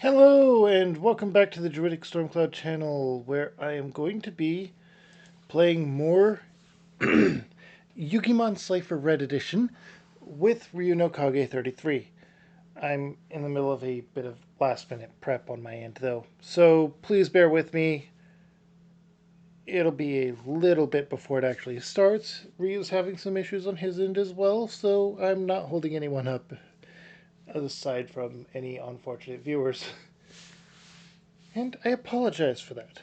Hello and welcome back to the Druidic Stormcloud channel, where I am going to be playing more Yugimon Cypher Red Edition with Ryu no Kage 33. I'm in the middle of a bit of last minute prep on my end though, so please bear with me. It'll be a little bit before it actually starts. Ryu's having some issues on his end as well, so I'm not holding anyone up aside from any unfortunate viewers. And I apologize for that.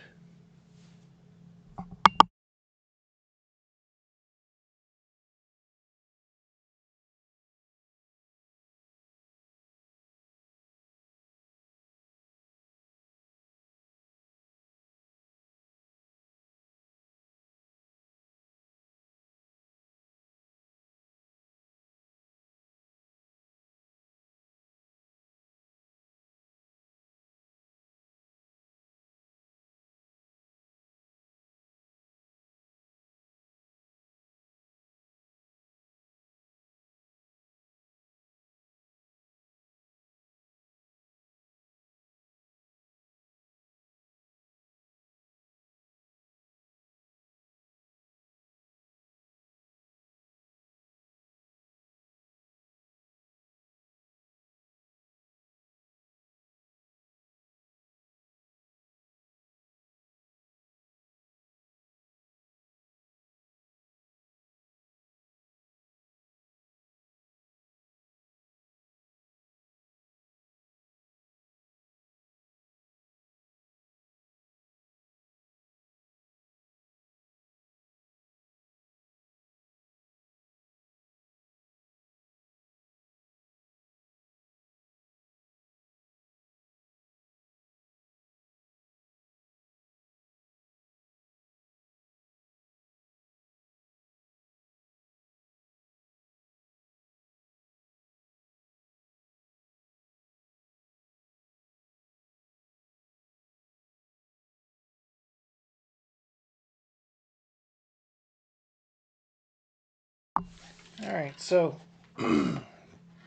Alright, so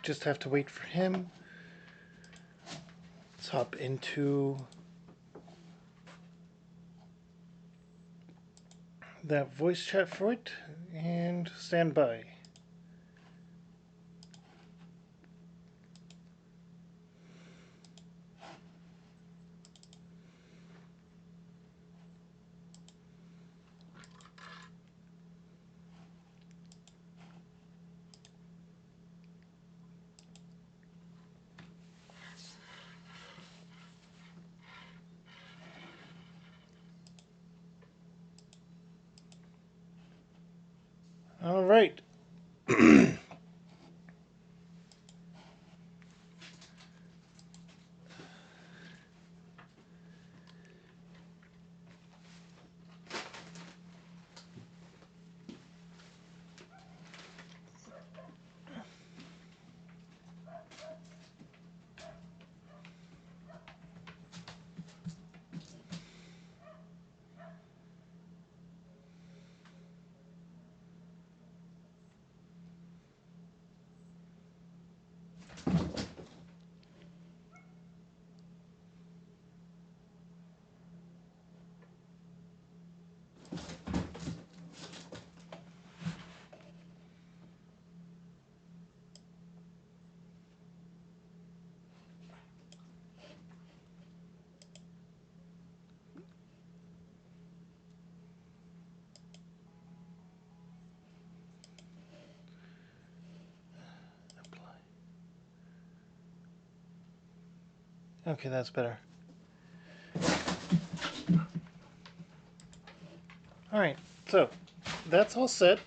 just have to wait for him. Let's hop into that voice chat for it and stand by. Alright. Okay, that's better. Alright, so that's all set.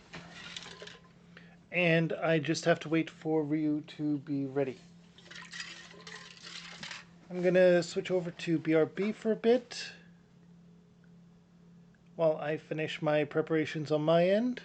And I just have to wait for Ryu to be ready. I'm gonna switch over to BRB for a bit while I finish my preparations on my end.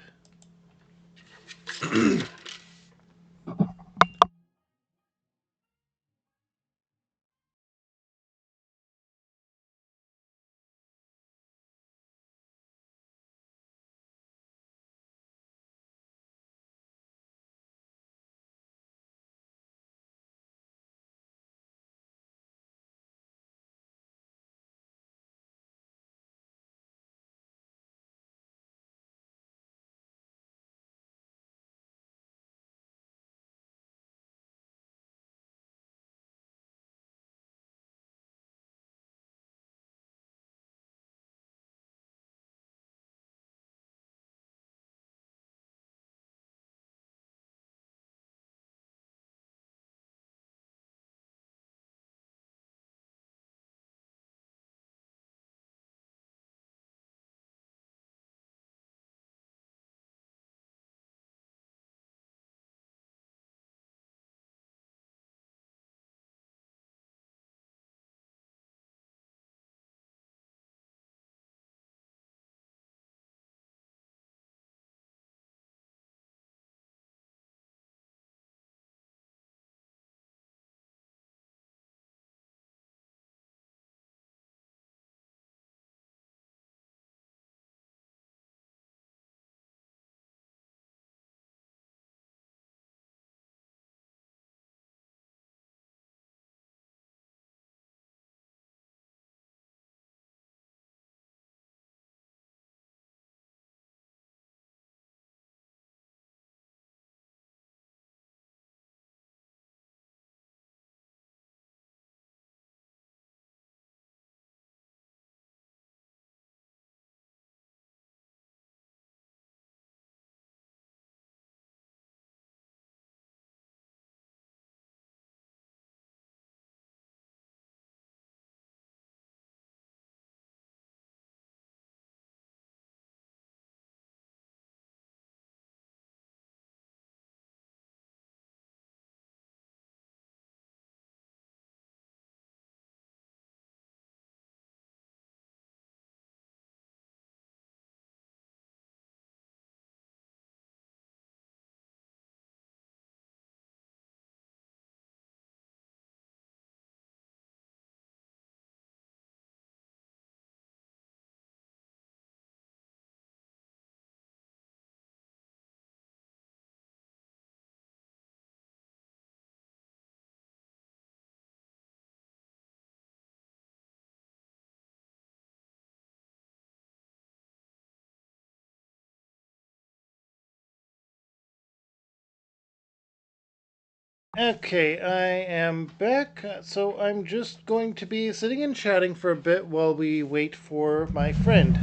Okay, I am back. So I'm just going to be sitting and chatting for a bit while we wait for my friend.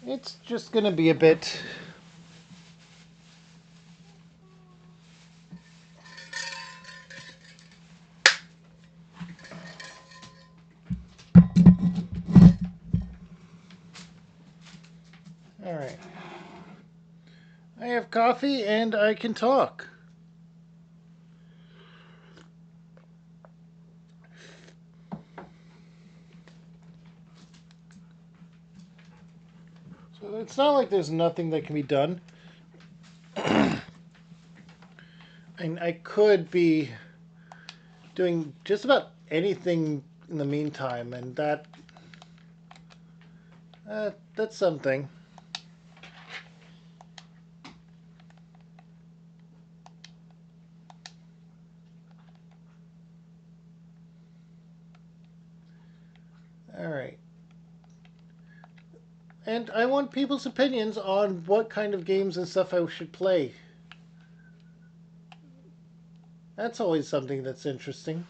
It's just gonna be a bit. Alright. I have coffee and I can talk. So it's not like there's nothing that can be done. I could be doing just about anything in the meantime, and that's something. All right. And I want people's opinions on what kind of games and stuff I should play. That's always something that's interesting.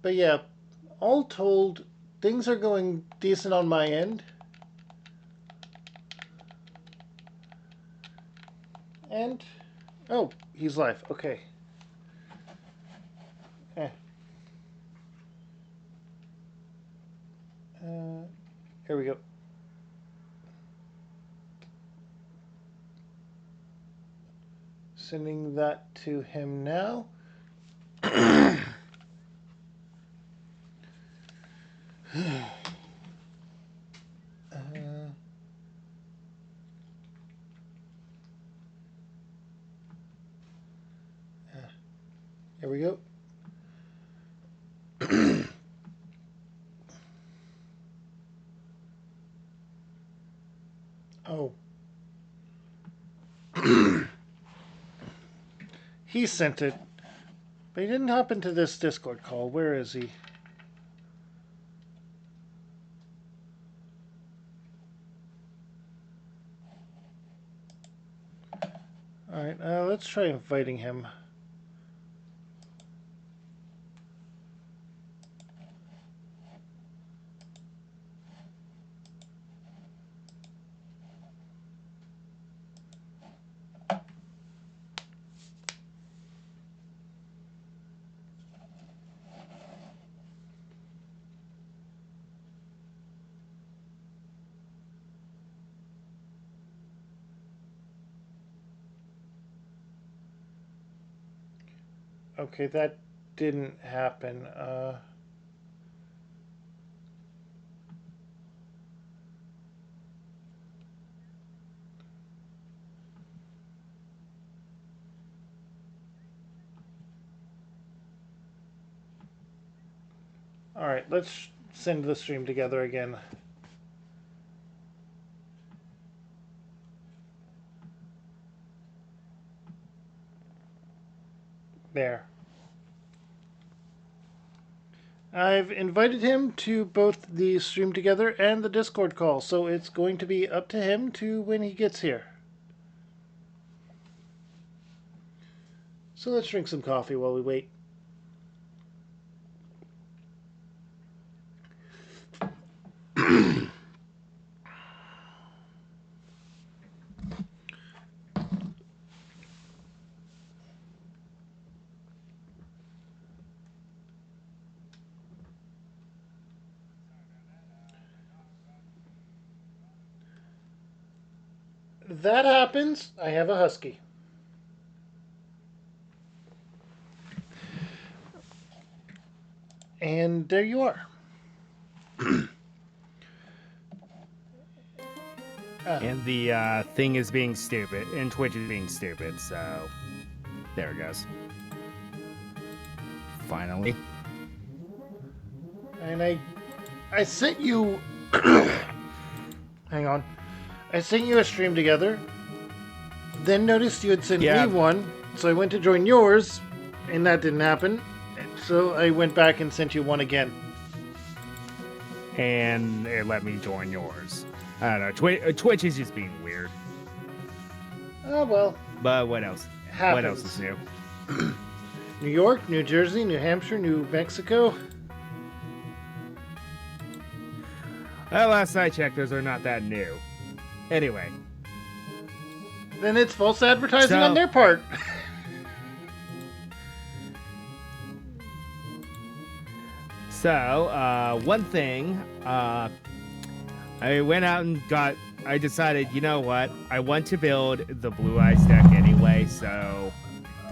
But yeah, all told, things are going decent on my end. And oh, he's live. Okay. Eh. Uh, here we go. Sending that to him now. Uh, here we go. Oh, he sent it, but he didn't hop into this Discord call. Where is he? All right, let's try inviting him. Okay, that didn't happen. All right, let's send the stream together again. There. I've invited him to both the stream together and the Discord call, so it's going to be up to him to when he gets here. So let's drink some coffee while we wait. That happens. I have a husky. And there you are. And the thing is being stupid, and Twitch is being stupid, so. There it goes. Finally. And I sent you. Hang on. I sent you a stream together. Then noticed you had sent me one, so I went to join yours, and that didn't happen. So I went back and sent you one again. And it let me join yours. I don't know. Twitch is just being weird. Oh well. But what else? Happens. What else is new? New York, New Jersey, New Hampshire, New Mexico. Well, last I checked, those are not that new. Anyway. Then it's false advertising on their part. So, one thing, I went out and I decided, you know what? I want to build the Blue Eyes deck anyway, so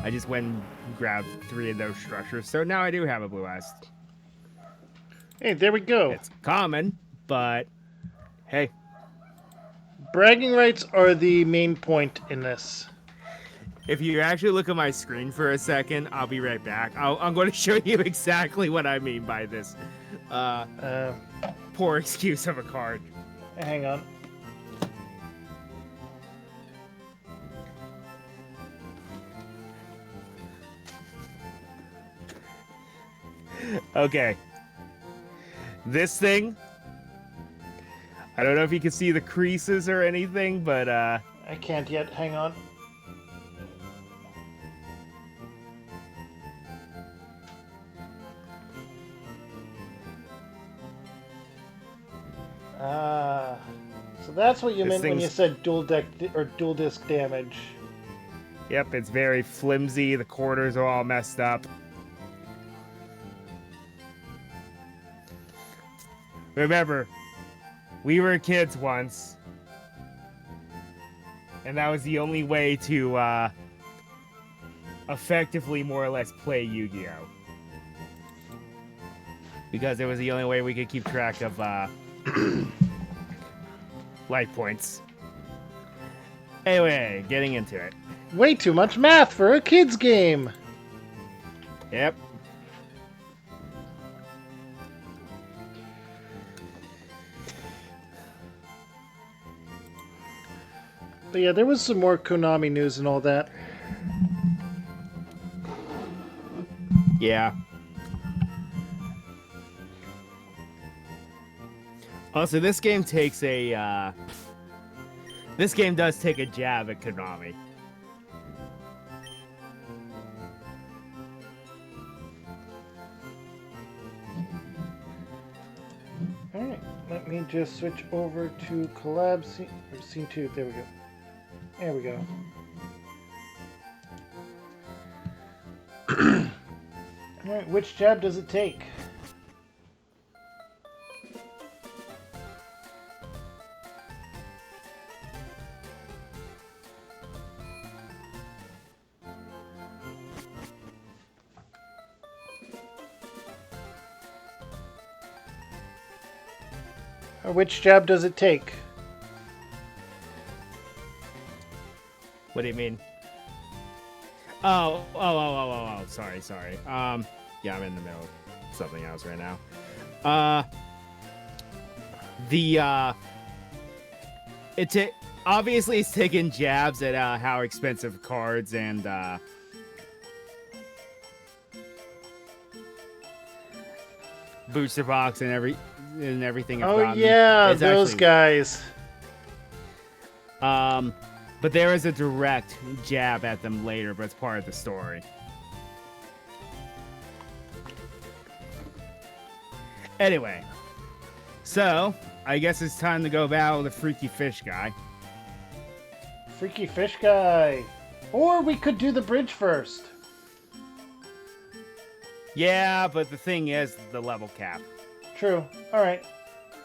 I just went and grabbed 3 of those structures. So now I do have a Blue Eyes. Hey, there we go. It's common, but hey. Bragging rights are the main point in this. If you actually look at my screen for a second, I'll be right back. I'm going to show you exactly what I mean by this. Poor excuse of a card. Hang on. Okay. This thing, I don't know if you can see the creases or anything, but I can't yet. Hang on. So that's what you meant when you said dual deck or dual disc damage. Yep, it's very flimsy. The corners are all messed up. Remember, we were kids once, and that was the only way to effectively more or less play Yu-Gi-Oh! Because it was the only way we could keep track of life points. Anyway, getting into it. Way too much math for a kid's game. Yep. But yeah, there was some more Konami news and all that. Yeah. Also, this game takes a, this game does take a jab at Konami. Alright, let me just switch over to collab scene, or scene 2. There we go. There we go. Alright, which jab does it take? Or which jab does it take? What do you mean? Oh, sorry. Yeah, I'm in the middle of something else right now. Obviously it's taking jabs at how expensive cards and booster box and everything. Oh yeah, those guys. But there is a direct jab at them later, but it's part of the story. Anyway, so I guess it's time to go battle the Freaky Fish guy. Freaky Fish guy. Or we could do the bridge first. Yeah, but the thing is the level cap. True. Alright.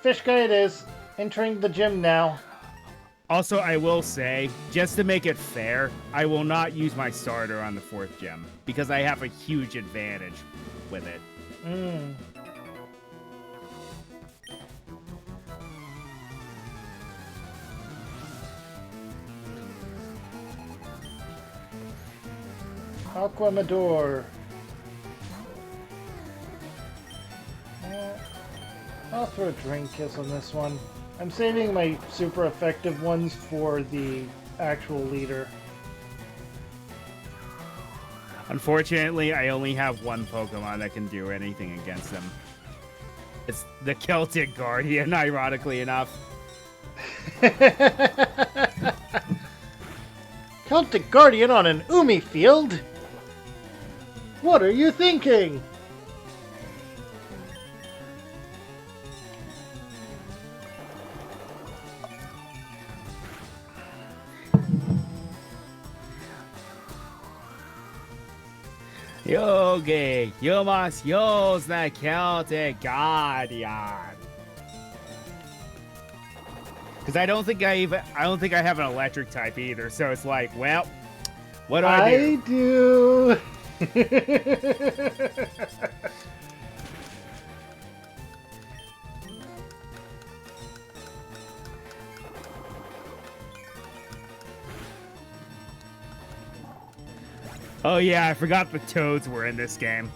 Fish guy it is. Entering the gym now. Also, I will say, just to make it fair, I will not use my starter on the 4th gem, because I have a huge advantage with it. Aquamador. I'll throw a Drain Kiss on this one. I'm saving my super effective ones for the actual leader. Unfortunately, I only have one Pokemon that can do anything against them. It's the Celtic Guardian, ironically enough. Celtic Guardian on an Umi field? What are you thinking? Yogi, you must use the Celtic Guardian. Because I don't think I have an electric type either. So it's like, well, what do I do? Oh yeah, I forgot the Toads were in this game.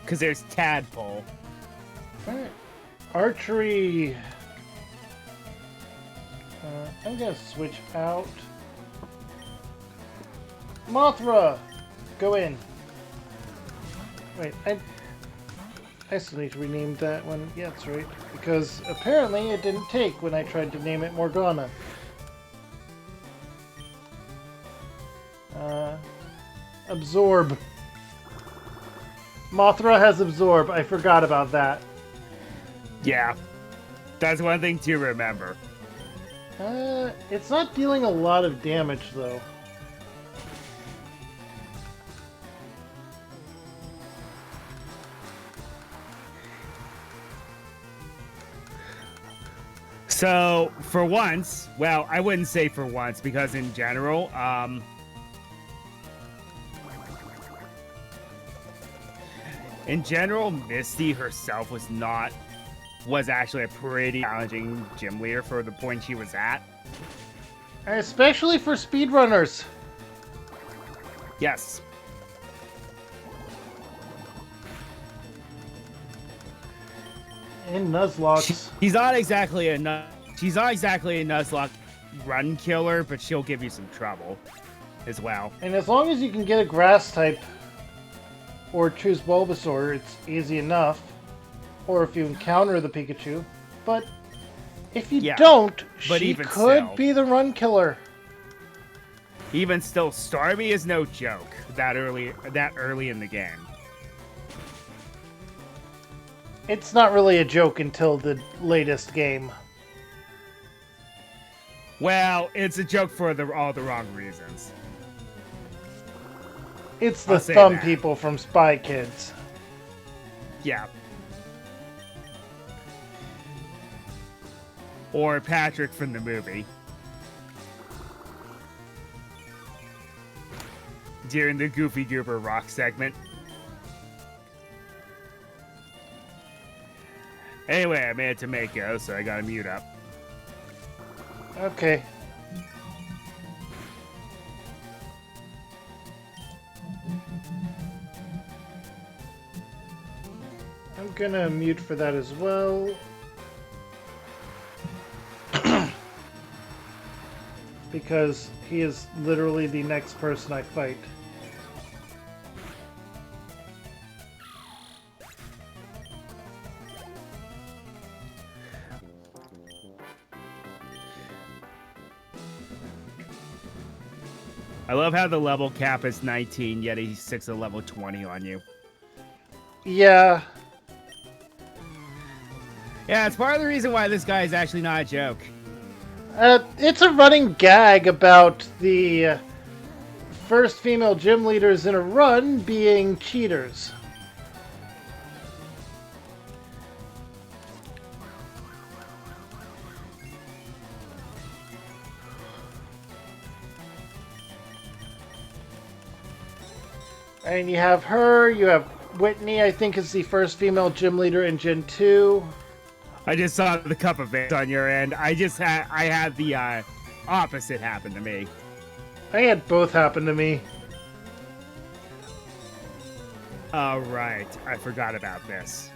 Because there's Tadpole. Alright. Archery. I'm gonna switch out. Mothra! Go in. Wait, I still need to rename that one. Yeah, that's right. Because apparently it didn't take when I tried to name it Morgana. Absorb. Mothra has Absorb. I forgot about that. Yeah. That's one thing to remember. It's not dealing a lot of damage, though. So, for once, well, I wouldn't say for once, because in general, Misty herself was actually a pretty challenging gym leader for the point she was at. Especially for speedrunners. Yes. And Nuzlocke. She's not exactly a Nuzlocke run killer, but she'll give you some trouble as well. And as long as you can get a grass type or choose Bulbasaur, it's easy enough. Or if you encounter the Pikachu. But if you don't, she could be the run killer. Even still, Starmie is no joke that early in the game. It's not really a joke until the latest game. Well, it's a joke for all the wrong reasons. It's the thumb people from Spy Kids. Yeah. Or Patrick from the movie. During the Goofy Goober Rock segment. Anyway, I made it to Mako, so I gotta mute up. Okay. I'm gonna mute for that as well. Because he is literally the next person I fight. I love how the level cap is 19, yet he sticks a level 20 on you. Yeah. Yeah, it's part of the reason why this guy is actually not a joke. It's a running gag about the first female gym leaders in a run being cheaters. And you have her, you have Whitney, I think is the first female gym leader in Gen 2. I just saw the cup event on your end. I had the opposite happen to me. I had both happen to me. Oh, right. I forgot about this.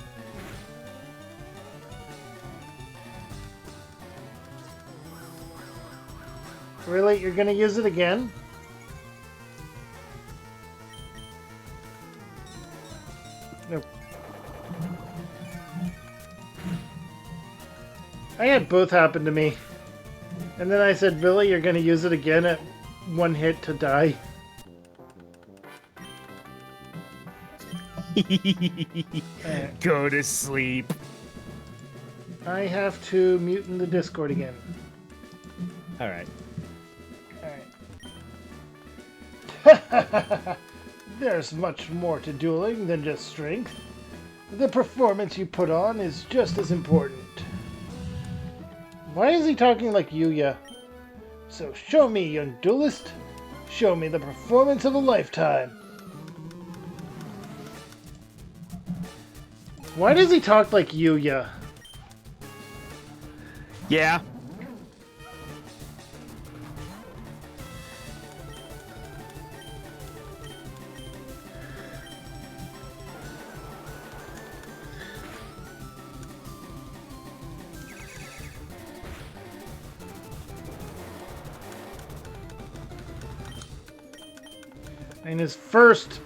Really? You're gonna use it again? Nope. I had both happen to me. And then I said, really? You're gonna use it again at one hit to die? Alright. Go to sleep. I have to mute in the Discord again. All right. Alright. There's much more to dueling than just strength. The performance you put on is just as important. Why is he talking like Yuya? So show me, young duelist. Show me the performance of a lifetime. Why does he talk like Yuya? Yeah. And his first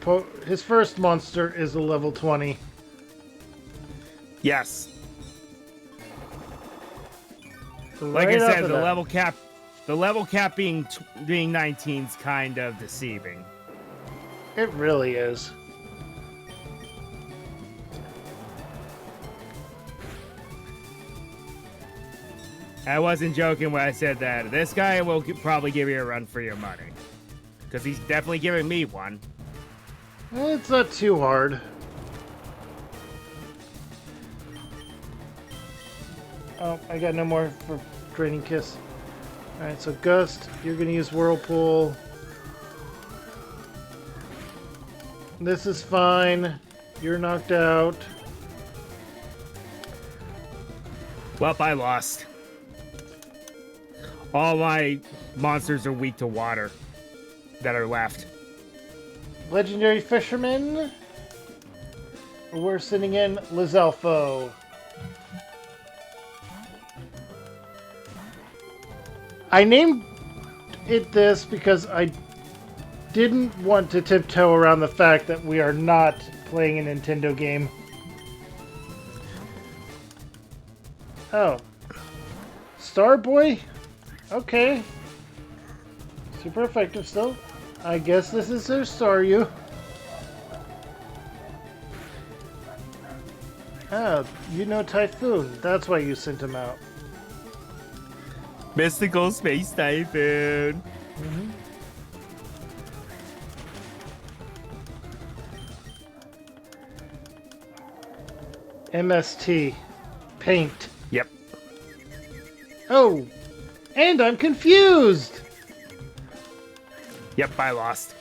monster is a level 20. Yes. Like I said, the level cap being 19 is kind of deceiving. It really is. I wasn't joking when I said that. This guy will probably give you a run for your money. Because he's definitely giving me one. It's not too hard. Oh, I got no more for Draining Kiss. Alright, so Gust, you're going to use Whirlpool. This is fine. You're knocked out. Well, I lost. All my monsters are weak to water that are left. Legendary Fisherman. We're sending in Lizalfo. I named it this because I didn't want to tiptoe around the fact that we are not playing a Nintendo game. Oh. Starboy? Okay. Super effective still. I guess this is their Staryu. Ah, you know Typhoon. That's why you sent him out. Mystical Space Typhoon. MST. Paint. Yep. Oh! And I'm confused! Yep, I lost.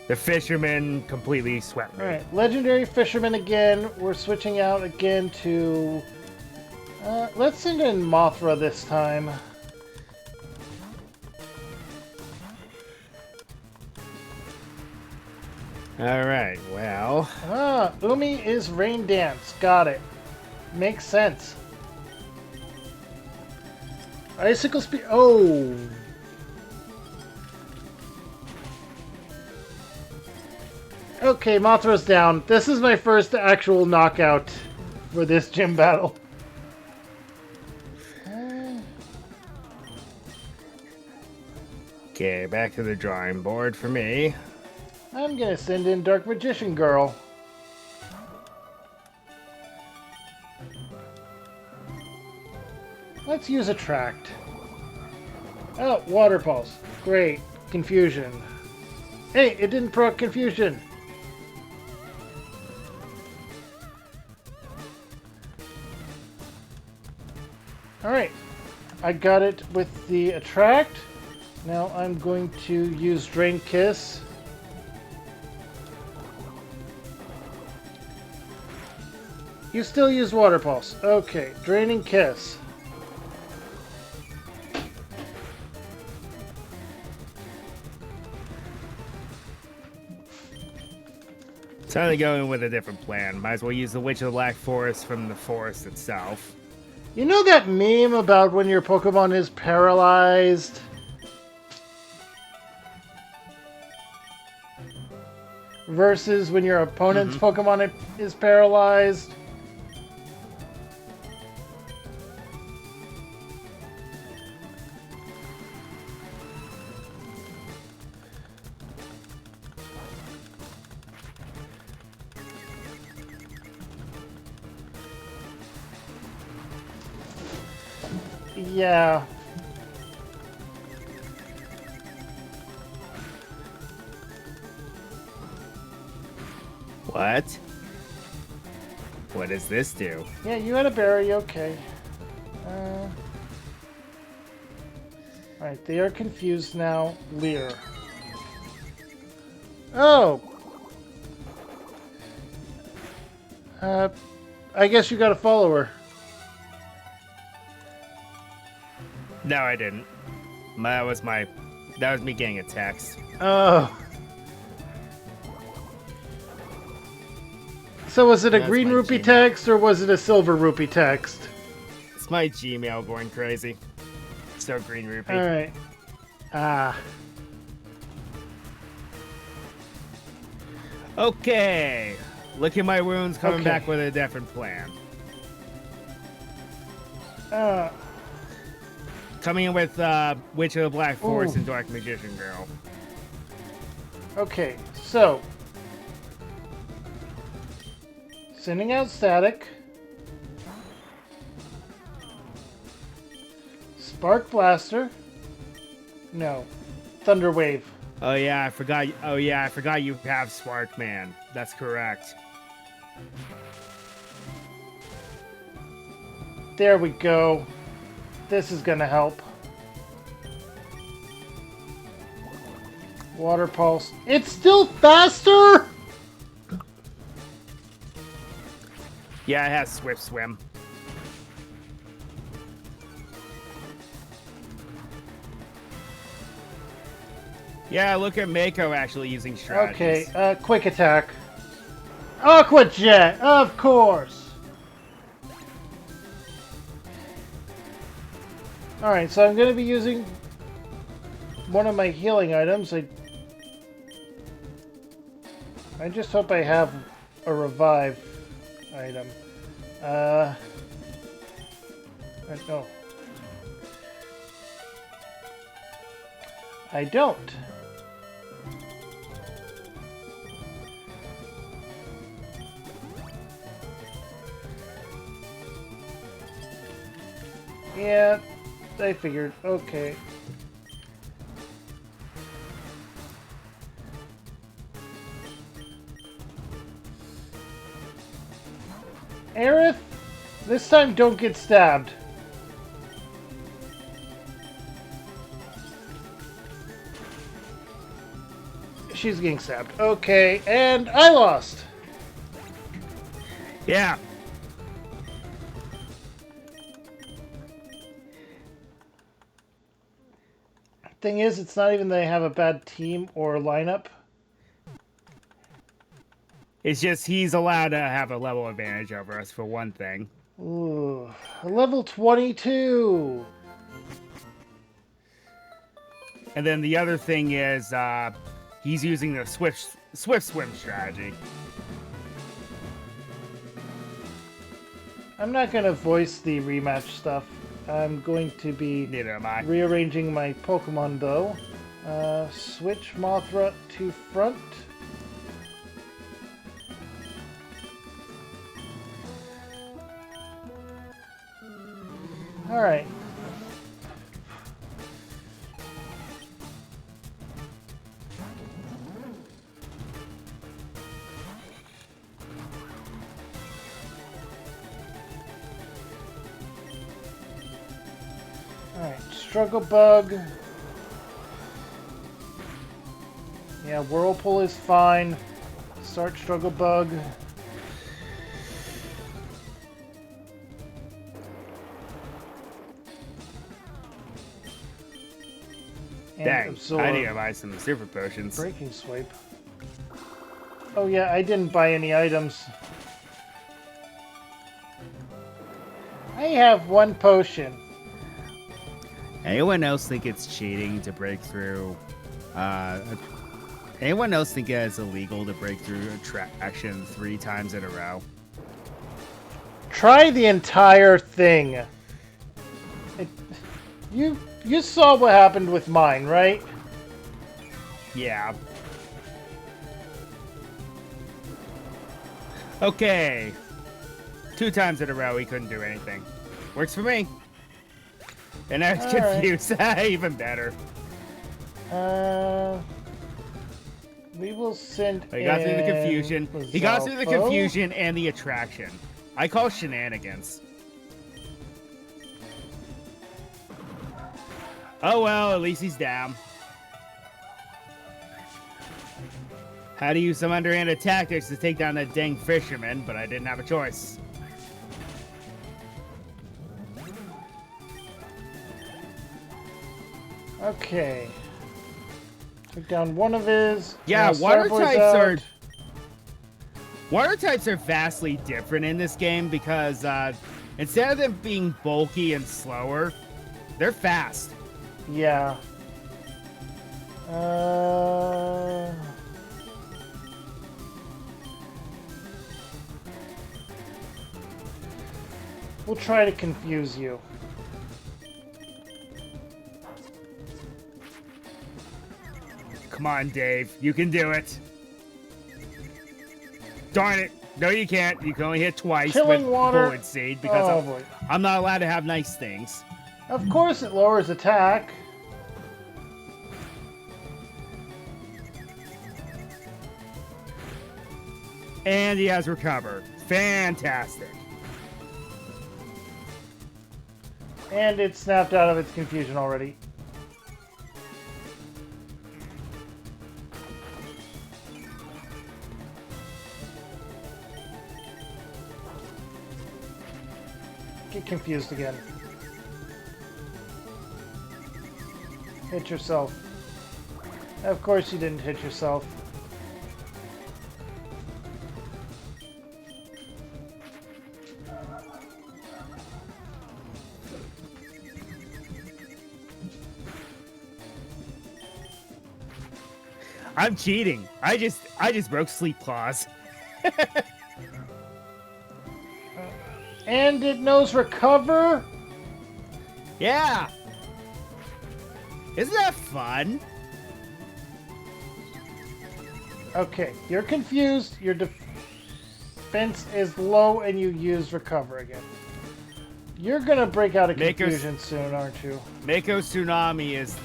The fisherman completely swept me. Alright, Legendary Fisherman again. We're switching out again to... let's send in Mothra this time. Alright, well... Ah, Umi is Rain Dance. Got it. Makes sense. Icicle Speed... Oh! Okay, Mothra's down. This is my first actual knockout for this gym battle. Okay, back to the drawing board for me. I'm gonna send in Dark Magician Girl. Let's use Attract. Oh, Water Pulse. Great. Confusion. Hey, it didn't proc Confusion. Alright. I got it with the Attract. Now I'm going to use Drain Kiss. You still use Water Pulse. Okay, Draining Kiss. Time to go in with a different plan. Might as well use the Witch of the Black Forest from the forest itself. You know that meme about when your Pokemon is paralyzed? Versus when your opponent's Pokemon is paralyzed? Yeah. What? What does this do? Yeah, you had a berry, okay. Alright, they are confused now. Leer. Oh! I guess you got a follower. No, I didn't. That was me getting a text. Oh. So was it a That's green my rupee Gmail. text or was it a silver rupee text? It's my Gmail going crazy. So green rupee. Alright. Ah. Okay. Look at my wounds coming Okay. back with a different plan. Coming in with Witch of the Black Forest Ooh. and Dark Magician Girl. Okay, so. Sending out static. Spark Blaster. No. Thunder Wave. Oh yeah, I forgot. Oh yeah, I forgot you have Spark Man. That's correct. There we go. This is gonna help. Water Pulse. It's still faster? Yeah, it has Swift Swim. Yeah, look at Mako actually using strategies. Okay, Quick Attack. Aqua Jet, of course. Alright, so I'm going to be using one of my healing items. I just hope I have a revive item. No. I don't. Yeah, I figured. Okay. Aerith, this time don't get stabbed. She's getting stabbed. Okay, and I lost. Yeah. Thing is, it's not even that I have a bad team or lineup. It's just he's allowed to have a level advantage over us for one thing. Ooh, level 22. And then the other thing is he's using the Swift Swim strategy. I'm not going to voice the rematch stuff. I'm going to be Neither am I. rearranging my Pokemon, though. Switch Mothra to front. Alright. Alright, Struggle Bug. Yeah, Whirlpool is fine. Start Struggle Bug. And Dang, I need absorb. to buy some super potions. Breaking swipe. Oh yeah, I didn't buy any items. I have one potion. Anyone else think it's cheating to break through? Anyone else think it's illegal to break through attraction 3 times in a row? Try the entire thing. You saw what happened with mine, right? Yeah. Okay. 2 times in a row, he couldn't do anything. Works for me. And I was All right. confused. Even better. We will send. He got through the confusion. He got through the Zalfo. confusion and the attraction. I call shenanigans. Oh well, at least he's down. Had to use some underhanded tactics to take down that dang fisherman, but I didn't have a choice. Okay. Took down one of his. Yeah, Now water Starboy's types out. are water types are vastly different in this game because instead of them being bulky and slower, they're fast. Yeah. We'll try to confuse you. Come on, Dave. You can do it. Darn it. No, you can't. You can only hit twice Chilling with water. Bullet Seed because Oh boy. I'm not allowed to have nice things. Of course it lowers attack. And he has Recover. Fantastic. And it snapped out of its confusion already. Get confused again. Hit yourself. Of course you didn't hit yourself. I'm cheating. I just broke Sleep Claws. And it knows recover? Yeah. Isn't that fun? Okay, you're confused, your defense is low, and you use recover again. You're gonna break out of confusion soon, aren't you? Mako Tsunami is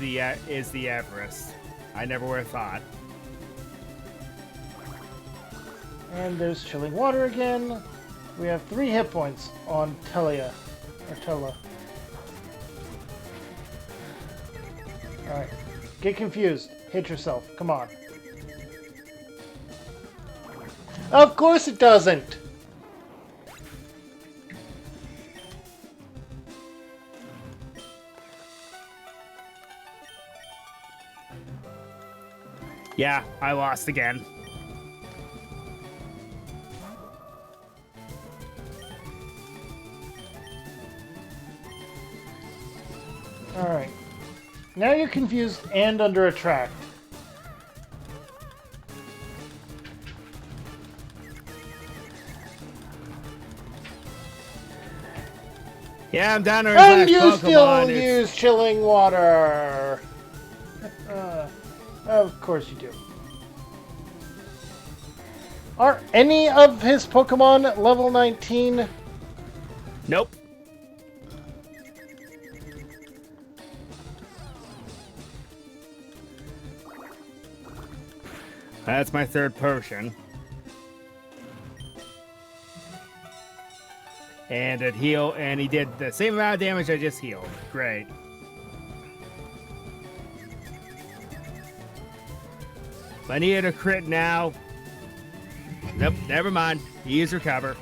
the Everest. I never would have thought. And there's chilling water again. We have 3 hit points on Telia. Or Tela. Alright. Get confused. Hit yourself. Come on. Of course it doesn't! Yeah, I lost again. Alright. Now you're confused and under attract. Yeah, I'm down to his And last you Pokemon. still It's- use chilling water! Of course you do. Are any of his Pokemon level 19? Nope. That's my 3rd potion. And it healed, and he did the same amount of damage I just healed. Great. If I needed a crit now. Nope, never mind. Use Recover.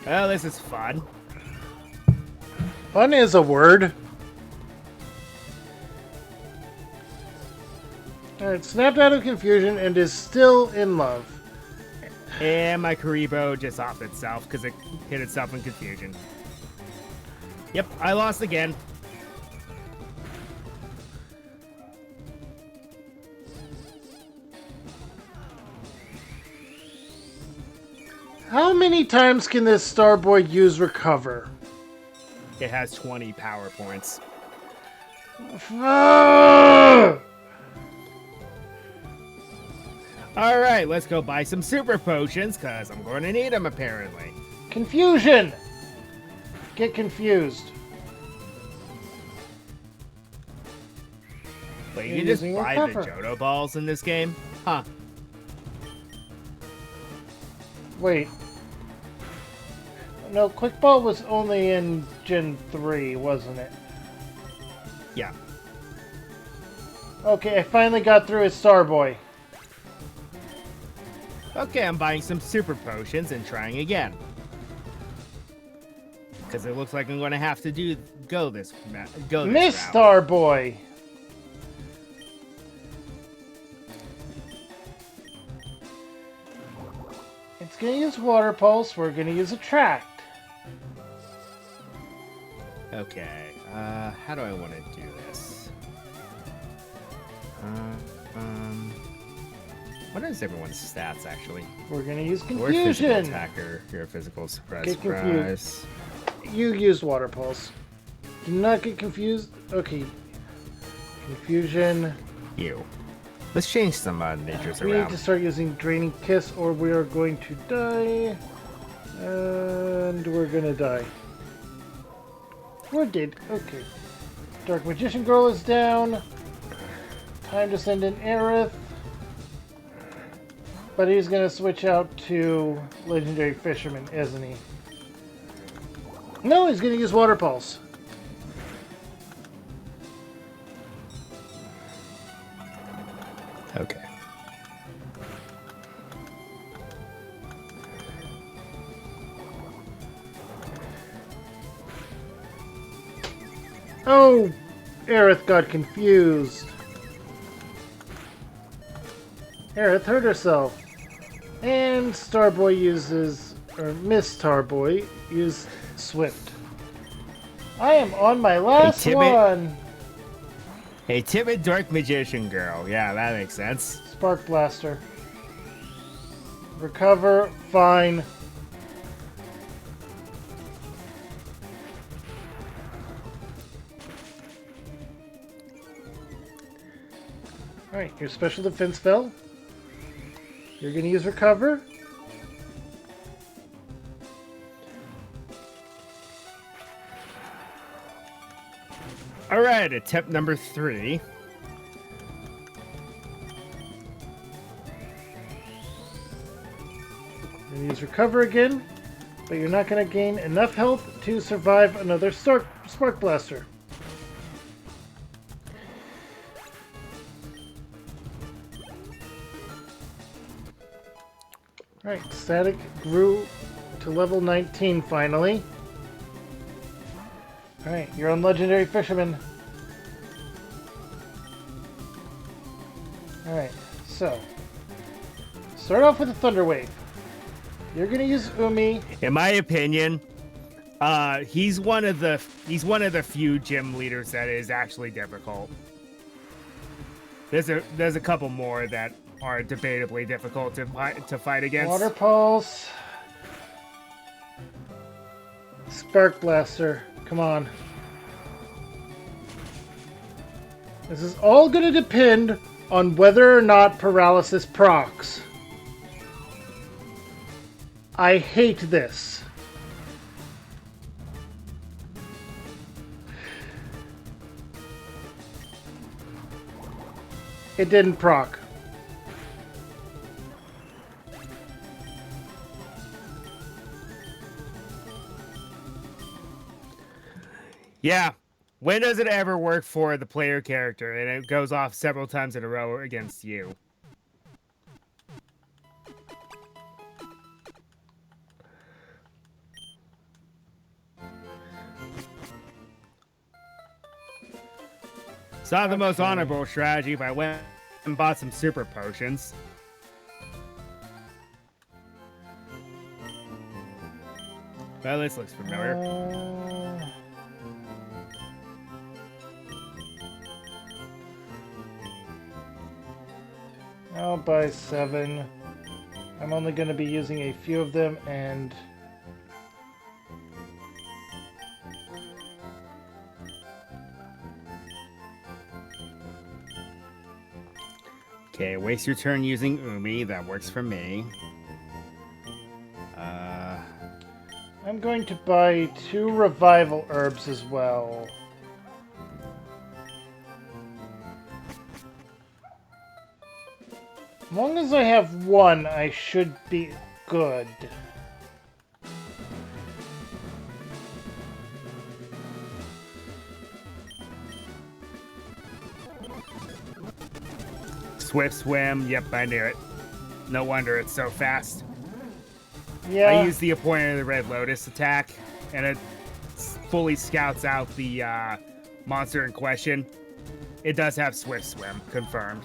Oh, this is fun. Fun is a word. Alright, snapped out of confusion and is still in love. And my Karibo just off itself because it hit itself in confusion. Yep, I lost again. How many times can this Starboy use recover? It has 20 power points. All right, let's go buy some super potions because I'm going to need them apparently. Confusion! Get confused. Wait, You're you just using buy the recover. Johto balls in this game? Huh. Wait. No, Quick Ball was only in Gen 3, wasn't it? Yeah. Okay, I finally got through as Starboy. Okay, I'm buying some super potions and trying again. Because it looks like I'm going to have to go this Miss route. Starboy! It's gonna use Water Pulse, we're gonna use Attract. Okay, how do I want to do this? What is everyone's stats, actually? We're gonna use Or physical Confusion! attacker, your physical surprise. Get confused. You used Water Pulse. Do not get confused. Okay. Confusion. You. Let's change some natures We need around. to start using Draining Kiss or we are going to die. And we're gonna die. We're dead. Okay. Dark Magician Girl is down. Time to send in Aerith. But he's gonna switch out to Legendary Fisherman, isn't he? No, he's gonna use Water Pulse. Okay. Oh! Aerith got confused. Aerith hurt herself. And Starboy uses, or Miss Starboy used Swift. I am on my last timid- one. A timid dark magician girl. Yeah, that makes sense. Spark Blaster. Recover, fine. Alright, your special defense fell. You're gonna use recover. All right, attempt number 3. You're gonna use recover again, but you're not gonna gain enough health to survive another Spark Blaster. Alright, Static grew to level 19 finally. Alright, you're on Legendary Fisherman. Alright, so start off with a Thunder Wave. You're gonna use Umi. In my opinion, he's one of the few gym leaders that is actually difficult. There's a couple more that are debatably difficult to fight against. Water Pulse. Spark Blaster. Come on. This is all going to depend on whether or not Paralysis procs. I hate this. It didn't proc. Yeah. When does it ever work for the player character and it goes off several times in a row against you? It's not the most Okay. honorable strategy, but I went and bought some super potions. Well, this looks familiar. I'll buy 7. I'm only going to be using a few of them, and Okay, waste your turn using Umi. That works for me. I'm going to buy 2 revival herbs as well. As long as I have 1, I should be good. Swift swim. Yep, I knew it. No wonder it's so fast. Yeah. I used the appointment of the Red Lotus attack, and it fully scouts out the monster in question. It does have Swift Swim, confirmed.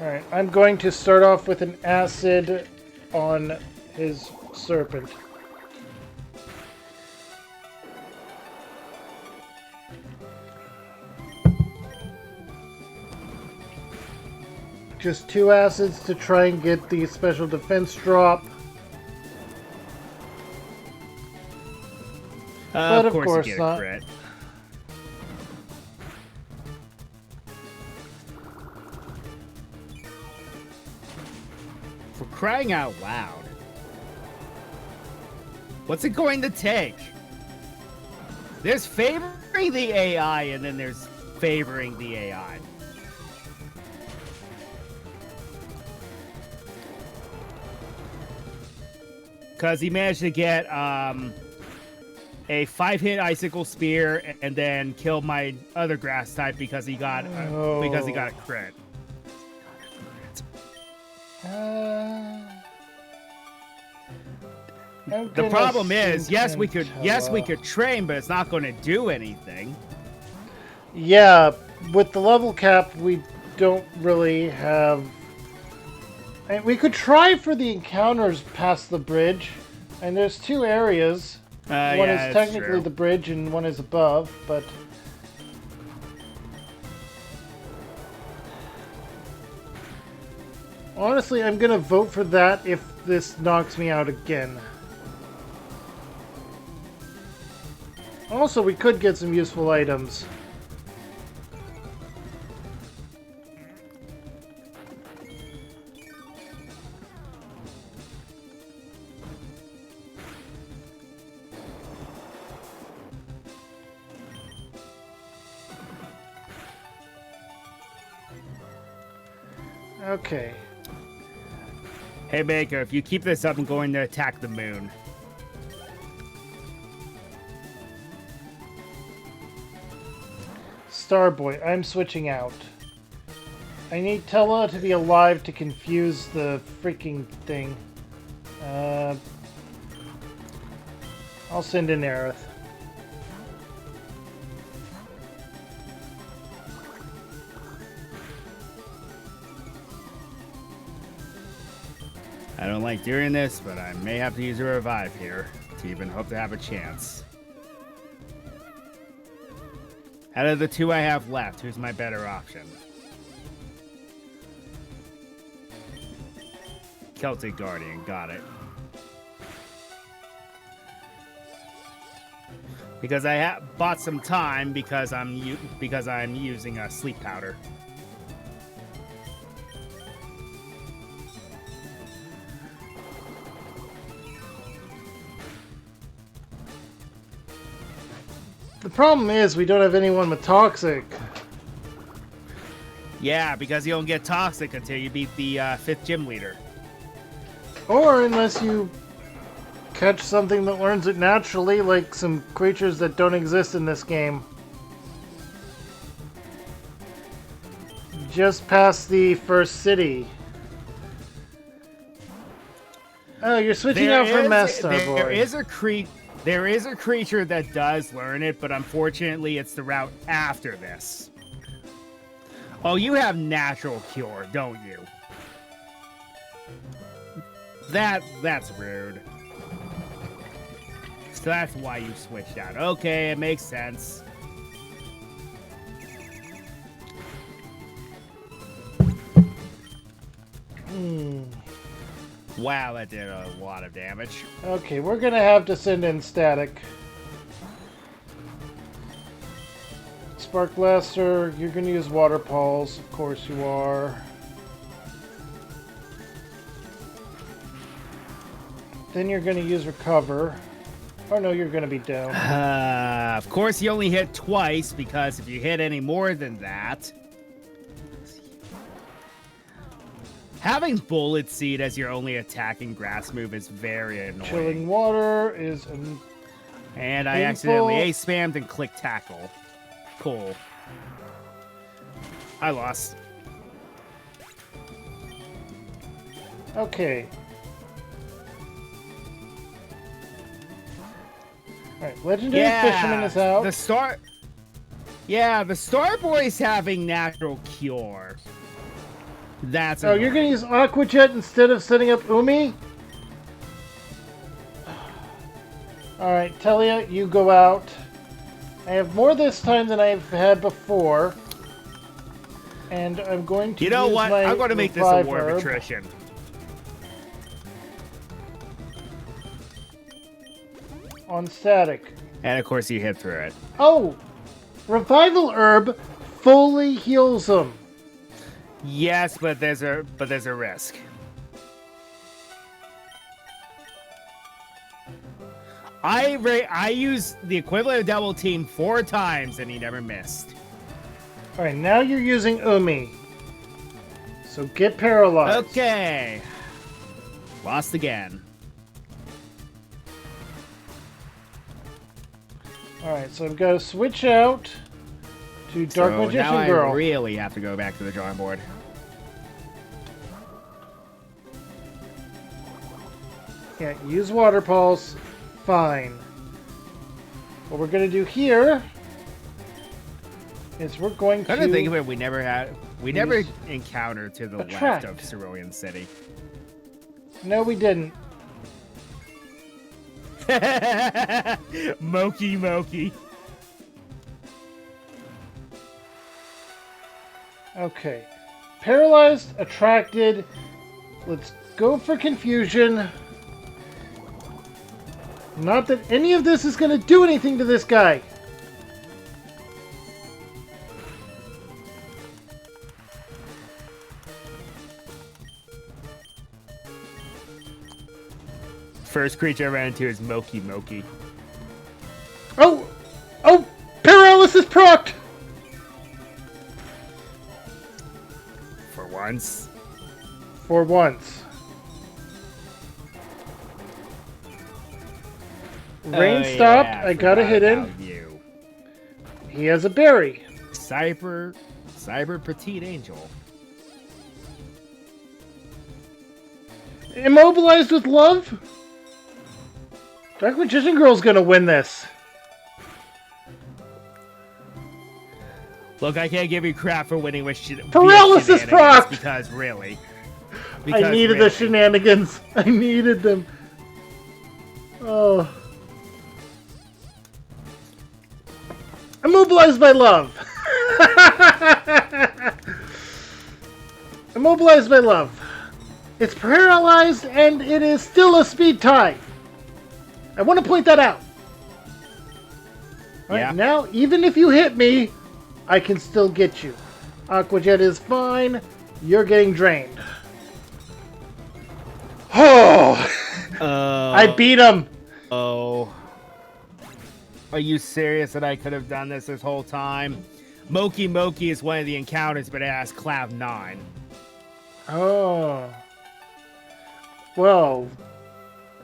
Alright, I'm going to start off with an acid on his serpent. Just 2 acids to try and get the special defense drop. But of course you get not. a crit. For crying out loud. What's it going to take? There's favoring the AI, and then there's favoring the AI. Because he managed to get a 5-hit icicle spear and then kill my other grass type because he got a crit. The problem is, yes, we could train, but it's not going to do anything. Yeah, with the level cap, we don't really have. We could try for the encounters past the bridge, and there's 2 areas. One is technically the bridge, and one is above, but honestly, I'm gonna vote for that if this knocks me out again. Also, we could get some useful items. Okay. Hey, Baker, if you keep this up, I'm going to attack the moon. Starboy, I'm switching out. I need Tella to be alive to confuse the freaking thing. I'll send in Aerith. I don't like doing this, but I may have to use a revive here to even hope to have a chance. Out of the 2 I have left, who's my better option? Celtic Guardian, got it. Because I bought some time because I'm using a sleep powder. The problem is we don't have anyone with Toxic. Yeah, because you don't get Toxic until you beat the 5th gym leader. Or unless you catch something that learns it naturally, like some creatures that don't exist in this game. Just past the first city. Oh, you're switching out from Master Boy. There is a creature that does learn it, but unfortunately it's the route after this. Oh, you have natural cure, don't you? That's rude. So that's why you switched out. Okay, it makes sense. Wow, that did a lot of damage. Okay, we're gonna have to send in static. Spark Blaster, you're gonna use Water Pulse, of course you are. Then you're gonna use Recover. Oh no, you're gonna be down. Of course, you only hit twice, because if you hit any more than that... Having Bullet Seed as your only attacking grass move is very annoying. Chilling Water is... And I accidentally A-spammed and clicked Tackle. Cool. I lost. Okay. Alright, Legendary Fisherman is out. The Starboy's having natural cure. That's Oh, you're gonna use Aqua Jet instead of setting up Umi? Alright, Telia, you go out. I have more this time than I've had before. And I'm going to You know use what? my I'm going to make this a war of Revive attrition. on static. And of course you hit through it. Oh! Revival Herb fully heals him. Yes, but there's a risk. I used the equivalent of double team 4 times and he never missed. Alright, now you're using Umi. So get paralyzed. Okay. Lost again. Alright, so I've got to switch out to Dark So Magician now Girl. I really have to go back to the drawing board. Yeah, use Water Pulse. Fine. What we're going to do here is we're going Come to... to think of it, we never encountered to the Attract. left of Cerulean City. No, we didn't. Moki. Okay. Paralyzed, attracted. Let's go for confusion. Not that any of this is going to do anything to this guy. First creature I ran into is Moki. Oh! Oh! Paralysis procced! For once. For once. Rain stopped. I gotta hit him. You. He has a berry. Cyber Petite Angel. Immobilized with love? Dark Magician Girl's gonna win this. Look, I can't give you crap for winning with Paralysis proc! Because really. I needed the shenanigans. I needed them. Oh. Immobilized by love. Immobilized by love. It's paralyzed and it is still a speed tie. I want to point that out. All right, now, even if you hit me, I can still get you. Aqua Jet is fine. You're getting drained. Oh! I beat him. Oh. Are you serious that I could have done this whole time? Moki is one of the encounters, but it has Cloud 9. Oh. Well,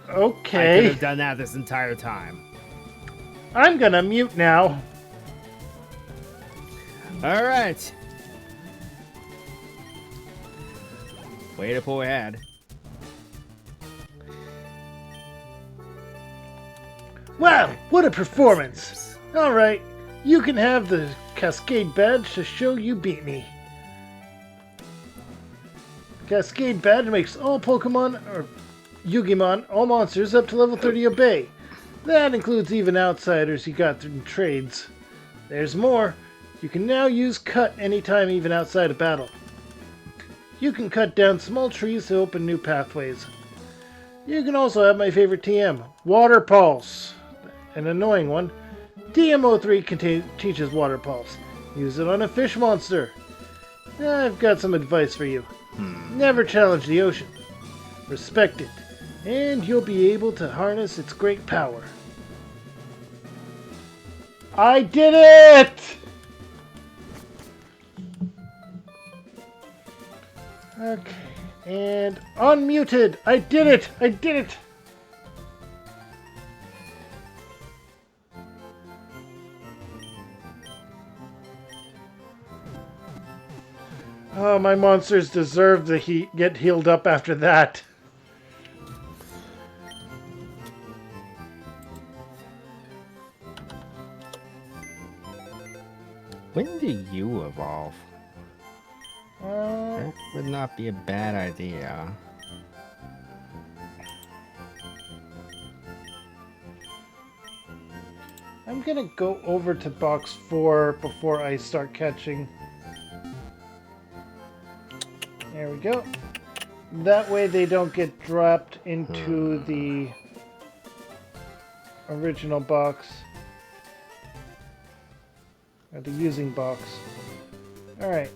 okay. I could have done that this entire time. I'm gonna mute now. Alright. Way to pull ahead. Wow, what a performance. Alright, you can have the Cascade badge to show you beat me. Cascade Badge makes all Pokemon, or Yugimon, all monsters up to level 30 obey. That includes even outsiders you got through trades. There's more. You can now use Cut anytime, even outside of battle. You can cut down small trees to open new pathways. You can also have my favorite TM, Water Pulse. An annoying one. TM03 teaches Water Pulse. Use it on a fish monster. I've got some advice for you. Never challenge the ocean. Respect it, and you'll be able to harness its great power. I did it! Okay, and unmuted. I did it! I did it! Oh, my monsters deserve to get healed up after that. When do you evolve? Uh, That would not be a bad idea. I'm gonna go over to box 4 before I start catching. There we go. That way they don't get dropped into the original box. Or the using box. Alright.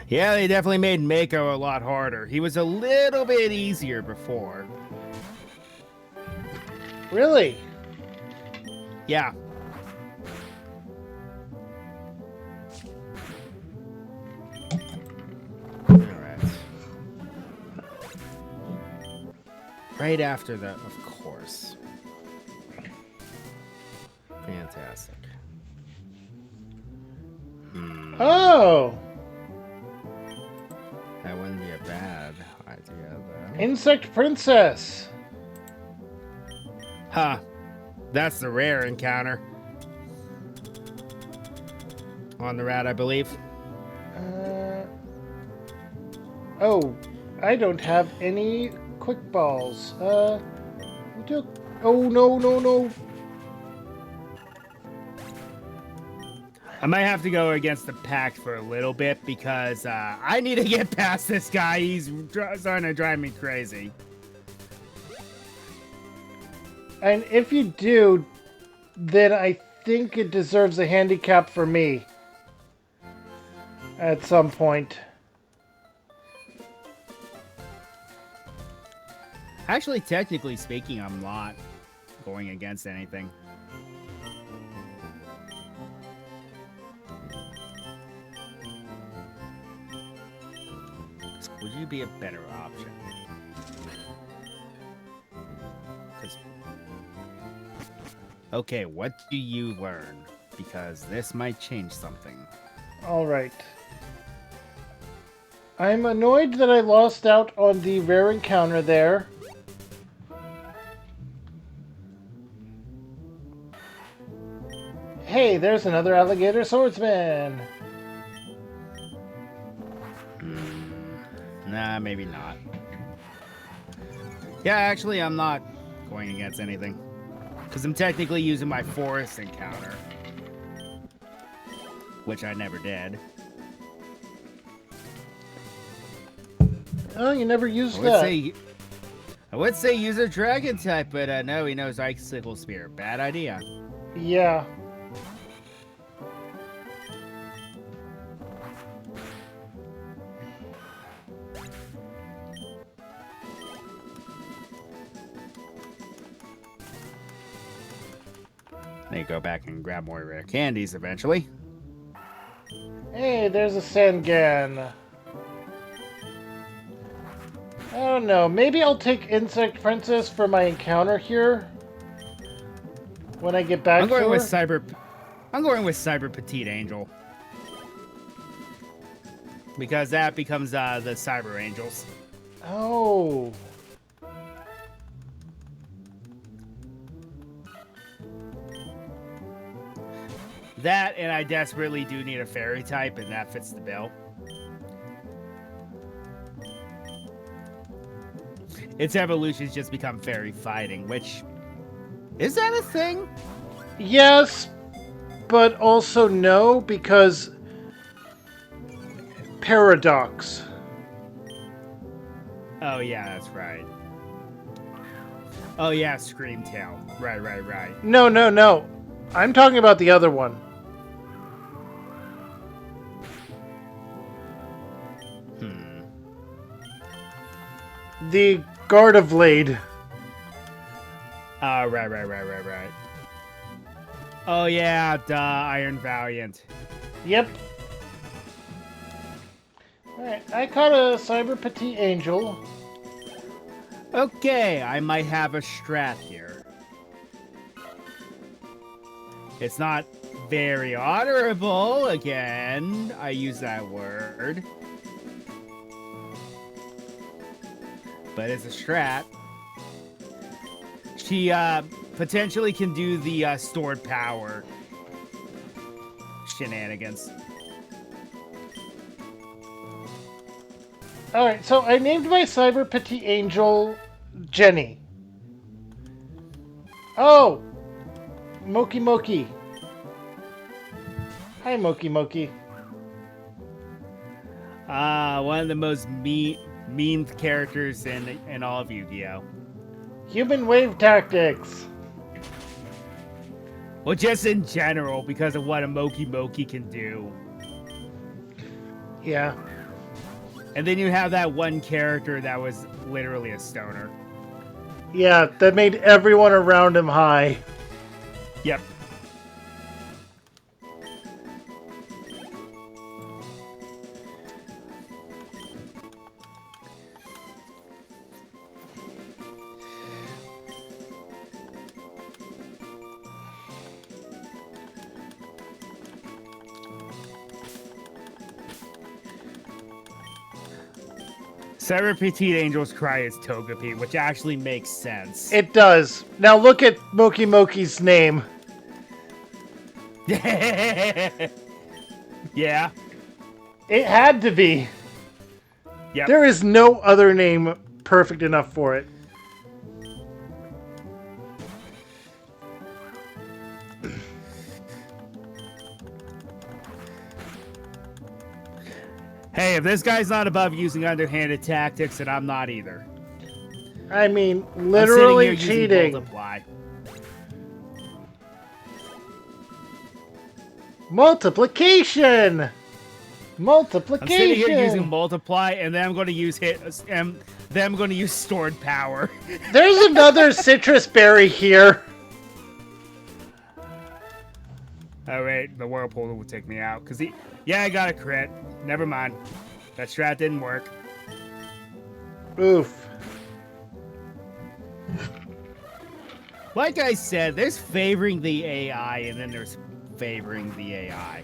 Yeah, they definitely made Mako a lot harder. He was a little bit easier before. Really? Yeah. Alright. Right after that, of course. Fantastic. Oh! That wouldn't be a bad idea, though. Insect Princess! Huh. That's the rare encounter. On the route, I believe. Oh, I don't have any quick balls. Oh, no, no, no. I might have to go against the pack for a little bit because I need to get past this guy. He's starting to drive me crazy. And if you do, then I think it deserves a handicap for me. At some point. Actually, technically speaking, I'm not going against anything. Would you be a better option? 'Cause- Okay, what do you learn? Because this might change something. Alright. I'm annoyed that I lost out on the rare encounter there. Hey, there's another alligator swordsman! Nah, maybe not. Yeah, actually, I'm not going against anything. Because I'm technically using my forest encounter. Which I never did. Oh, you never used I would say use a dragon type, but no, he knows Icicle Spear. Bad idea. Yeah. They go back and grab more rare candies eventually. Hey, there's a Sangan. I don't know. Maybe I'll take Insect Princess for my encounter here. When I get back I'm going to with her. I'm going with Cyber Petite Angel. Because that becomes the Cyber Angels. Oh. That, and I desperately do need a fairy type, and that fits the bill. its evolution's just become fairy fighting, which is that a thing? Yes, but also no, because paradox. Oh yeah, that's right. Oh yeah, Screamtail. Right. No, no, no. I'm talking about the other one. The Gardeblade. Oh, right. Oh yeah, duh, Iron Valiant. Yep. Alright, I caught a Cyber Petite Angel. Okay, I might have a strat here. It's not very honorable, again. I use that word. But it's a strat. She potentially can do the stored power shenanigans. Alright, so I named my Cyber Petite Angel Jenny. Oh! Moki Moki. Hi, Moki Moki. One of the most mean characters in all of Yu-Gi-Oh! Human wave tactics. Well, just in general, because of what a Moki Moki can do. Yeah. And then you have that one character that was literally a stoner. Yeah, that made everyone around him high. Yep. Cyber Petite Angel's cry is Togepi, which actually makes sense. It does. Now look at Moki Moki's name. Yeah. It had to be. Yep. There is no other name perfect enough for it. Hey, if this guy's not above using underhanded tactics, then I'm not either. I mean, I'm literally sitting here using cheating. multiply. Multiplication! Multiplication! I'm sitting here using multiply, and then I'm going to use then I'm going to use stored power. There's another citrus berry here. Oh wait, the whirlpool will take me out because yeah, I got a crit. Never mind, that strat didn't work. Oof. Like I said, there's favoring the AI, and then there's favoring the AI.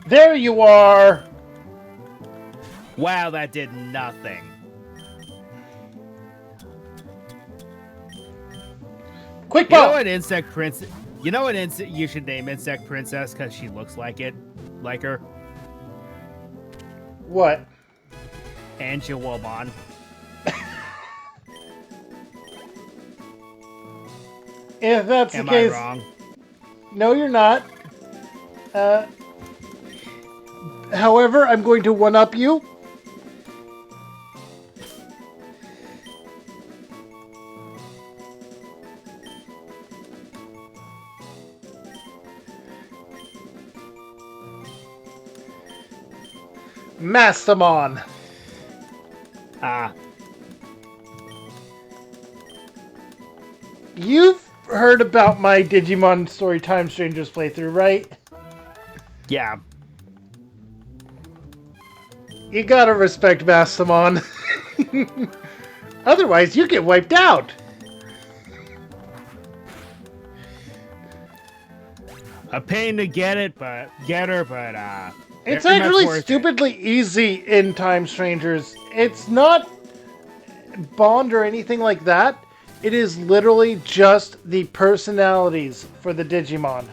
There you are! Wow, that did nothing. Quick You know ball! what insect princess? You know what insect you should name insect princess because she looks like her. What? Yugimon. If that's Am the case... I wrong? No, you're not. However, I'm going to one-up you. Mastamon. Ah, You've heard about my Digimon Story Time Strangers playthrough, right? yeah. You gotta respect Mastamon. Otherwise, you get wiped out. A pain to get her, but It's very much actually worth it. stupidly easy in Time Strangers. It's not Bond or anything like that. It is literally just the personalities for the Digimon.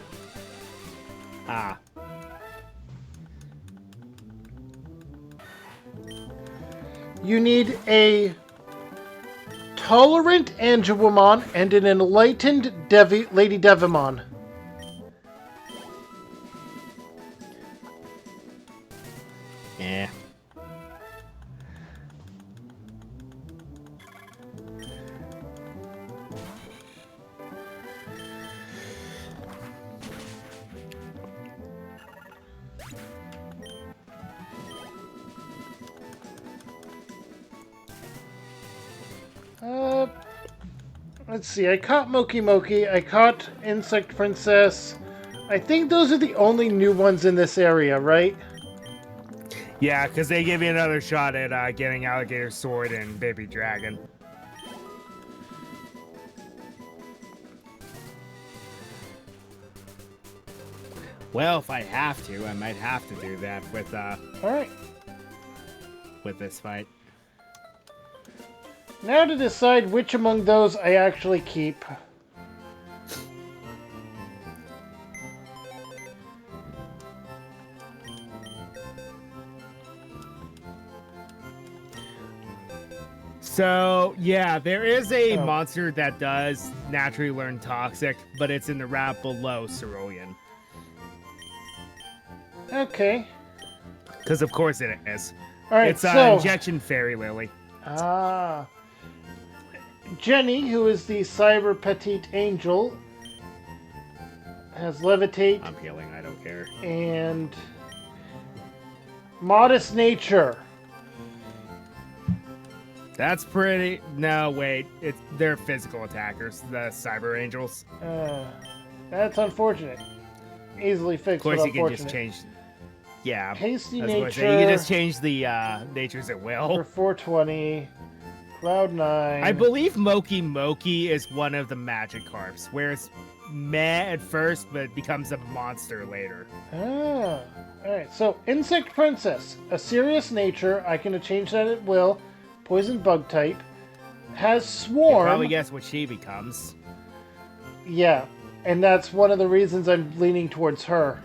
Ah. You need a tolerant Angewomon and an enlightened Lady Devimon. Yeah. Let's see. I caught Moki Moki. I caught Insect Princess. I think those are the only new ones in this area, right? Yeah, because they give you another shot at getting Alligator Sword and Baby Dragon. Well, if I have to, I might have to do that with All right. with this fight. Now to decide which among those I actually keep. So, yeah, there is a monster that does naturally learn Toxic, but it's in the route below Cerulean. Okay. Because, of course, it is. All right, It's so... Injection Fairy Lily. Ah. Jenny, who is the Cyber Petite Angel, has Levitate. I'm healing, I don't care. And... Modest Nature. That's pretty... No, wait. They're physical attackers, the Cyber Angels. That's unfortunate. Easily fixed. Of course, you can just change... Yeah. Hasty You Nature. can just change the natures at will. For 420. Cloud 9. I believe Moki Moki is one of the magic carps, where it's meh at first, but it becomes a monster later. Ah. Alright, so Insect Princess. A serious nature. I can change that at will. Poison bug type. Has Swarm. You probably guess what she becomes. Yeah, and that's one of the reasons I'm leaning towards her.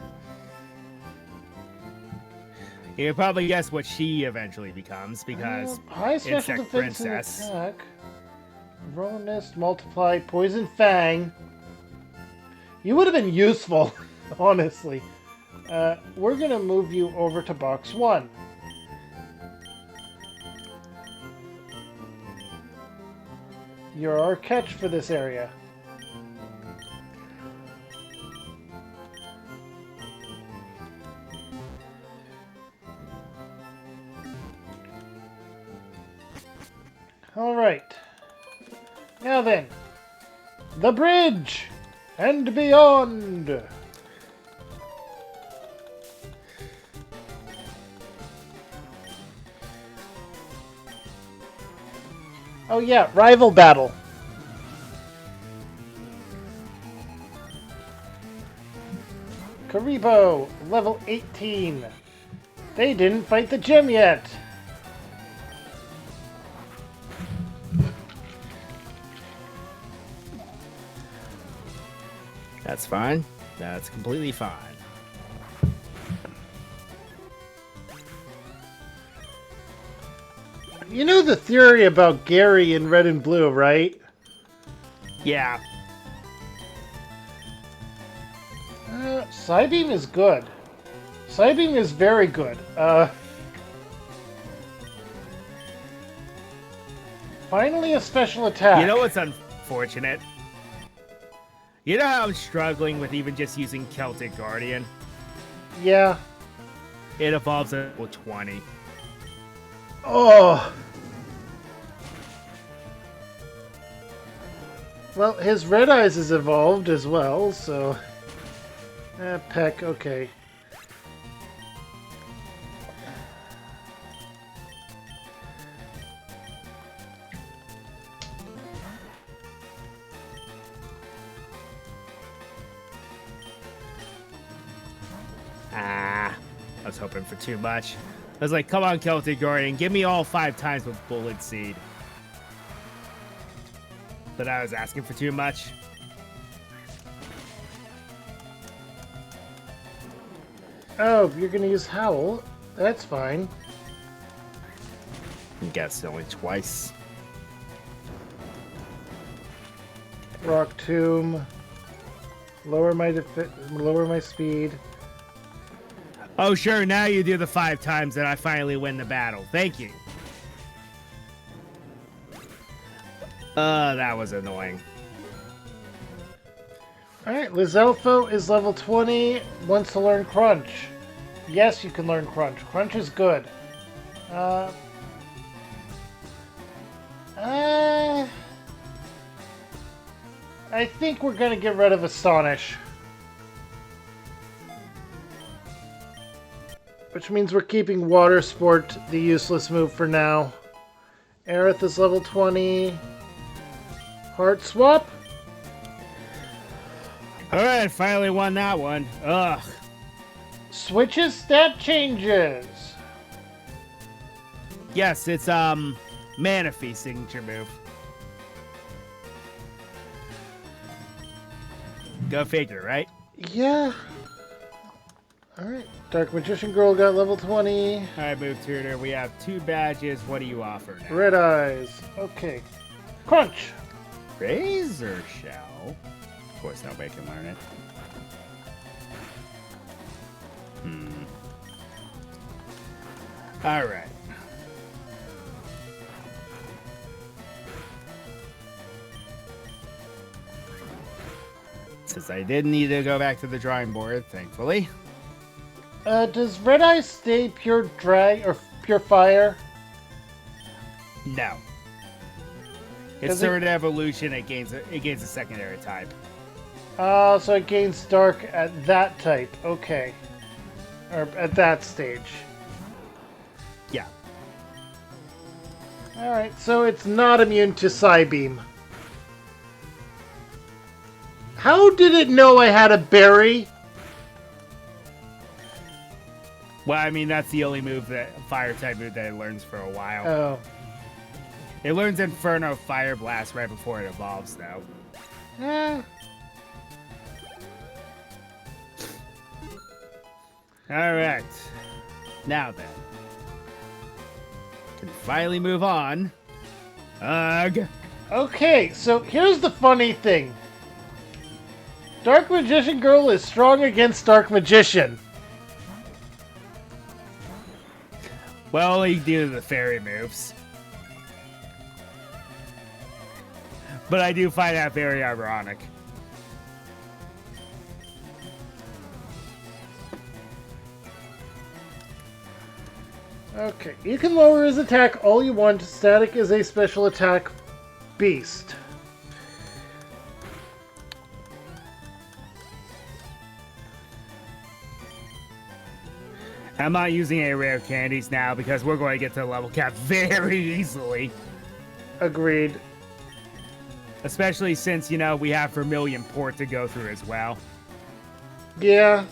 You can probably guess what she eventually becomes, because high special Insect defense Princess. and attack. Rowanist, multiply, poison fang. You would have been useful, honestly. We're gonna move you over to box 1. You're our catch for this area. All right. Now then, the bridge and beyond. Oh yeah, rival battle. Karibo, level 18. They didn't fight the gym yet. That's fine. That's completely fine. You know the theory about Gary in Red and Blue, right? Yeah. Psybeam is good. Psybeam is very good. Finally a special attack. You know what's unfortunate? You know how I'm struggling with even just using Celtic Guardian? Yeah. It evolves at level 20. Oh. Well, his Red Eyes is evolved as well, so... Peck, okay. I was hoping for too much. I was like, come on, Celtic Guardian, give me all 5 times with Bullet Seed. but I was asking for too much. Oh, you're gonna use Howl. That's fine. I guess only twice. Rock Tomb. Lower my speed. Oh, sure, now you do the 5 times that I finally win the battle. Thank you. That was annoying. Alright, Lizelfo is level 20, wants to learn Crunch. Yes, you can learn Crunch. Crunch is good. I think we're gonna get rid of Astonish. Which means we're keeping Water Sport, the useless move for now. Aerith is level 20. Heart Swap? Alright, finally won that one. Ugh. Switches stat changes. Yes, it's Manaphy signature move. Go figure, right? Yeah. Alright. Dark Magician Girl got level 20. Alright, Move Tutor. We have 2 badges. What do you offer now? Red Eyes. Okay. Crunch. Razor Shell? Of course, nobody can learn it. Alright. Since I did need to go back to the drawing board, thankfully. Does Red Eyes stay pure drag or pure fire? No. It's third evolution, it gains a secondary type. So it gains dark at that type. Okay. Or at that stage. Yeah. Alright, so it's not immune to Psybeam. How did it know I had a berry? Well, I mean, that's the only move that fire type move that it learns for a while. Oh. It learns Inferno Fire Blast right before it evolves, though. Eh. Alright. Now then. Can finally move on. Ugh. Okay, so here's the funny thing. Dark Magician Girl is strong against Dark Magician. Well, only due to the fairy moves. But I do find that very ironic. Okay, you can lower his attack all you want. Static is a special attack beast. I'm not using any rare candies now because we're going to get to the level cap very easily. Agreed. Especially since, you know, we have Vermilion Port to go through as well. Yeah.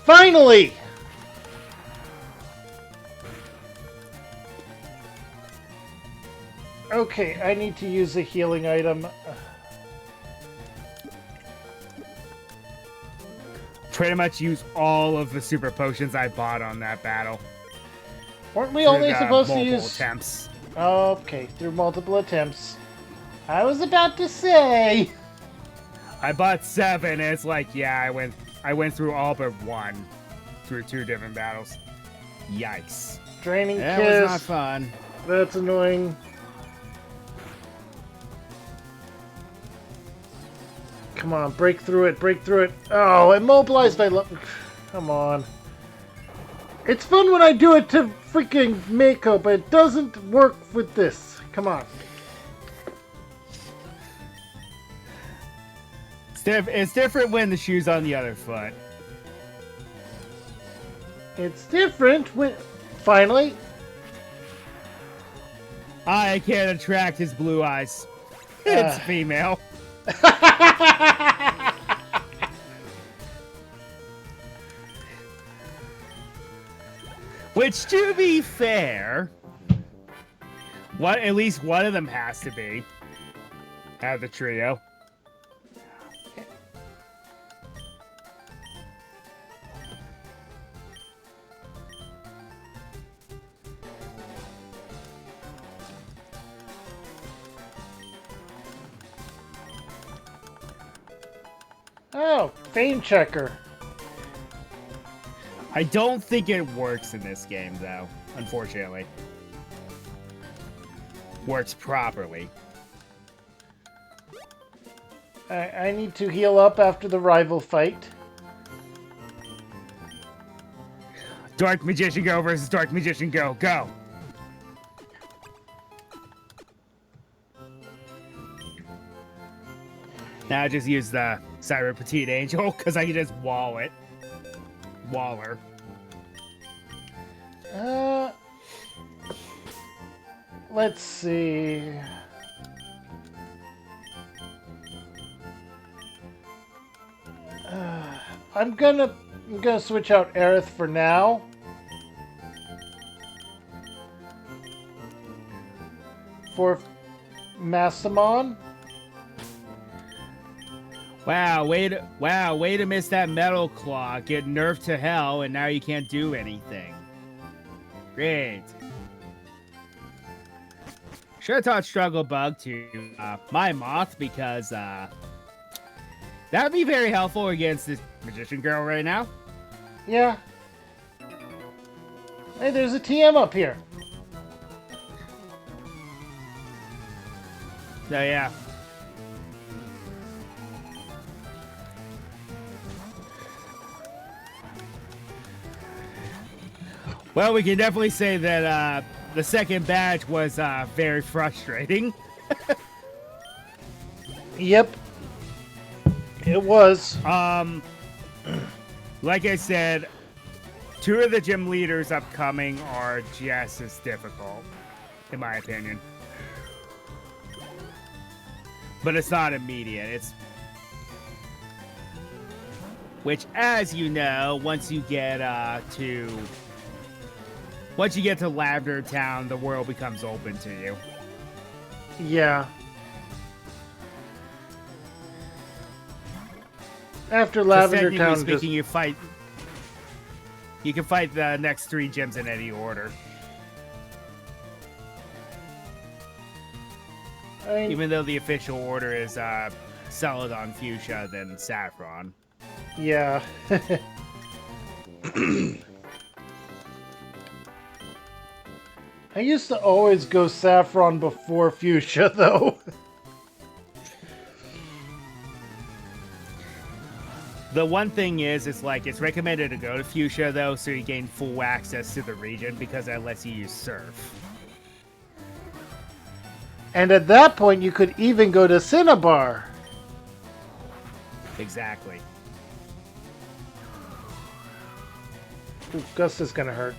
Finally! Okay, I need to use a healing item. Pretty much use all of the super potions I bought on that battle. Weren't we only supposed to multiple use... attempts. Okay, through multiple attempts. I was about to say... I bought 7, and it's like, yeah, I went through all but 1 through 2 different battles. Yikes. Draining That Kiss. was not fun. That's annoying. Come on, break through it, break through it. Oh, immobilized my Come on. It's fun when I do it to freaking Mako, but it doesn't work with this. Come on. It's different when the shoe's on the other foot. It's different when... Finally. I can't attract his blue eyes. It's female. Which, to be fair, at least one of them has to be out of the trio. Oh, fame checker. I don't think it works in this game, though, unfortunately. Works properly. I need to heal up after the rival fight. Dark Magician Go versus Dark Magician Go. Go! Now I just use the Cyber Petite Angel, because I can just wall it. Waller. Let's see. I'm gonna switch out Aerith for now. For Massamon. Wow, way to miss that Metal Claw. Get nerfed to hell, and now you can't do anything. Great. Should have taught Struggle Bug to my Moth, because that would be very helpful against this Magician Girl right now. Yeah. Hey, there's a TM up here. So yeah. Well, we can definitely say that the second batch was very frustrating. Yep. It was. Like I said, 2 of the gym leaders upcoming are just as difficult, in my opinion. But it's not immediate. Which, as you know, once you get to Lavender Town, the world becomes open to you. Yeah. After Lavender Town, speaking, you can fight the next 3 gyms in any order. Even though the official order is Celadon, Fuchsia, then Saffron. Yeah. I used to always go Saffron before Fuchsia, though. The one thing is, it's recommended to go to Fuchsia, though, so you gain full access to the region, because that lets you use Surf. And at that point, you could even go to Cinnabar. Exactly. Ooh, Gust is gonna hurt.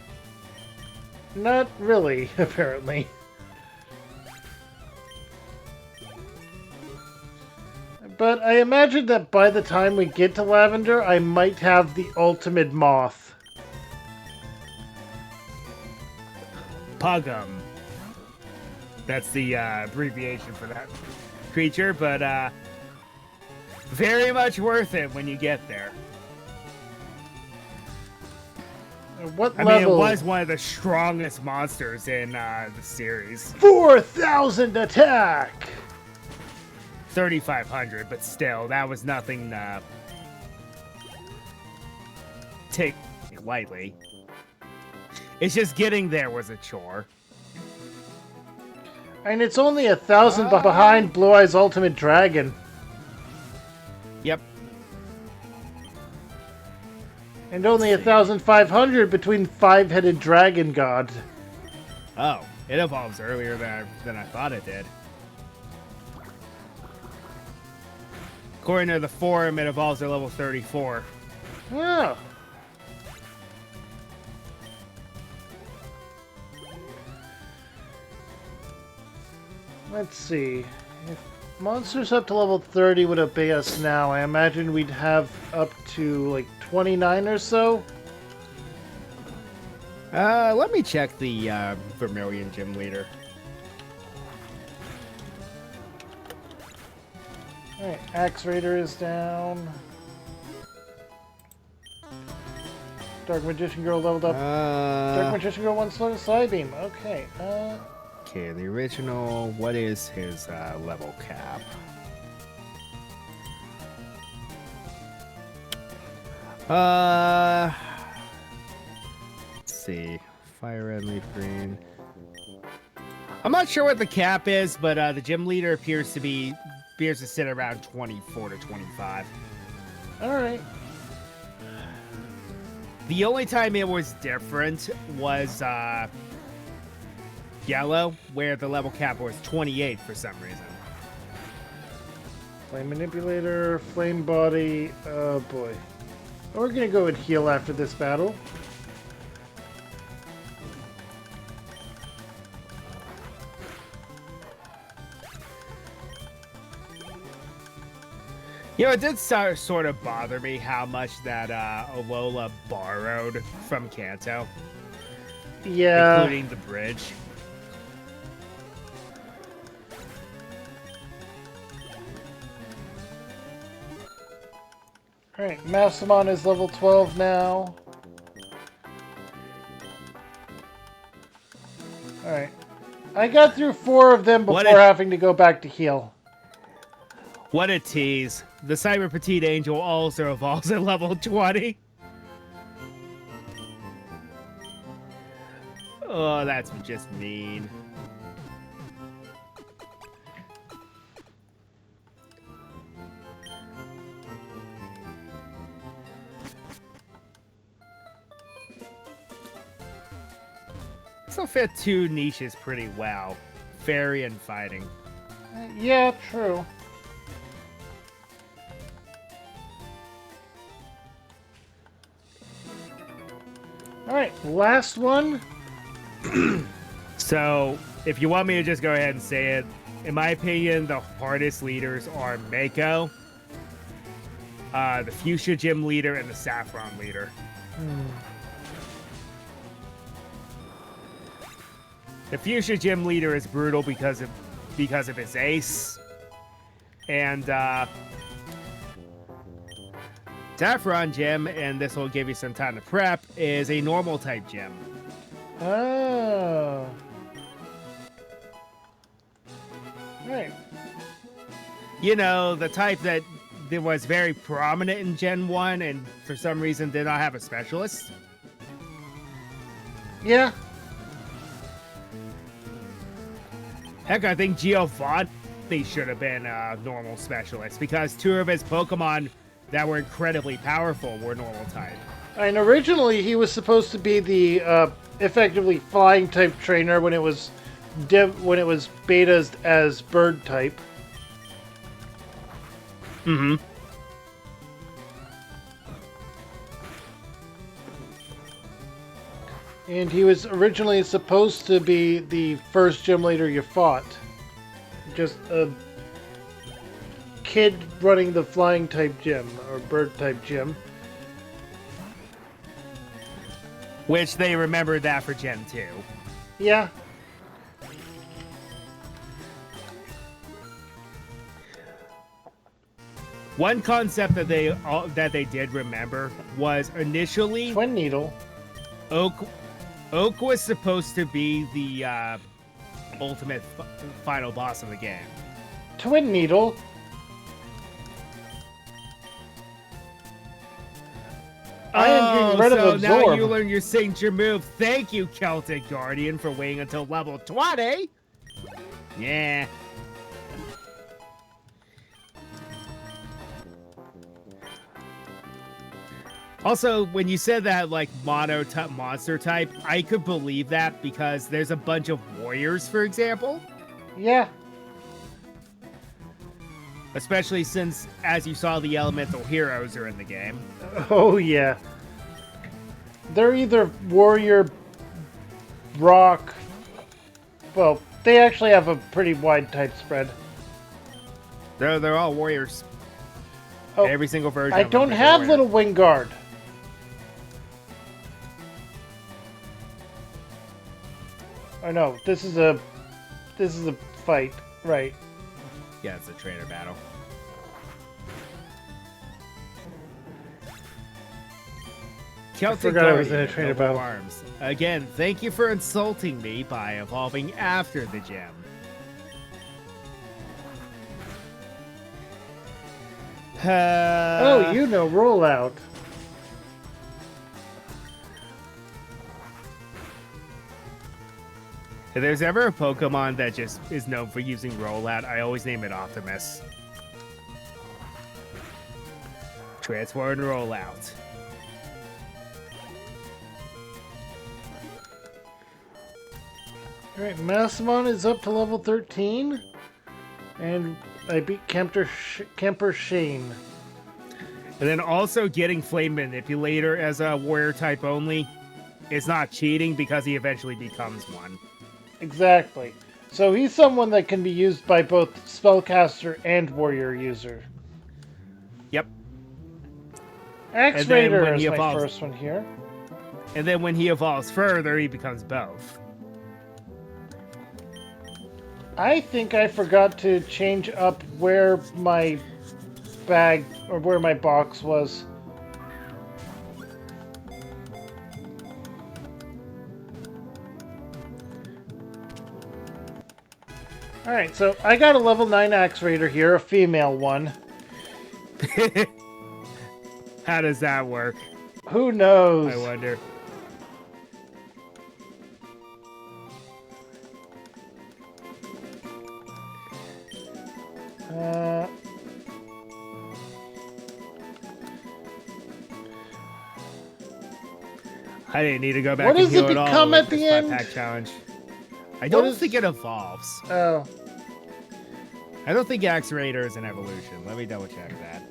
Not really, apparently. But I imagine that by the time we get to Lavender, I might have the ultimate moth. Pugum. That's the abbreviation for that creature, but very much worth it when you get there. What I level? mean, it was one of the strongest monsters in the series. 4,000 attack! 3,500, but still, that was nothing to take lightly. It's just getting there was a chore. And it's only 1,000 behind Blue Eye's Ultimate Dragon. Yep. And only 1,500 between Five-Headed Dragon God. Oh, it evolves earlier than I thought it did. According to the forum, it evolves at level 34. Yeah. Let's see. If monsters up to level 30 would obey us now, I imagine we'd have up to like 29 or so. Let me check the Vermilion Gym Leader. Alright, Axe Raider is down. Dark Magician Girl leveled up. Dark Magician Girl 1 slowed Side Beam. Okay. Okay, the original. What is his level cap? Let's see. Fire Red, Leaf Green. I'm not sure what the cap is, but the gym leader appears to sit around 24 to 25. Alright. The only time it was different was yellow, where the level cap was 28 for some reason. Flame Manipulator, Flame Body. Oh boy. We're gonna go and heal after this battle. You know, it did sort of bother me how much that Alola borrowed from Kanto, Yeah. including the bridge. Alright, Massamon is level 12 now. Alright. I got through 4 of them before having to go back to heal. What a tease. The Cyber Petite Angel also evolves at level 20. Oh, that's just mean. Still fit 2 niches pretty well. Fairy and fighting. Yeah, true. Alright, last one. So, if you want me to just go ahead and say it, in my opinion, the hardest leaders are Mako, the Fuchsia Gym leader, and the Saffron leader. The Fuchsia Gym leader is brutal because of his ace, and Saffron Gym, and this will give you some time to prep, is a normal type gym. Oh. Right. You know, the type that was very prominent in Gen 1 and for some reason did not have a specialist. Yeah. Heck, I think Giovanni should have been a normal specialist because 2 of his Pokemon that were incredibly powerful were normal type. And originally he was supposed to be the effectively flying type trainer when it was betas as bird type. Mm-hmm. And he was originally supposed to be the first gym leader you fought. Just a kid running the flying type gym or bird type gym. Which they remembered that for Gen 2. Yeah. One concept that they did remember was initially Twin Needle. Oak was supposed to be the ultimate final boss of the game. Twin Needle. I am getting rid of Absorb. Now you learn your signature move. Thank you, Celtic Guardian, for waiting until level 20. Yeah. Also, when you said that, like, mono monster type, I could believe that because there's a bunch of warriors, for example. Yeah. Especially since, as you saw, the elemental heroes are in the game. Oh, yeah. They're either warrior, rock. Well, they actually have a pretty wide type spread. They're all warriors. Oh, every single version. I don't have Little Wingard. Or no, this is a fight, right? Yeah, it's a trainer battle. Celtic forgot I was in a Guardian, trainer Noble battle. Arms. Again, thank you for insulting me by evolving after the gem. Oh, you know, rollout. If there's ever a Pokemon that just is known for using rollout, I always name it Optimus. Transform and rollout. Alright, Massamon is up to level 13. And I beat Camper Shane. And then also getting Flame Manipulator as a warrior type only is not cheating because he eventually becomes one. Exactly. So he's someone that can be used by both spellcaster and warrior user. Yep. Axe Raider is my first one here. And then when he evolves further, he becomes both. I think I forgot to change up where my bag or where my box was. Alright, so I got a level 9 Axe Raider here, a female one. How does that work? Who knows? I wonder. I didn't need to go back what and does heal it at all become with at the this end? 5-pack challenge. I don't think it evolves. Oh. I don't think Axe Raider is an evolution. Let me double check that.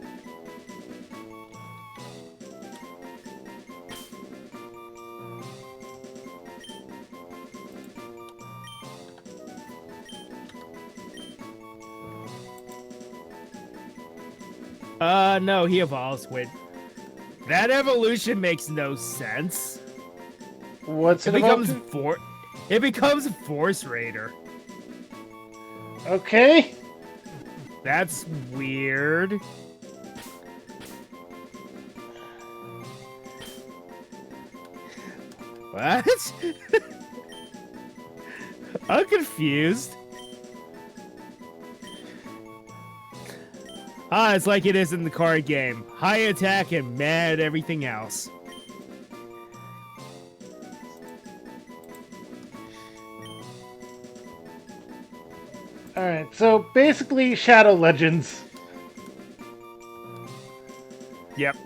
No, he evolves with... That evolution makes no sense. What's it becomes It becomes Force Raider. Okay. That's weird. What? I'm confused. It's like it is in the card game. High attack and mad everything else. Alright, so basically Shadow Legends. Yep.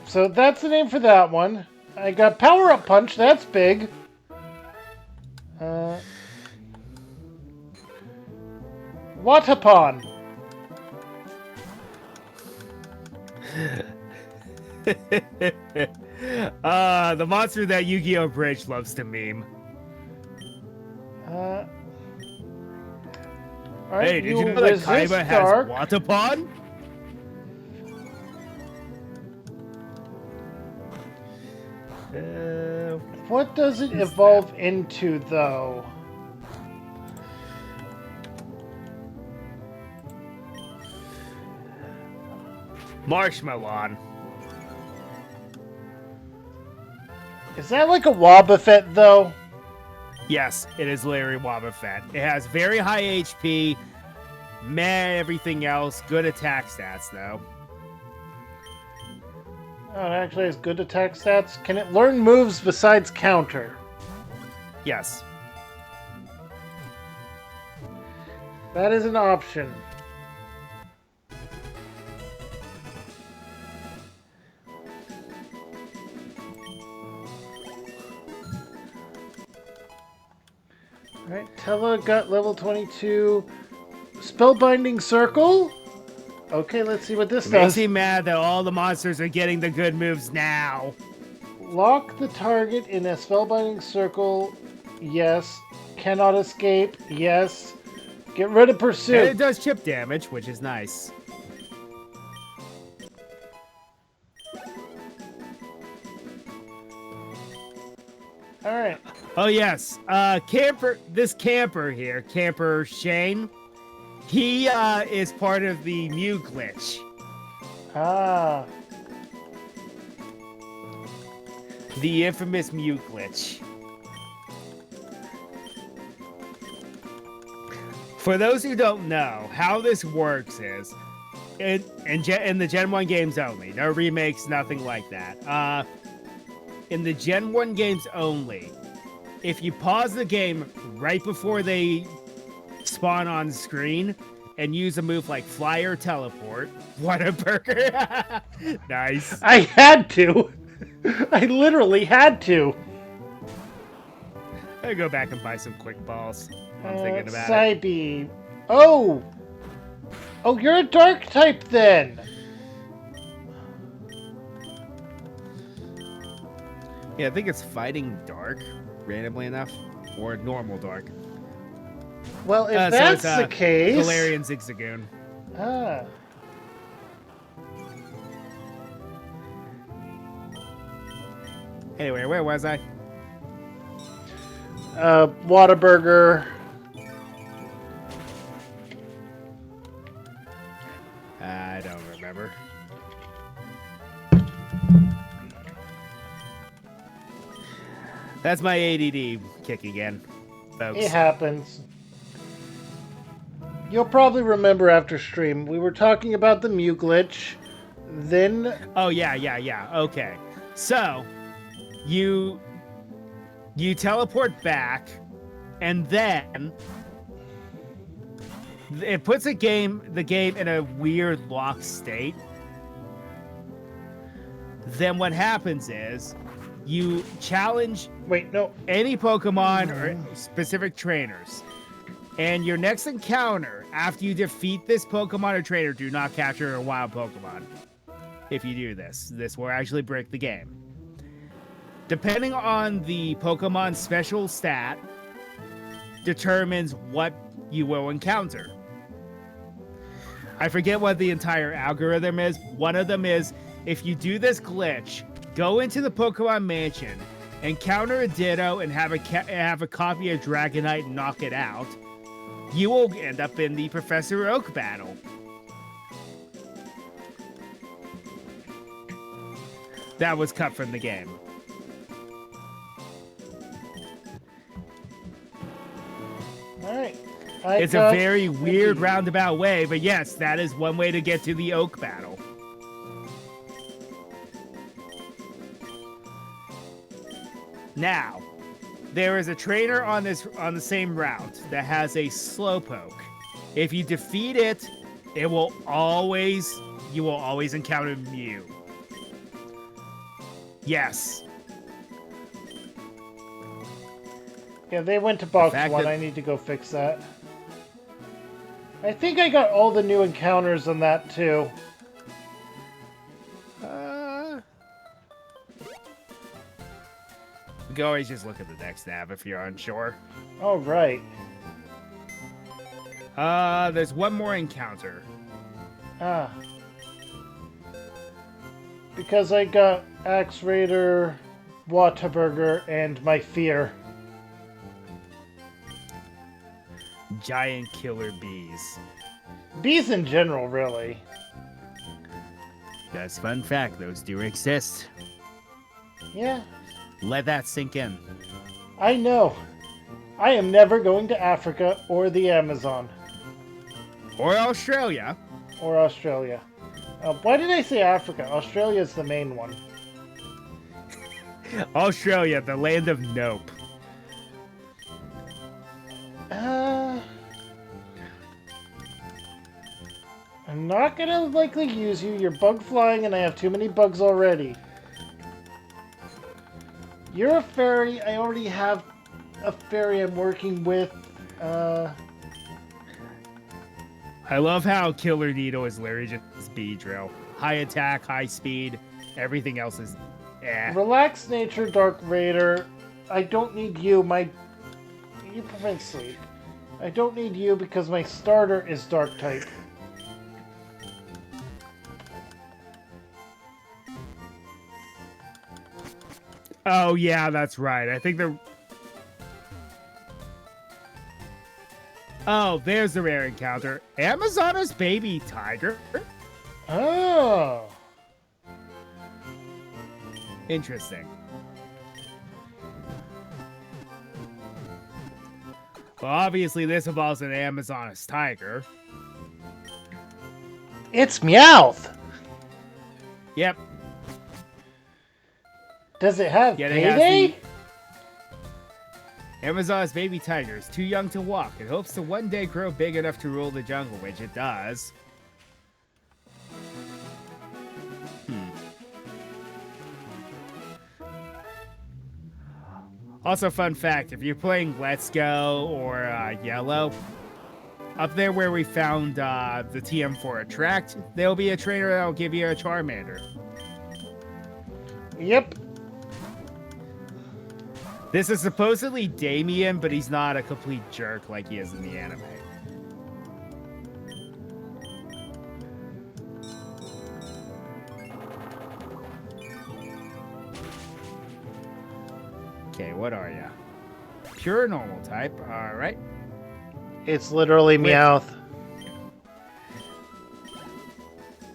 So that's the name for that one. I got Power Up Punch, that's big. Watapon. The monster that Yu-Gi-Oh! Bridge loves to meme. Right, hey, did you know that Kaiba has Watapon? What does it evolve into, though? Marshmallow. Is that like a Wobbuffet, though? Yes, it is Larry Wobbuffet. It has very high HP, man, everything else. Good attack stats, though. Oh, it actually has good attack stats. Can it learn moves besides counter? Yes. That is an option. Alright, Tella got level 22. Spellbinding Circle? Okay, let's see what this does. Makes me mad that all the monsters are getting the good moves now. Lock the target in a Spellbinding Circle. Yes. Cannot escape. Yes. Get rid of Pursuit. And it does chip damage, which is nice. All right. Oh yes, this camper here, Camper Shane, he is part of the Mew glitch. Ah. The infamous Mew glitch. For those who don't know, how this works is, in the Gen 1 games only, no remakes, nothing like that. In the Gen 1 games only, if you pause the game right before they spawn on screen and use a move like Fly or Teleport, what a burger! Nice. I had to. I literally had to. I go back and buy some quick balls. I'm thinking about it. Psybeam. Oh! Oh, you're a dark type then! Yeah, I think it's fighting dark, randomly enough, or normal dark. Well, if that's so the case... Galarian Zigzagoon. Ah. Anyway, where was I? Whataburger. I don't remember. That's my ADD kick again, folks. It happens. You'll probably remember after stream, we were talking about the Mew glitch, then... Oh, yeah. Okay. So, you teleport back, and then it puts the game in a weird lock state. Then what happens is you challenge any Pokemon or specific trainers. And your next encounter, after you defeat this Pokemon or trainer, do not capture a wild Pokemon. If you do this will actually break the game. Depending on the Pokemon special stat, determines what you will encounter. I forget what the entire algorithm is. One of them is, if you do this glitch, go into the Pokemon Mansion, encounter a Ditto, and have a copy of Dragonite and knock it out, you will end up in the Professor Oak battle. That was cut from the game. Alright. It's a very weird roundabout way, but yes, that is one way to get to the Oak battle. Now, there is a trainer on the same route that has a Slowpoke. If you defeat it, you will always encounter Mew. Yes. Yeah, they went to box 1. I need to go fix that. I think I got all the new encounters on that too. You can always just look at the next nav if you're unsure. Oh, right. There's one more encounter. Ah. Because I got Axe Raider, Whataburger, and my fear. Giant killer bees. Bees in general, really. That's a fun fact, those do exist. Yeah. Let that sink in. I know. I am never going to Africa or the Amazon. Or Australia. Or Australia. Why did I say Africa? Australia is the main one. Australia, the land of nope. I'm not gonna likely use you. You're bug flying and I have too many bugs already. You're a fairy. I already have a fairy I'm working with. I love how Killer Needle is literally just Beedrill. High attack, high speed. Everything else is Relaxed nature, Dark Raider. I don't need you. You prevent sleep. I don't need you because my starter is Dark type. Oh yeah, that's right. I think the. Oh, there's the rare encounter. Amazona's baby tiger. Oh. Interesting. Well, obviously this involves an Amazonas tiger. It's Meowth. Yep. Does it have Yet it has payday? Amazona's baby tiger is too young to walk. It hopes to one day grow big enough to rule the jungle, which it does. Also, fun fact, if you're playing Let's Go or Yellow, up there where we found the TM for Attract, there'll be a trainer that'll give you a Charmander. Yep. This is supposedly Damien, but he's not a complete jerk like he is in the anime. Okay, what are you? Pure normal type, alright. It's literally Meowth.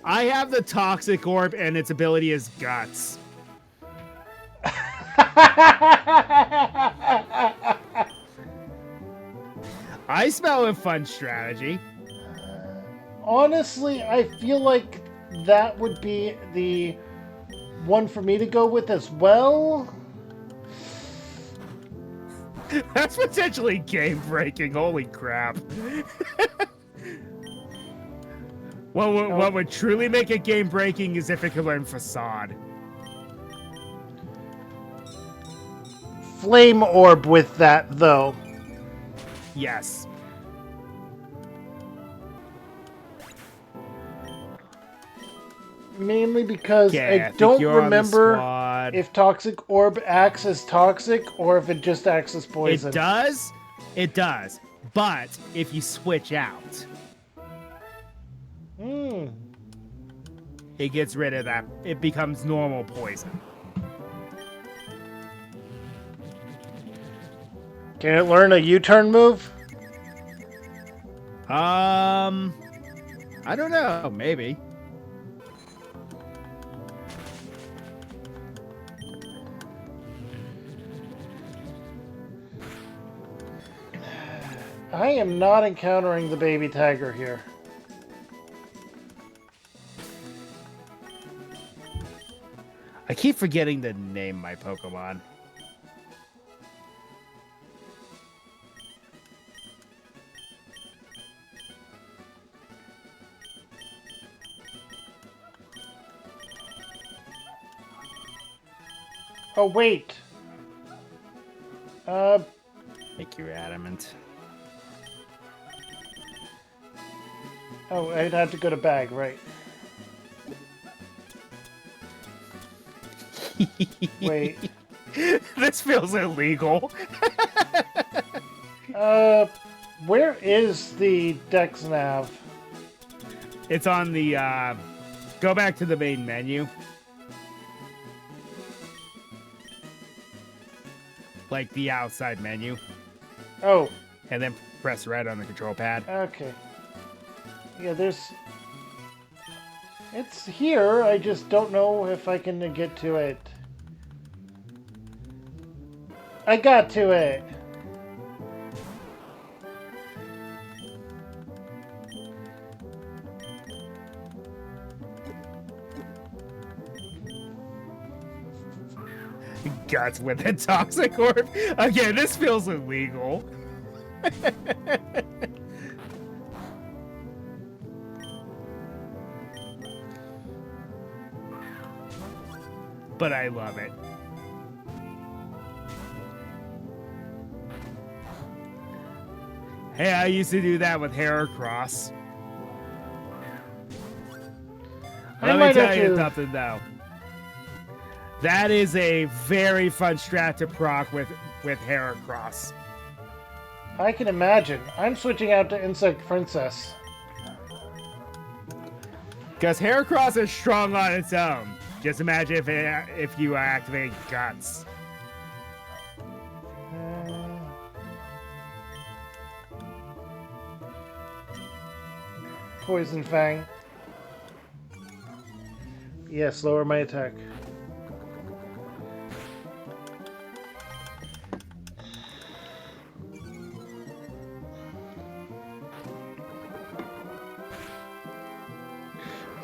I have the Toxic Orb, and its ability is Guts. I smell a fun strategy. Honestly, I feel like that would be the one for me to go with as well. That's potentially game breaking. Holy crap. What would truly make it game breaking is if it could learn Facade. Flame Orb with that, though. Yes. Mainly because Okay, I don't remember squad. if Toxic Orb acts as toxic or if it just acts as poison. It does. It does. But if you switch out, it gets rid of that. It becomes normal poison. Can it learn a U-turn move? I don't know. Maybe. I am not encountering the baby tiger here. I keep forgetting to name my Pokemon. Oh, wait. Make you adamant. Oh, I'd have to go to bag, right. Wait. This feels illegal. Where is the Dex Nav? It's on the, go back to the main menu. Like the outside menu. Oh. And then press red on the control pad. Okay. Yeah, there's... It's here, I just don't know if I can get to it. I got to it! Guts with a Toxic Orb. Again, this feels illegal. But I love it. Hey, I used to do that with Heracross. Let me tell you something, though. That is a very fun strat to proc with Heracross. I can imagine. I'm switching out to Insect Princess. Because Heracross is strong on its own. Just imagine if you activate Guts. Poison Fang. Yes, lower my attack.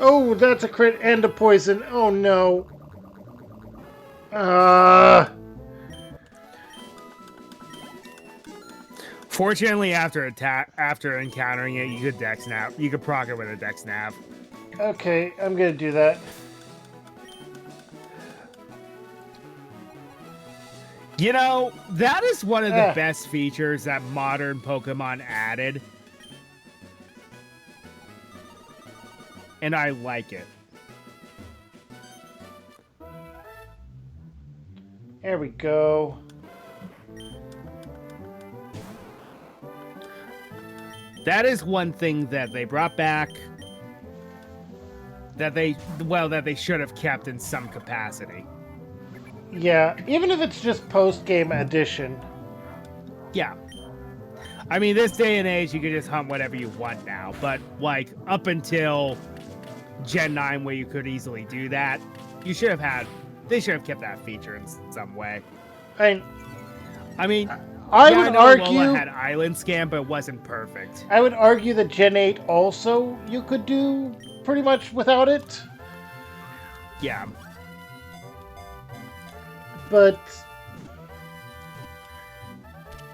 Oh, that's a crit and a poison. Oh no. Fortunately, after encountering it, you could dex nav. You could proc it with a dex nav. Okay, I'm gonna do that. You know, that is one of the best features that modern Pokemon added. And I like it. There we go. That is one thing that they brought back that they should have kept in some capacity. Yeah, even if it's just post-game addition. Yeah. I mean, this day and age, you can just hunt whatever you want now. But, like, up until Gen 9, where you could easily do that, they should have kept that feature in some way. I mean, I would argue Alola had Island Scan, but it wasn't perfect. I would argue that Gen 8 also you could do pretty much without it. Yeah. But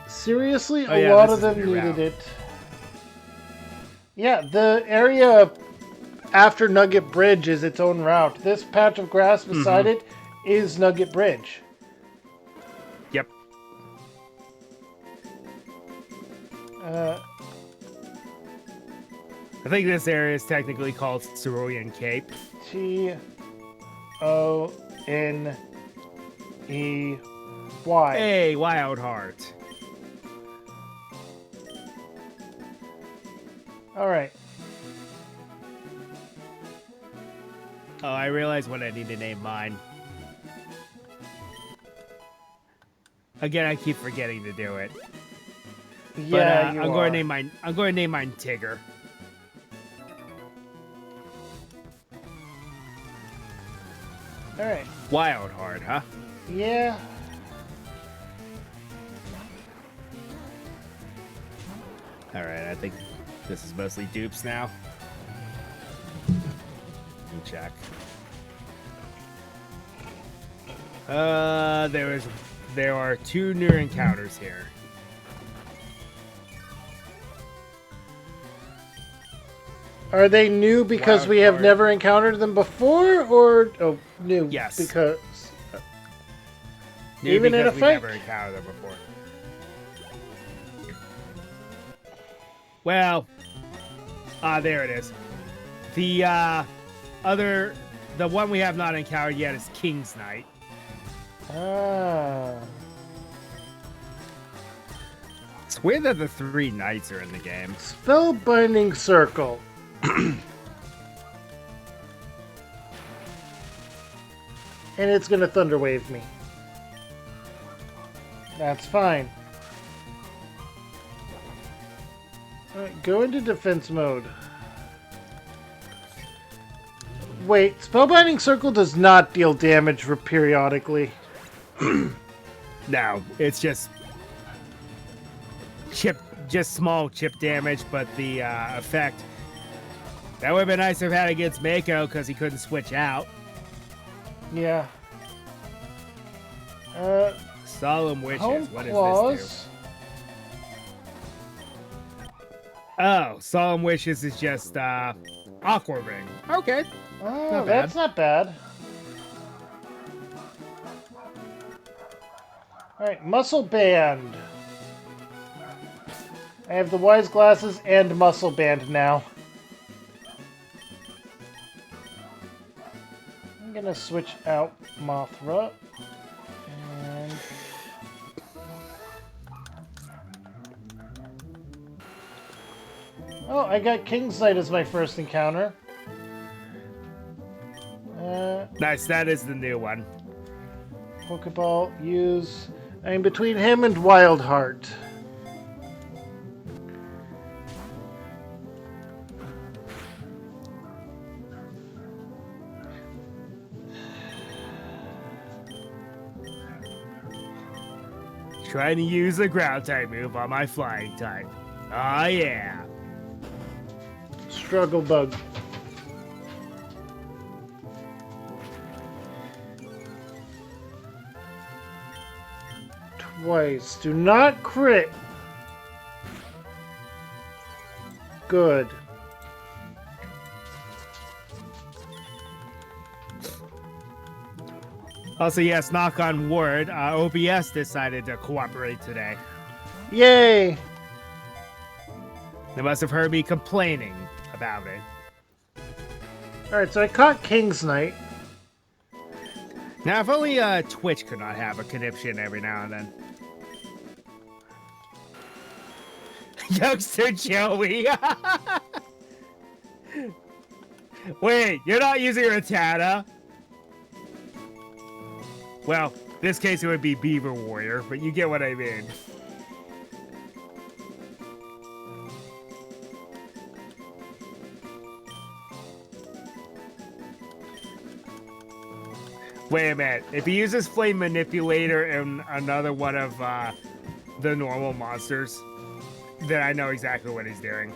seriously, a lot of them needed it. Yeah, the area after Nugget Bridge is its own route. This patch of grass beside it is Nugget Bridge. Yep. I think this area is technically called Cerulean Cape. T-O-N-E-Y. Hey, Wild Heart. Alright. Oh, I realize what I need to name mine. Again, I keep forgetting to do it. Yeah, but, I'm going to name mine Tigger. Alright. Wild Heart, huh? Yeah. Alright, I think this is mostly dupes now. Let me check. There are 2 new encounters here. Are they new because we have never encountered them before, or new? Yes. Because New even because in a we've fight. never encountered them before. Well, there it is. The one we have not encountered yet is King's Knight. Ah. It's weird that the 3 knights are in the game. Spellbinding Circle. And it's gonna Thunder Wave me. That's fine. Alright, go into defense mode. Wait, Spellbinding Circle does not deal damage periodically. No, it's just small chip damage, but the effect. That would have been nice to have had against Mako because he couldn't switch out. Yeah. Solemn Wishes. Home What Claws. does this do? Oh, Solemn Wishes is just Aqua Ring. Okay. Oh, that's not bad. Alright, Muscle Band. I have the Wise Glasses and Muscle Band now. I'm gonna switch out Mothra. And... oh, I got King's Knight as my first encounter. Nice, that is the new one. Pokeball, use... I'm between him and Wild Heart. Trying to use the ground type move on my flying type. Oh yeah. Struggle bug. Twice. Do not crit. Good. Also, yes, knock on wood, OBS decided to cooperate today. Yay! They must have heard me complaining about it. Alright, so I caught King's Knight. Now, if only Twitch could not have a conniption every now and then. Youngster Joey! Wait, you're not using Rattata? Well, in this case it would be Beaver Warrior, but you get what I mean. Wait a minute. If he uses Flame Manipulator and another one of the normal monsters, then I know exactly what he's doing.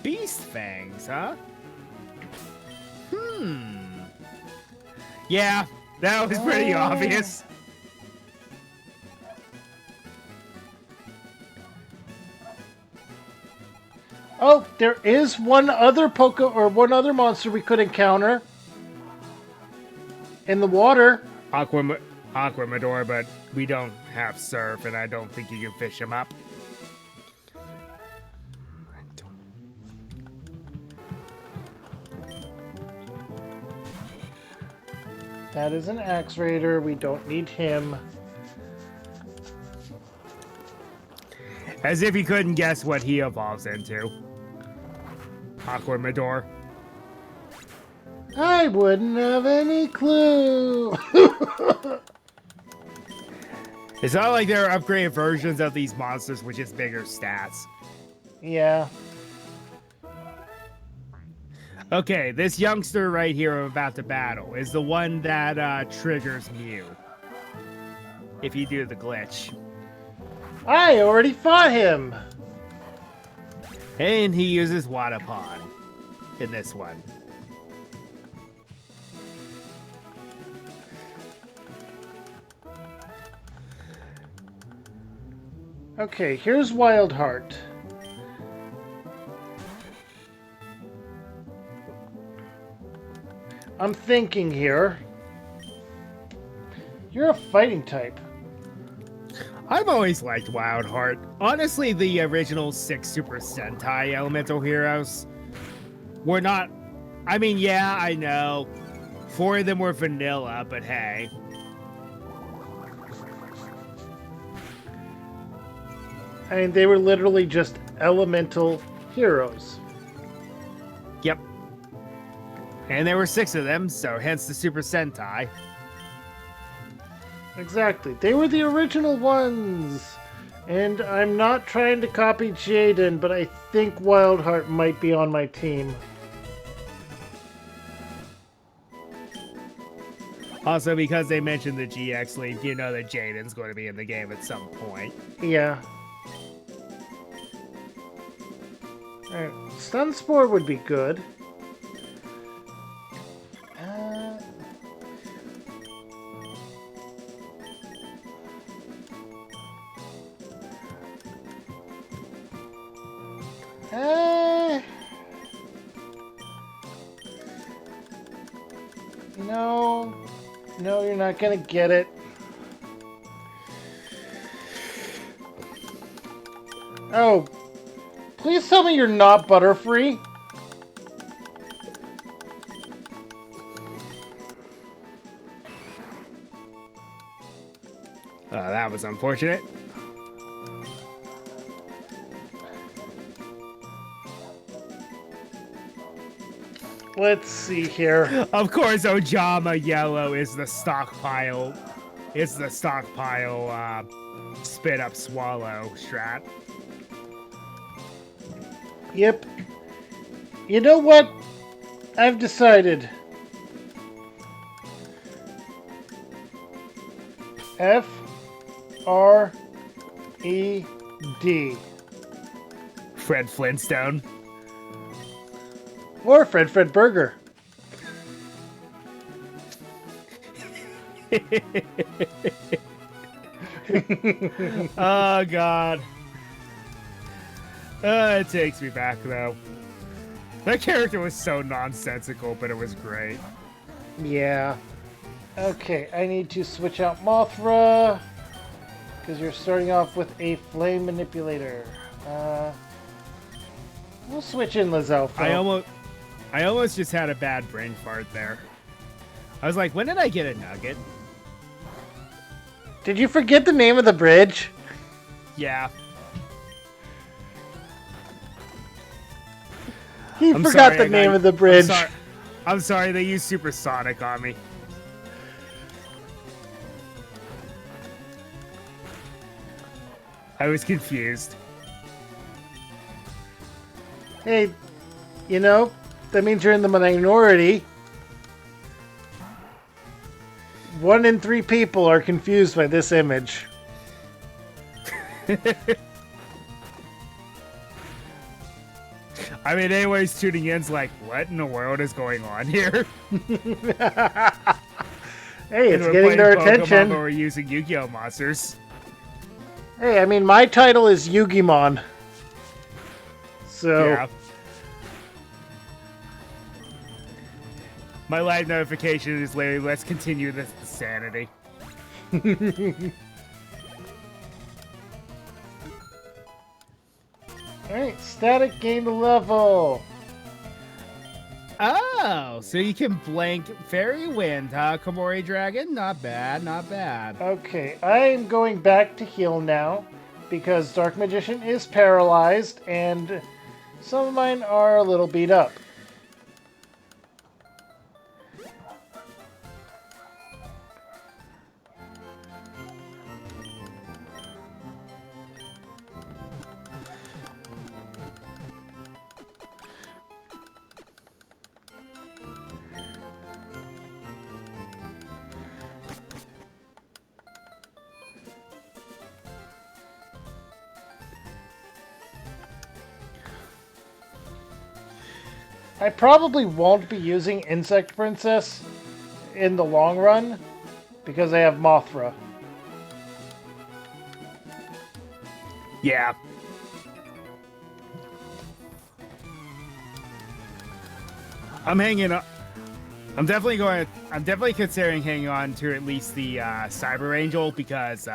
Beast Fangs, huh? Yeah, that was pretty obvious. Oh, there is one other one other monster we could encounter. In the water. Aquamador, but we don't have surf, and I don't think you can fish him up. That is an Axe Raider. We don't need him. As if he couldn't guess what he evolves into. Aquamador. I wouldn't have any clue. It's not like there are upgraded versions of these monsters with just bigger stats. Yeah. Okay, this youngster right here I'm about to battle is the one that triggers Mew. If you do the glitch. I already fought him. And he uses Wadapon in this one. Okay, here's Wild Heart. I'm thinking here. You're a fighting type. I've always liked Wild Heart. Honestly, the original 6 Super Sentai Elemental Heroes were not... I mean, yeah, I know. 4 of them were vanilla, but hey. I mean, they were literally just elemental heroes. Yep. And there were 6 of them, so hence the Super Sentai. Exactly. They were the original ones. And I'm not trying to copy Jaden, but I think Wildheart might be on my team. Also, because they mentioned the GX League, you know that Jaden's going to be in the game at some point. Yeah. Alright, Stun Spore would be good. No, you're not gonna get it. Oh, please tell me you're not Butterfree. That was unfortunate. Let's see here. Of course, Ojama Yellow is the stockpile. It's the stockpile spit up swallow strat. Yep. You know what? I've decided. F-R-E-D. Fred Flintstone. Or Fred Burger. Oh, God. It takes me back, though. That character was so nonsensical, but it was great. Yeah. Okay, I need to switch out Mothra. Because you're starting off with a flame manipulator. We'll switch in Lizalfo. I almost just had a bad brain fart there. I was like, when did I get a nugget? Did you forget the name of the bridge? Yeah. He forgot the name of the bridge. I'm sorry, they used Supersonic on me. I was confused. Hey, you know, that means you're in the minority. 1 in 3 people are confused by this image. I mean, anyways, tuning in's like, what in the world is going on here? Hey, it's getting their attention. But we're using Yu-Gi-Oh monsters. Hey, I mean, my title is Yugimon. So... Yeah. My live notification is literally, let's continue this insanity. Alright, static gain the level. Oh, so you can blank Fairy Wind, huh, Komori Dragon? Not bad, not bad. Okay, I'm going back to heal now because Dark Magician is paralyzed and some of mine are a little beat up. I probably won't be using Insect Princess in the long run because I have Mothra. Yeah. I'm hanging up. I'm definitely considering hanging on to at least the Cyber Angel because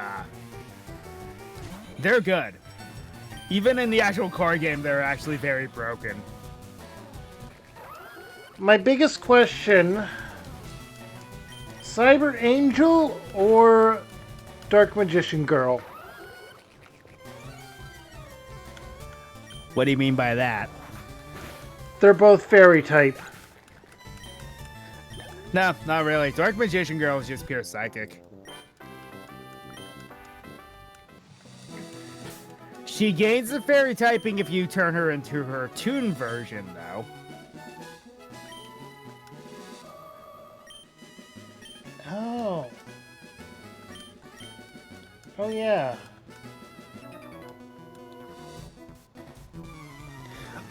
they're good. Even in the actual card game, they're actually very broken. My biggest question, Cyber Angel or Dark Magician Girl? What do you mean by that? They're both fairy type. No, not really. Dark Magician Girl is just pure psychic. She gains the fairy typing if you turn her into her toon version, though. Oh. Oh, yeah.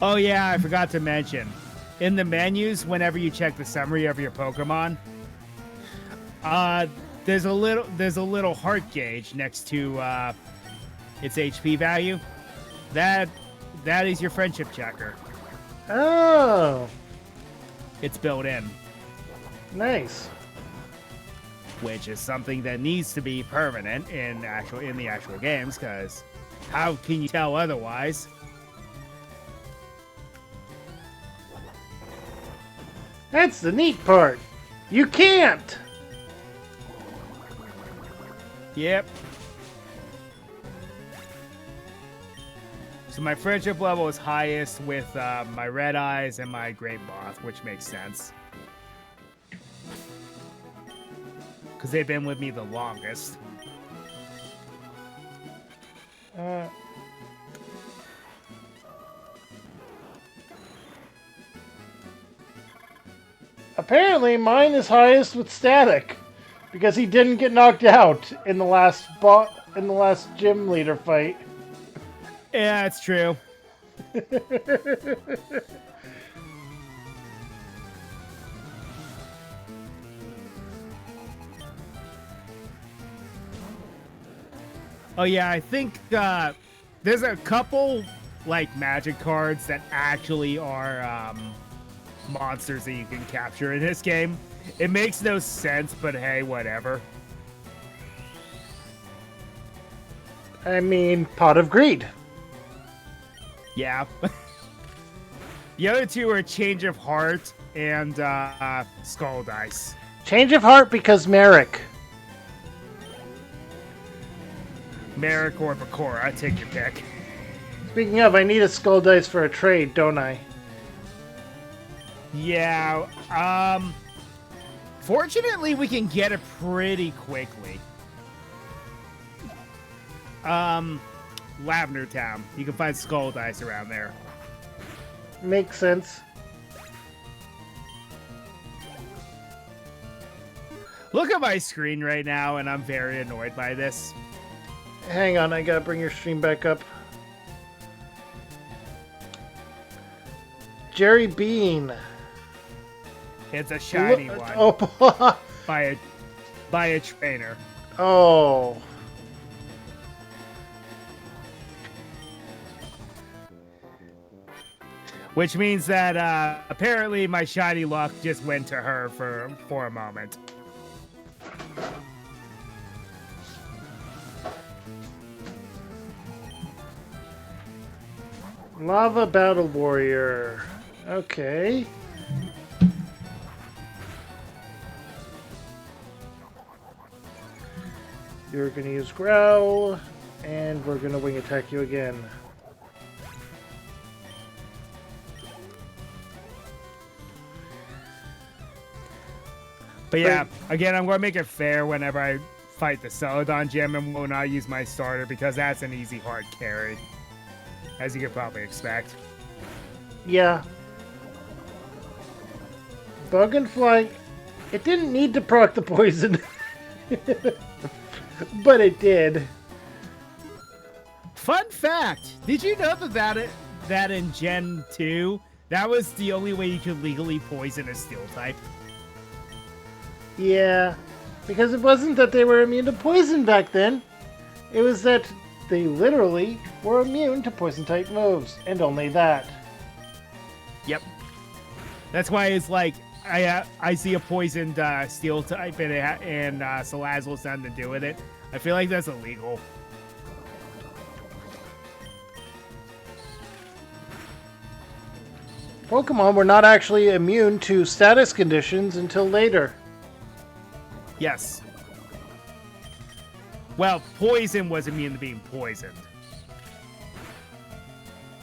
Oh yeah, I forgot to mention. In the menus, whenever you check the summary of your Pokemon, there's a little heart gauge next to its HP value. That is your friendship checker. Oh. It's built in. Nice. Which is something that needs to be permanent in the actual games, because how can you tell otherwise? That's the neat part. You can't. Yep. So my friendship level is highest with my Red Eyes and my Great Moth, which makes sense. Because they've been with me the longest. Apparently, mine is highest with static. because he didn't get knocked out in the last gym leader fight. Yeah, it's true. Oh yeah, I think there's a couple like magic cards that actually are monsters that you can capture in this game. It makes no sense, but hey, whatever. I mean, Pot of Greed. Yeah. The other two are Change of Heart and Skull Dice. Change of Heart because Merrick. Merrick or Bakura, take your pick. Speaking of, I need a Skull Dice for a trade, don't I? Yeah, fortunately we can get it pretty quickly. Lavender Town. You can find Skull Dice around there. Makes sense. Look at my screen right now, and I'm very annoyed by this. Hang on, I gotta bring your stream back up. Jerry Bean. It's a shiny one Oh, by a trainer. oh. Which means that apparently my shiny luck just went to her for a moment. Lava Battle Warrior. Okay. You're gonna use Growl, and we're gonna wing attack you again. But yeah, again, I'm going to make it fair whenever I fight the Celadon gem and will not use my starter because that's an easy hard carry, as you could probably expect. Yeah. Bug and Fly, it didn't need to proc the poison. But it did. Fun fact, did you know that in Gen 2, that was the only way you could legally poison a steel type? Yeah, because it wasn't that they were immune to poison back then. It was that they literally were immune to poison type moves, and only that. Yep. That's why it's like I see a poisoned steel type and Salazzle has nothing to do with it. I feel like that's illegal. Pokemon were not actually immune to status conditions until later. Yes. Well, poison was immune to being poisoned.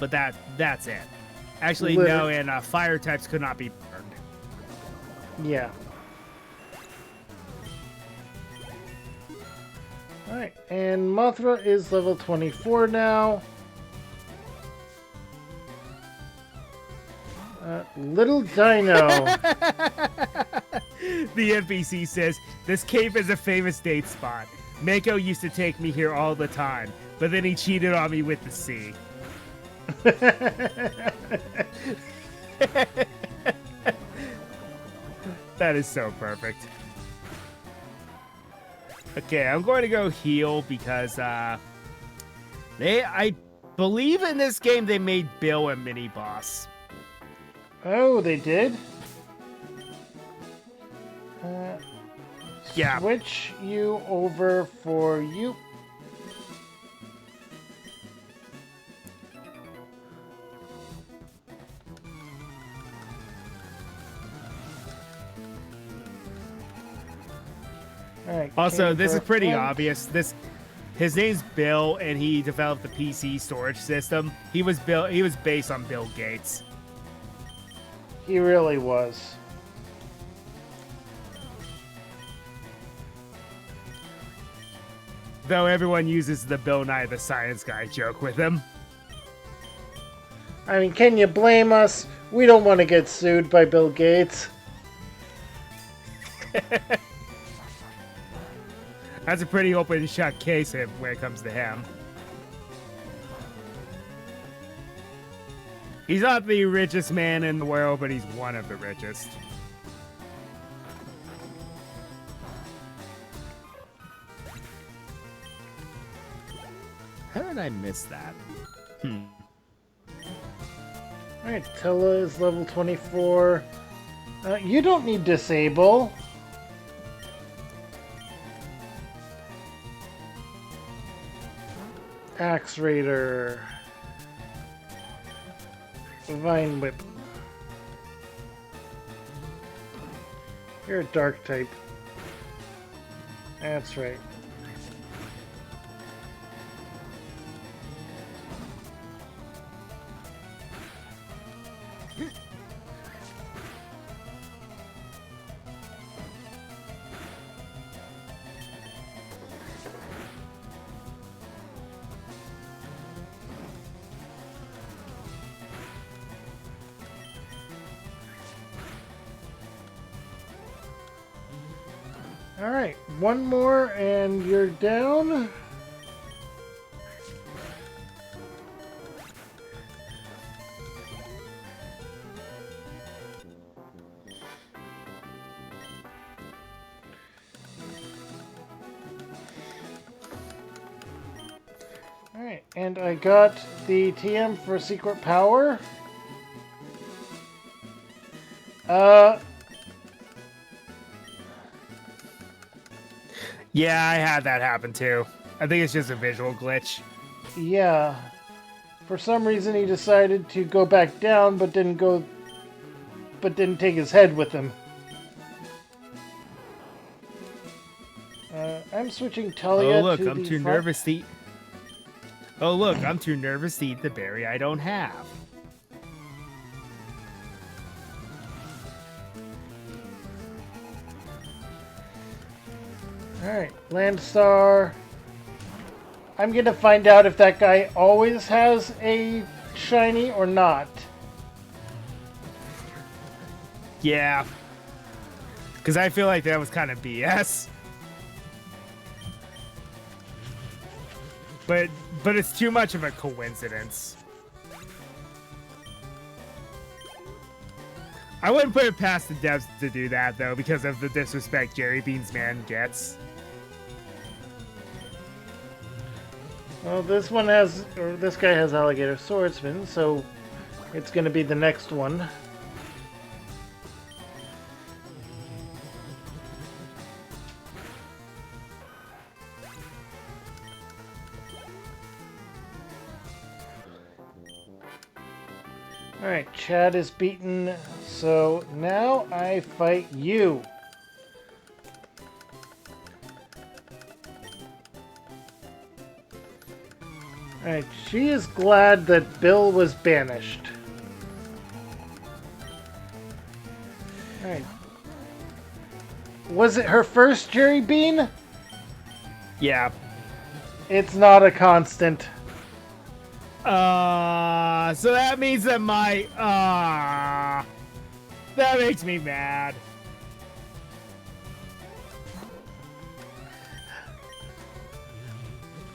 But that's it. Actually, no, and fire types could not be burned. Yeah. Alright, and Mothra is level 24 now. Little Dino. The NPC says, this cave is a famous date spot. Mako used to take me here all the time, but then he cheated on me with the sea. That is so perfect. Okay, I'm going to go heal because I believe in this game they made Bill a mini boss. Oh, they did? Yeah. Switch you over for you. Alright, Also, this is pretty obvious. His name's Bill, and he developed the PC storage system. He was based on Bill Gates. He really was. Though everyone uses the Bill Nye the Science Guy joke with him. I mean, can you blame us? We don't want to get sued by Bill Gates. That's a pretty open shut case when it comes to him. He's not the richest man in the world, but he's one of the richest. How did I miss that? Alright, Tilla is level 24. You don't need disable. Axe Raider. Vine Whip. You're a dark type. That's right. Alright, one more and you're down. Alright, and I got the TM for Secret Power. Yeah, I had that happen too. I think it's just a visual glitch. Yeah. For some reason he decided to go back down, but didn't take his head with him. I'm switching Talia Oh look, to I'm too nervous to eat. Oh look, I'm too nervous to eat the berry I don't have. Alright, Landstar. I'm gonna find out if that guy always has a shiny or not. Yeah. Because I feel like that was kind of BS. But it's too much of a coincidence. I wouldn't put it past the devs to do that, though, because of the disrespect Jerry Beans Man gets. Well, this guy has Alligator Swordsman, so it's gonna be the next one. Alright, Chad is beaten, so now I fight you. Alright, she is glad that Bill was banished. Alright. Was it her first Jerry Bean? Yeah. It's not a constant. So that means that that makes me mad.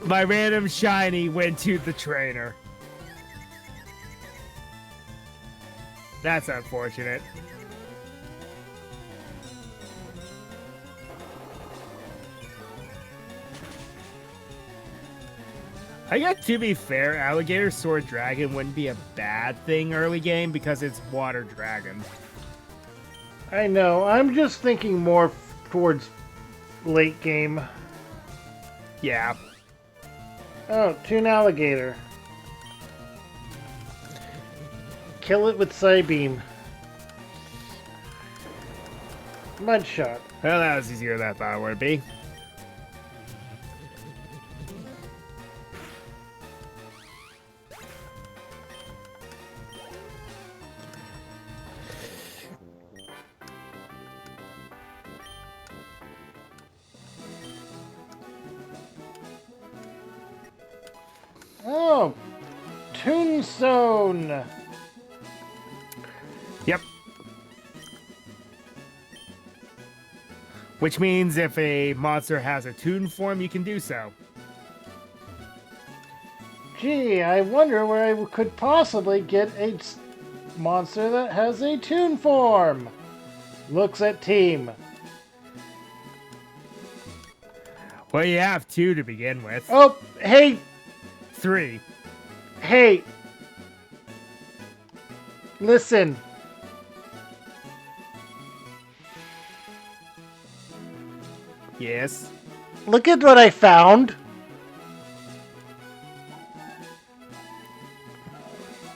My random shiny went to the trainer. That's unfortunate. I guess, to be fair, Alligator Sword Dragon wouldn't be a bad thing early game because it's Water Dragon. I know, I'm just thinking more towards late game. Yeah. Oh, Toon Alligator. Kill it with Psybeam. Mudshot. Well, that was easier than I thought it would be. Oh, Toonstone. Yep. Which means if a monster has a toon form, you can do so. Gee, I wonder where I could possibly get a monster that has a toon form. Looks at team. Well, you have 2 to begin with. Oh, hey, 3. hey. Listen. Yes. Look at what I found.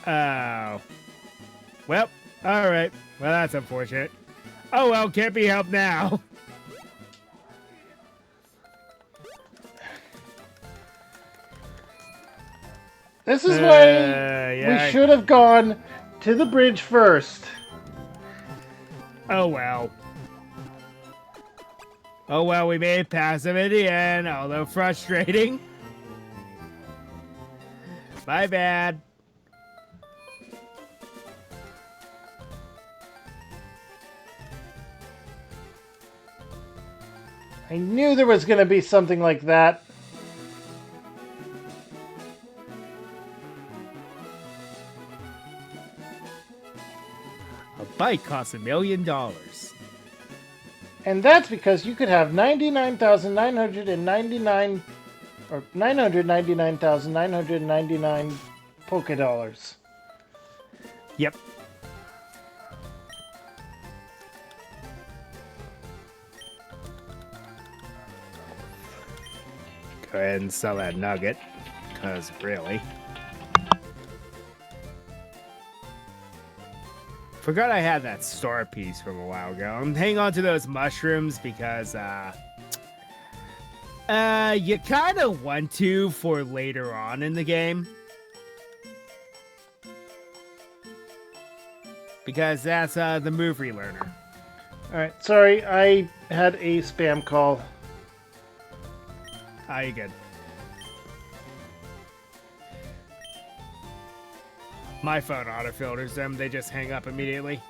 Oh. Well, alright. Well, that's unfortunate. Oh well, can't be helped now. This is why yeah. we should have gone to the bridge first. Oh well. Oh well, we made it past him in the end, although frustrating. My bad. I knew there was going to be something like that. A bike costs $1 million. And that's because you could have 99,999 or 999,999 Poké Dollars. Yep. Go ahead and sell that nugget, because really. Forgot I had that star piece from a while ago. I'm hanging on to those mushrooms because, you kind of want to for later on in the game. Because that's, the move relearner. Alright, sorry, I had a spam call. Ah, you good. My phone autofilters them, they just hang up immediately.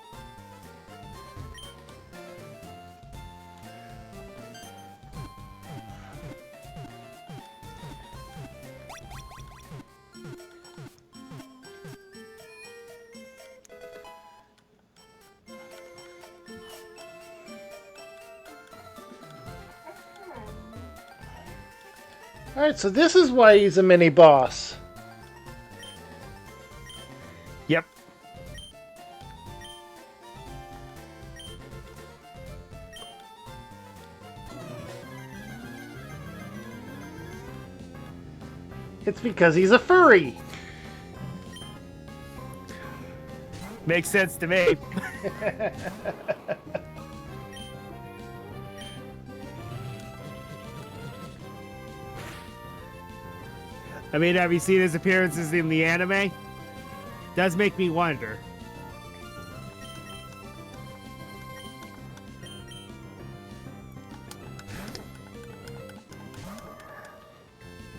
Alright, so this is why he's a mini boss. Yep. It's because he's a furry. Makes sense to me. I mean, have you seen his appearances in the anime? Does make me wonder.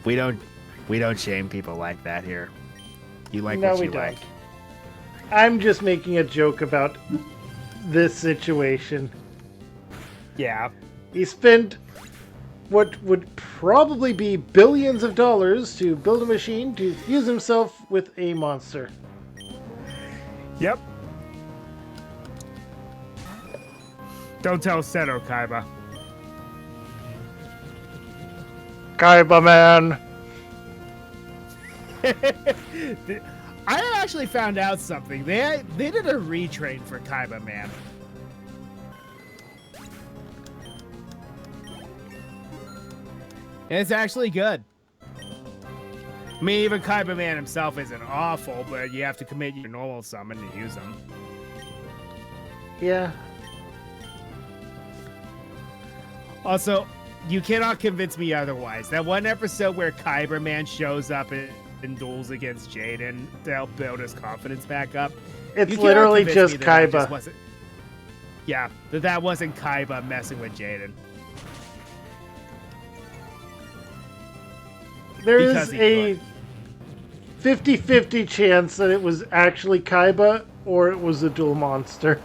We don't shame people like that here. You like No, what we you don't. like. I'm just making a joke about this situation. Yeah. He spent what would probably be billions of dollars to build a machine to fuse himself with a monster. Yep. Don't tell Seto, Kaiba. Kaiba man. I actually found out something. They did a retrain for Kaiba Man. It's actually good. I mean, even Kaiba Man himself isn't awful, but you have to commit your normal summon to use them. Yeah. Also, you cannot convince me otherwise. That one episode where Kaiba Man shows up and duels against Jaden to help build his confidence back up. It's You cannot literally convince just me that Kaiba. Yeah, that wasn't Kaiba messing with Jaden. There Because is he a 50-50 chance that it was actually Kaiba or it was a dual monster.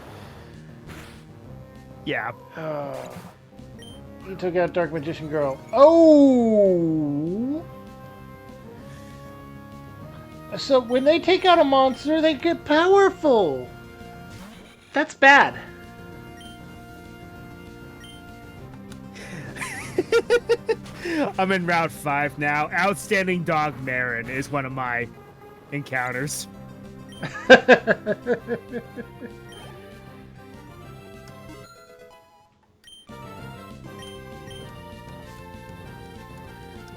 Yeah. He took out Dark Magician Girl. Oh! So when they take out a monster, they get powerful. That's bad. I'm in Route 5 now. Outstanding Dog Marin is one of my encounters.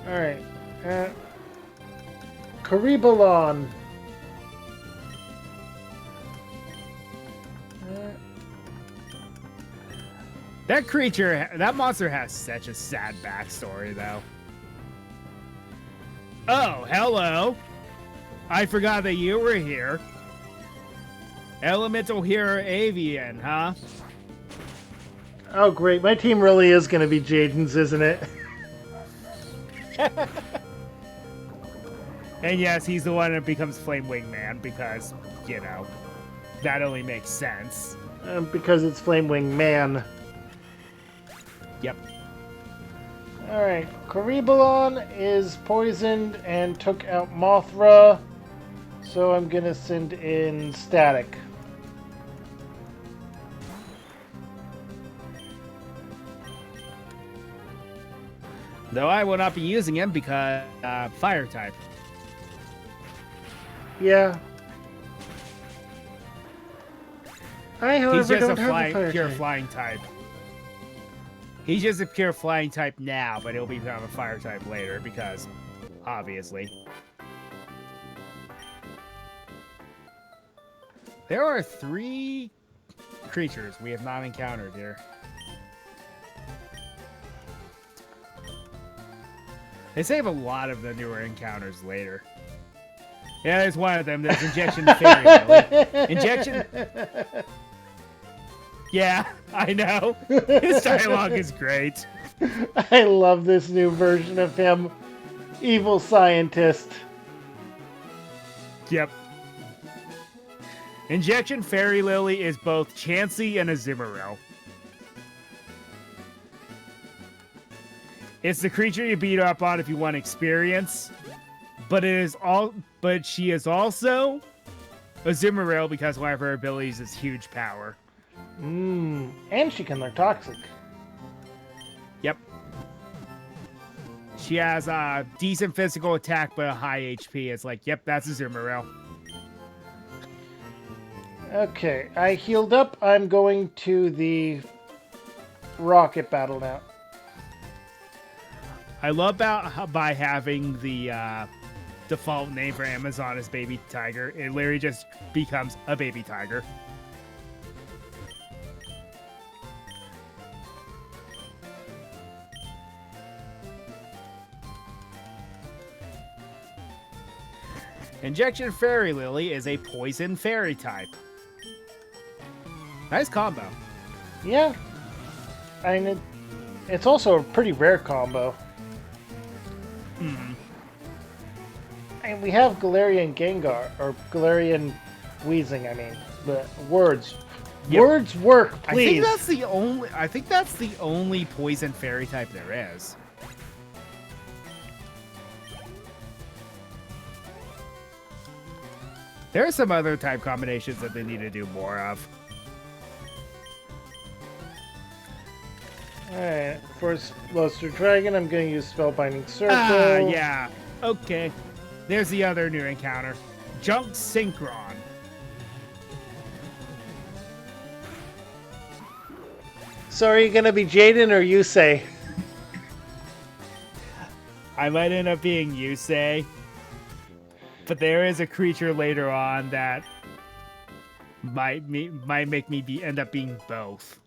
Alright. Karibalon. That monster has such a sad backstory, though. Oh, hello. I forgot that you were here. Elemental Hero Avian, huh? Oh, great. My team really is going to be Jaden's, isn't it? And yes, he's the one that becomes Flame Wing Man because, that only makes sense. Because it's Flamewing Man. Yep. Alright, Karibalon is poisoned and took out Mothra, so I'm gonna send in Static. Though I will not be using him because Fire type. Yeah. I, however, He's just don't a have a fire pure type. flying type. He's just a pure flying type now, but he'll become a fire type later because, obviously. There are 3 creatures we have not encountered here. They save a lot of the newer encounters later. Yeah, there's one of them. There's Injection Fairy Lily. Injection... Yeah, I know. His dialogue is great. I love this new version of him. Evil scientist. Yep. Injection Fairy Lily is both Chansey and Azumarill. It's the creature you beat up on if you want experience, but she is also Azumarill because one of her abilities is huge power. And she can learn Toxic. Yep. She has a decent physical attack, but a high HP. It's like, yep, that's Azumarill. Okay, I healed up. I'm going to the rocket battle now. I love by having the default name for Amazon as Baby Tiger. It literally just becomes a Baby Tiger. Injection Fairy Lily is a poison fairy type. Nice combo. Yeah. I mean, it's also a pretty rare combo. And we have Galarian Gengar, or Galarian Wheezing, I mean. But words. Yep. Words work, please. I think that's the only poison fairy type there is. There are some other type combinations that they need to do more of. Alright, for Luster Dragon, I'm going to use Spellbinding Circle. Ah, yeah. Okay. There's the other new encounter. Junk Synchron. So are you going to be Jaden or Yusei? I might end up being Yusei. But there is a creature later on that might make me end up being both.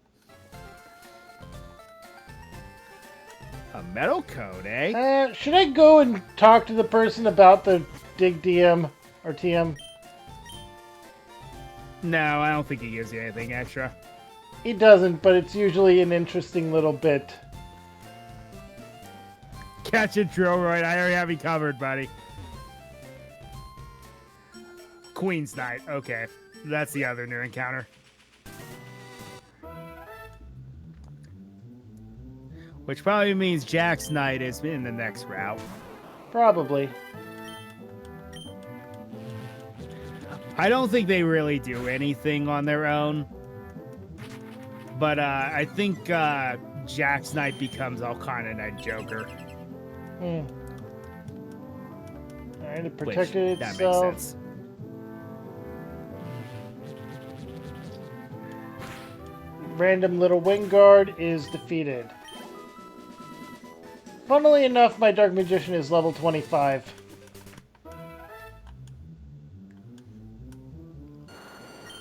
A metal code, eh? Should I go and talk to the person about the Dig DM or TM? No, I don't think he gives you anything extra. He doesn't, but it's usually an interesting little bit. Catch it, Drillroid. I already have you covered, buddy. Queen's Knight. Okay. That's the other new encounter. Which probably means Jack's Knight is in the next route. Probably. I don't think they really do anything on their own. But I think Jack's Knight becomes Arcana Knight Joker. Hmm. Alright, it Which, protected that itself. makes sense. Random little wing guard is defeated. Funnily enough, my Dark Magician is level 25.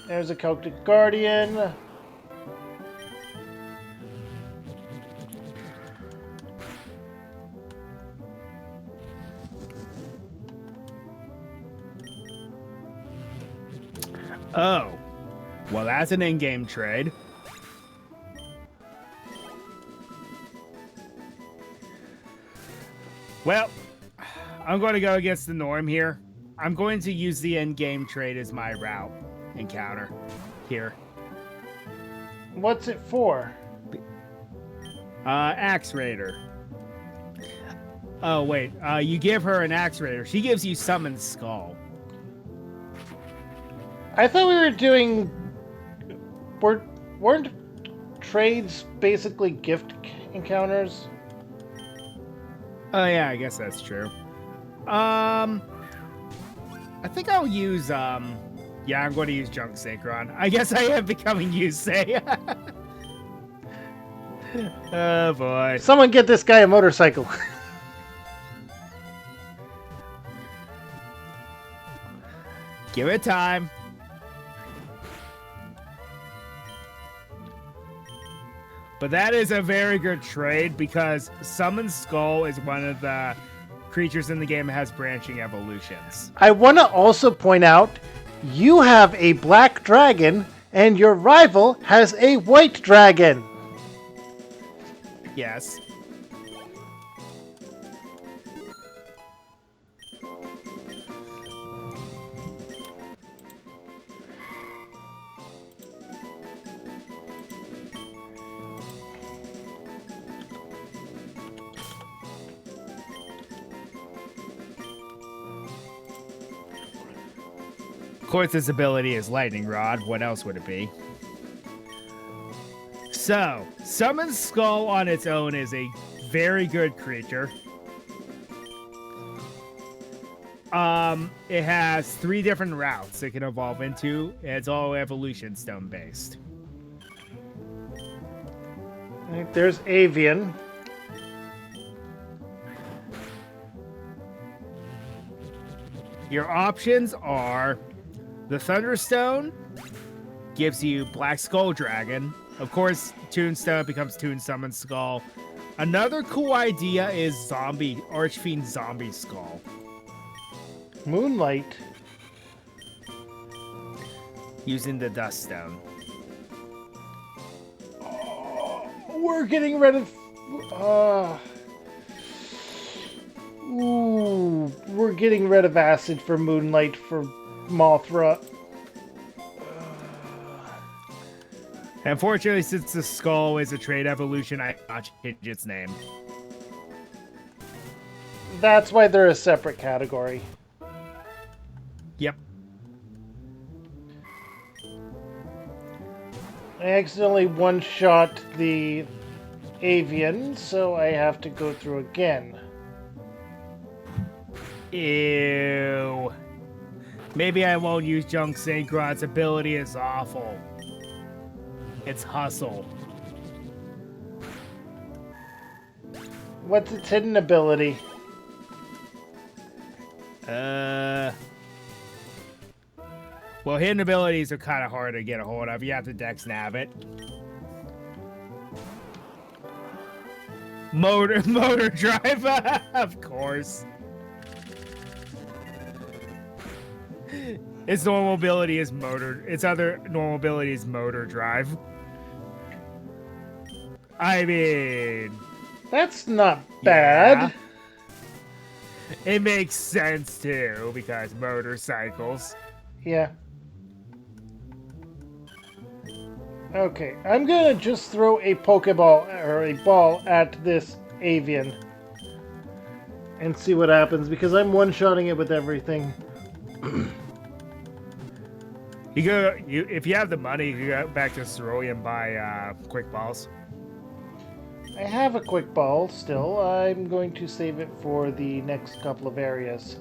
There's a Celtic Guardian. Oh. Well, that's an in-game trade. Well, I'm going to go against the norm here. I'm going to use the end-game trade as my route encounter here. What's it for? Axe Raider. Oh, wait. You give her an Axe Raider. She gives you Summon Skull. I thought we were doing... Weren't trades basically gift encounters? Oh, yeah, I guess that's true. I think I'll use, yeah, I'm going to use Junk Synchron. I guess I am becoming Yusei. Oh, boy. Someone get this guy a motorcycle. Give it time. But that is a very good trade because Summon Skull is one of the creatures in the game that has branching evolutions. I want to also point out, you have a black dragon, and your rival has a white dragon. Yes. Of course, his ability is Lightning Rod. What else would it be? So, Summon Skull on its own is a very good creature. It has 3 different routes it can evolve into. It's all evolution stone based. There's Avian. Your options are the Thunderstone gives you Black Skull Dragon. Of course, Toonstone becomes Toon Summon Skull. Another cool idea is Archfiend Zombie Skull. Moonlight. Using the Dust Stone. We're getting rid of... Ooh, we're getting rid of acid for Moonlight for Mothra. Unfortunately, since the skull is a trade evolution, I cannot change its name. That's why they're a separate category. Yep. I accidentally one-shot the Avian, so I have to go through again. Ew. Maybe I won't use Junk Synchron's ability is awful. It's Hustle. What's its hidden ability? Well, hidden abilities are kind of hard to get a hold of. You have to Dex Nav it. Motor Drive, of course. Its normal ability is its other normal ability is Motor Drive. I mean... That's not bad. Yeah. It makes sense, too, because motorcycles. Yeah. Okay, I'm gonna just throw a Pokeball or a ball at this avian and see what happens because I'm one-shotting it with everything. If you have the money, you go back to Cerulean and buy quick balls. I have a quick ball still. I'm going to save it for the next couple of areas.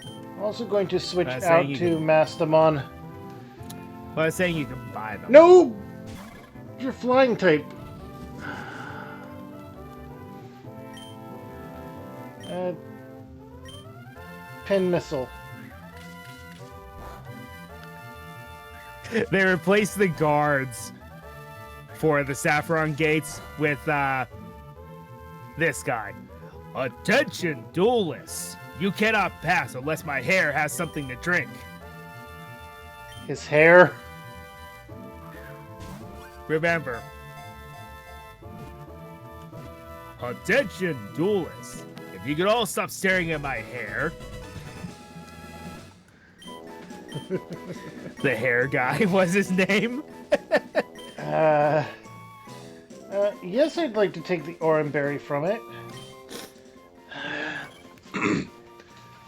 I'm also going to switch out to Mastamon. Well, I was saying you can buy them. No! You're flying type. Pin missile. They replaced the guards for the Saffron Gates with this guy. Attention, duelists. You cannot pass unless my hair has something to drink. His hair? Remember. Attention, duelists. If you could all stop staring at my hair. The hair guy was his name. Yes, I'd like to take the Oranberry from it.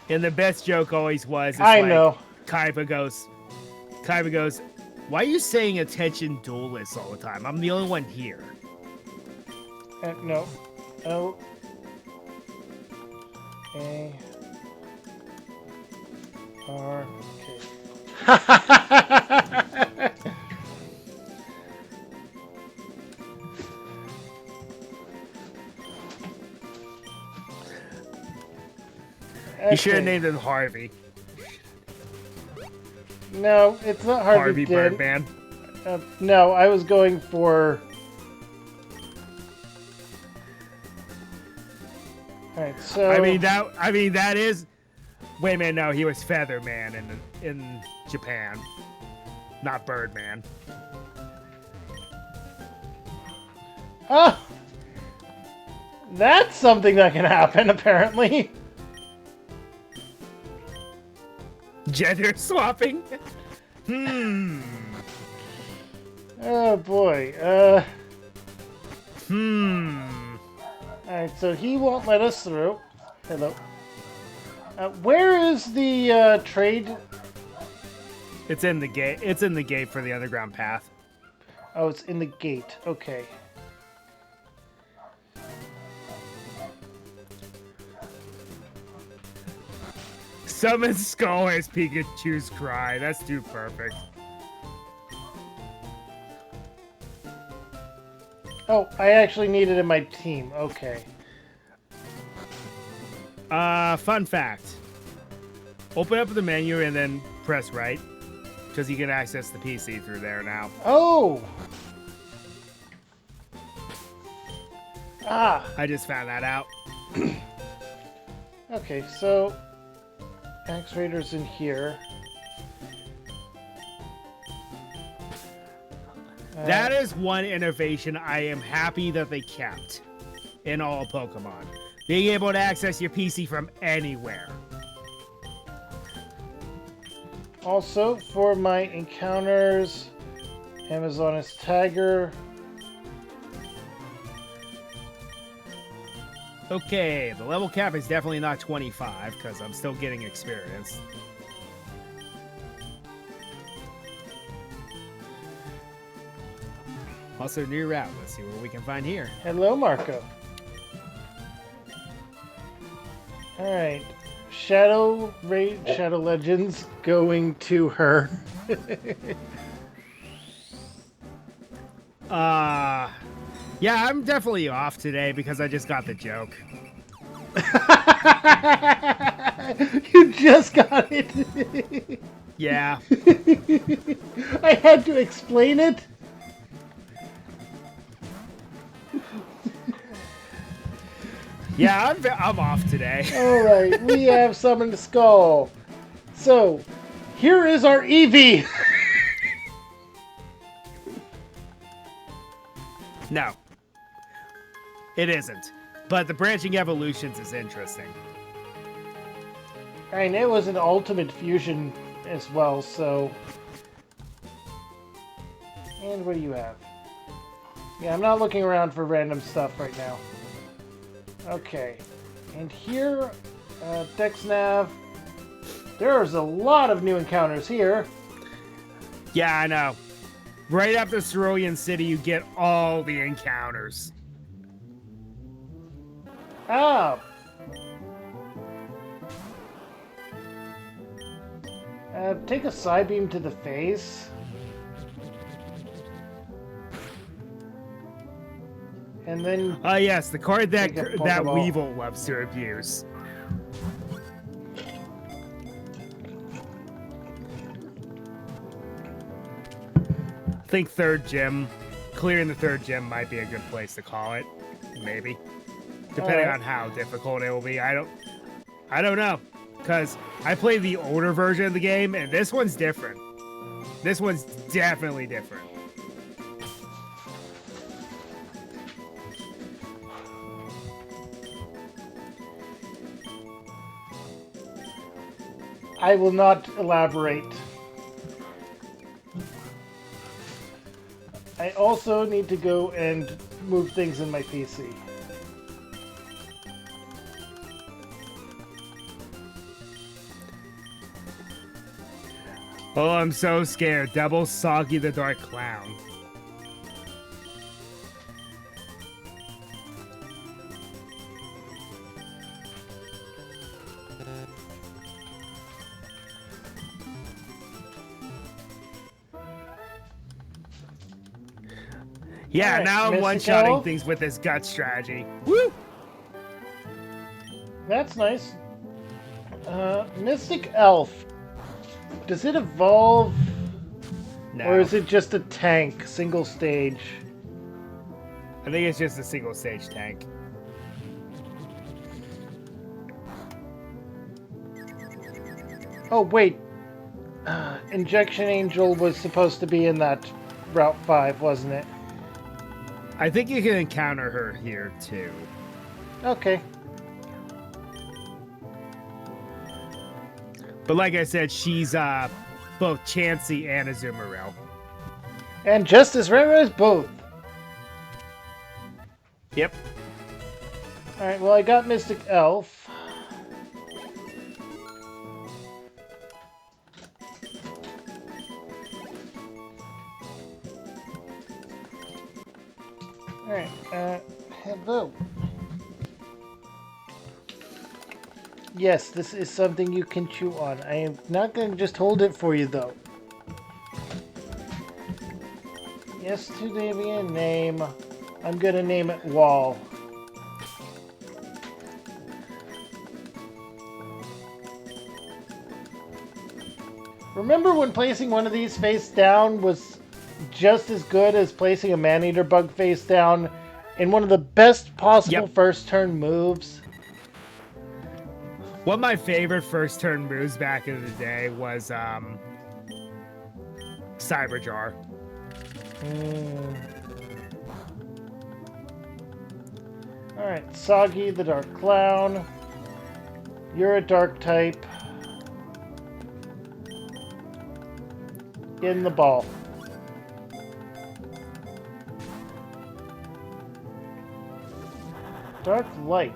And the best joke always was, I know. Kaiba goes, why are you saying attention duelists all the time? I'm the only one here. No. O. A. R. K. You should have named him Harvey. No, it's not Harvey Birdman. No, I was going for... Alright, so... I mean that is... Wait a minute, no, he was Featherman in Japan. Not Birdman. Oh! That's something that can happen, apparently. Gender swapping? Oh boy, Alright, so he won't let us through. Hello. Where is the, trade? It's in the gate. It's in the gate for the underground path. Oh, it's in the gate. Okay. Summon Skull as Pikachu's cry. That's too perfect. Oh, I actually need it in my team. Okay. Fun fact. Open up the menu and then press right. Because you can access the PC through there now. Oh! Ah! I just found that out. Okay, so... Axe Raider's in here. That is one innovation I am happy that they kept in all Pokemon. Being able to access your PC from anywhere. Also, for my encounters, Amazoness Tiger. Okay, the level cap is definitely not 25 because I'm still getting experience. Also, new route. Let's see what we can find here. Hello, Marco. Alright. Shadow Legends going to her. Yeah, I'm definitely off today because I just got the joke. You just got it. Yeah. I had to explain it. Yeah, I'm off today. Alright, we have summoned a skull. So, here is our Eevee. No. It isn't. But the branching evolutions is interesting. And it was an ultimate fusion as well, so... And what do you have? Yeah, I'm not looking around for random stuff right now. Okay. And here, Dex Nav. There's a lot of new encounters here. Yeah, I know. Right after Cerulean City, you get all the encounters. Ah. Take a side beam to the face. And then... Yes, the card that Take a that Pokeball. Weevil loves to abuse. I think third gym. Clearing the third gym might be a good place to call it. Maybe. Depending Alright. on how difficult it will be. I don't know. Because I played the older version of the game, and this one's different. This one's definitely different. I will not elaborate. I also need to go and move things in my PC. Oh, I'm so scared. Double Soggy the Dark Clown. Yeah, Alright, now I'm Mystical. one-shotting things with this gut strategy. Woo! That's nice. Mystic Elf. Does it evolve? No. Or is it just a tank, single stage? I think it's just a single stage tank. Oh, wait. Injection Angel was supposed to be in that Route 5, wasn't it? I think you can encounter her here too. Okay. But like I said, she's both Chansey and Azumarill. And just as rare as both. Yep. Alright, well, I got Mystic Elf. Alright, hello. Yes, this is something you can chew on. I am not going to just hold it for you, though. Yes, to give me a name. I'm going to name it Wall. Remember when placing one of these face down was just as good as placing a Maneater bug face down in one of the best possible Yep. first turn moves? One of my favorite first turn moves back in the day was Cyberjar. Alright, Soggy the Dark Clown. You're a dark type. In the ball. Dark Light.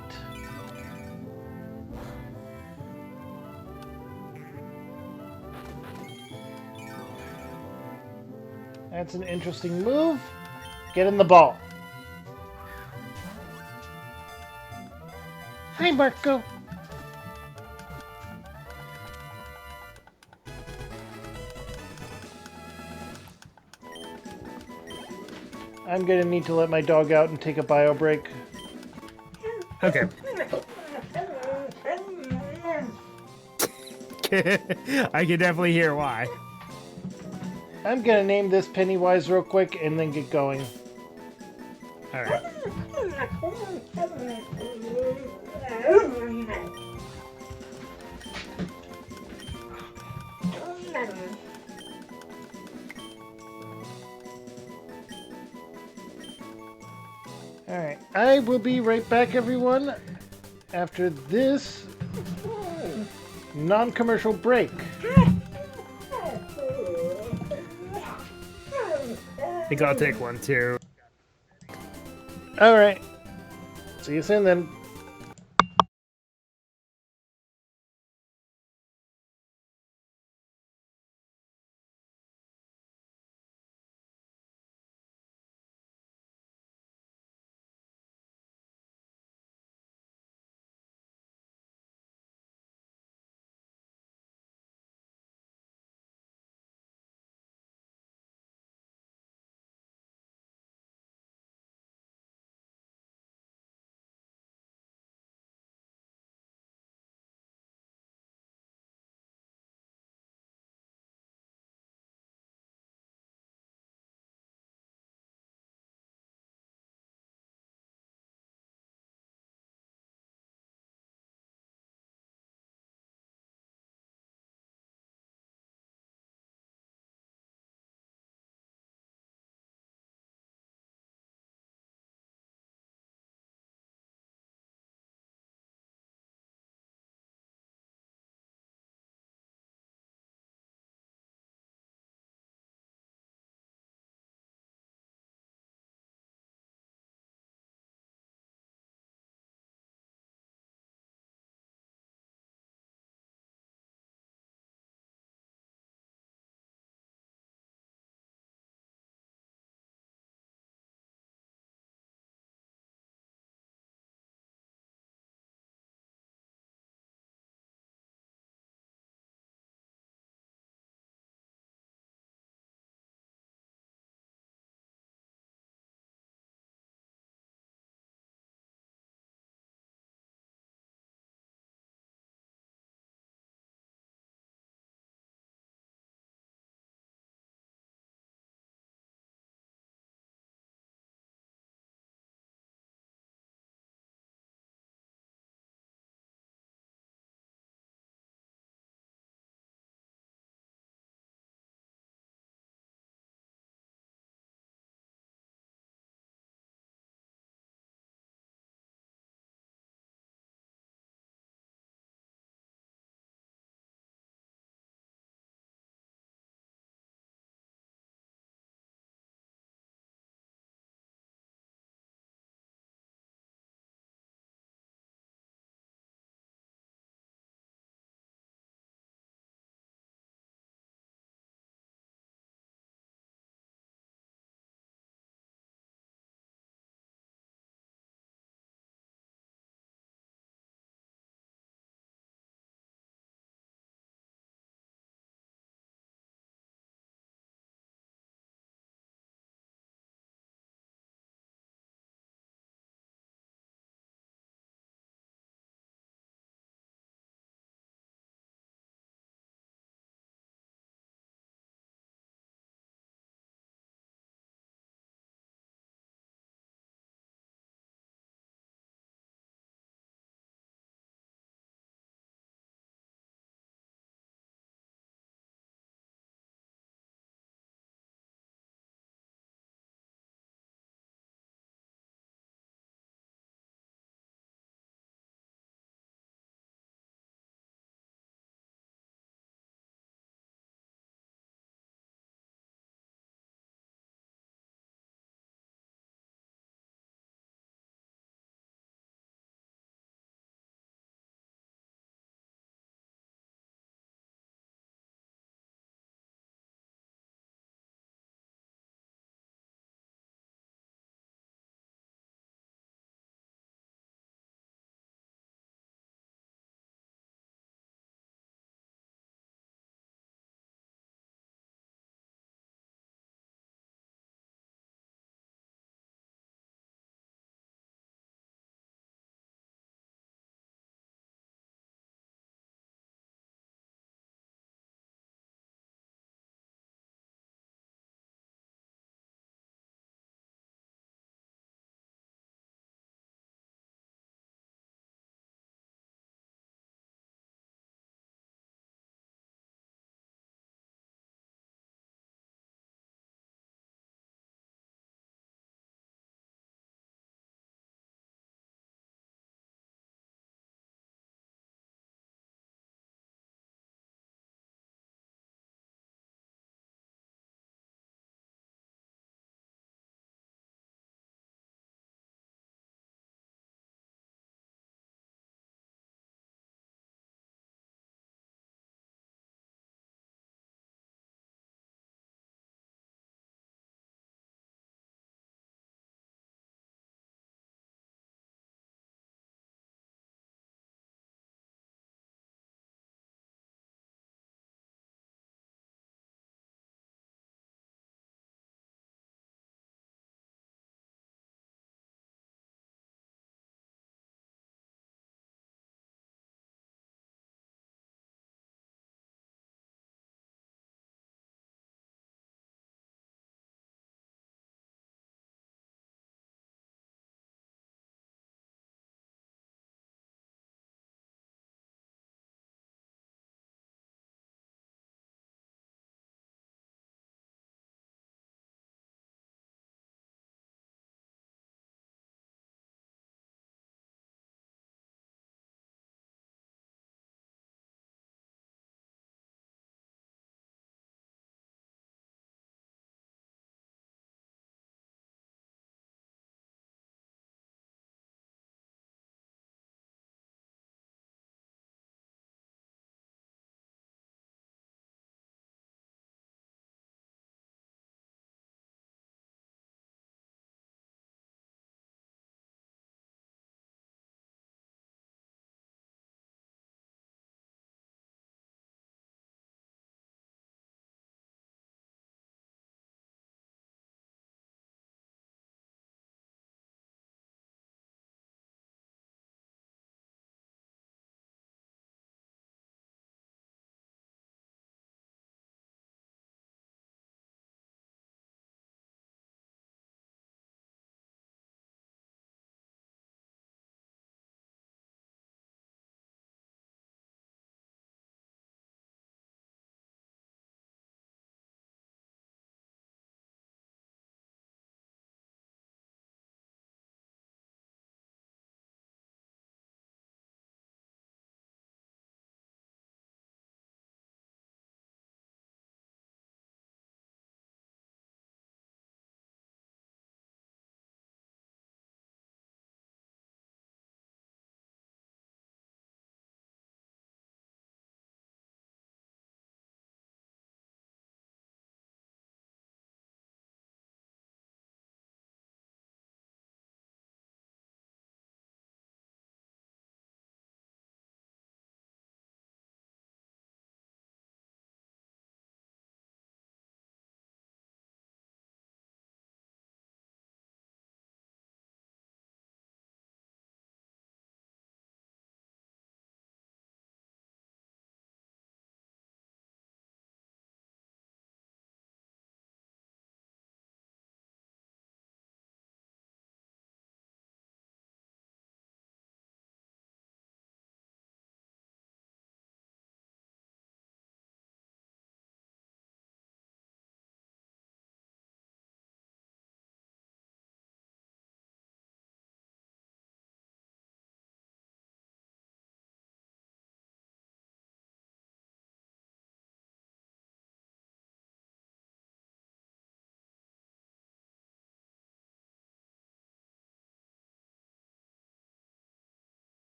That's an interesting move. Get in the ball. Hi, Marco. I'm gonna need to let my dog out and take a bio break. Okay. I can definitely hear why. I'm gonna name this Pennywise real quick and then get going. Alright. Alright, I will be right back, everyone, after this non-commercial break. think I'll take one too. All right. See you soon then.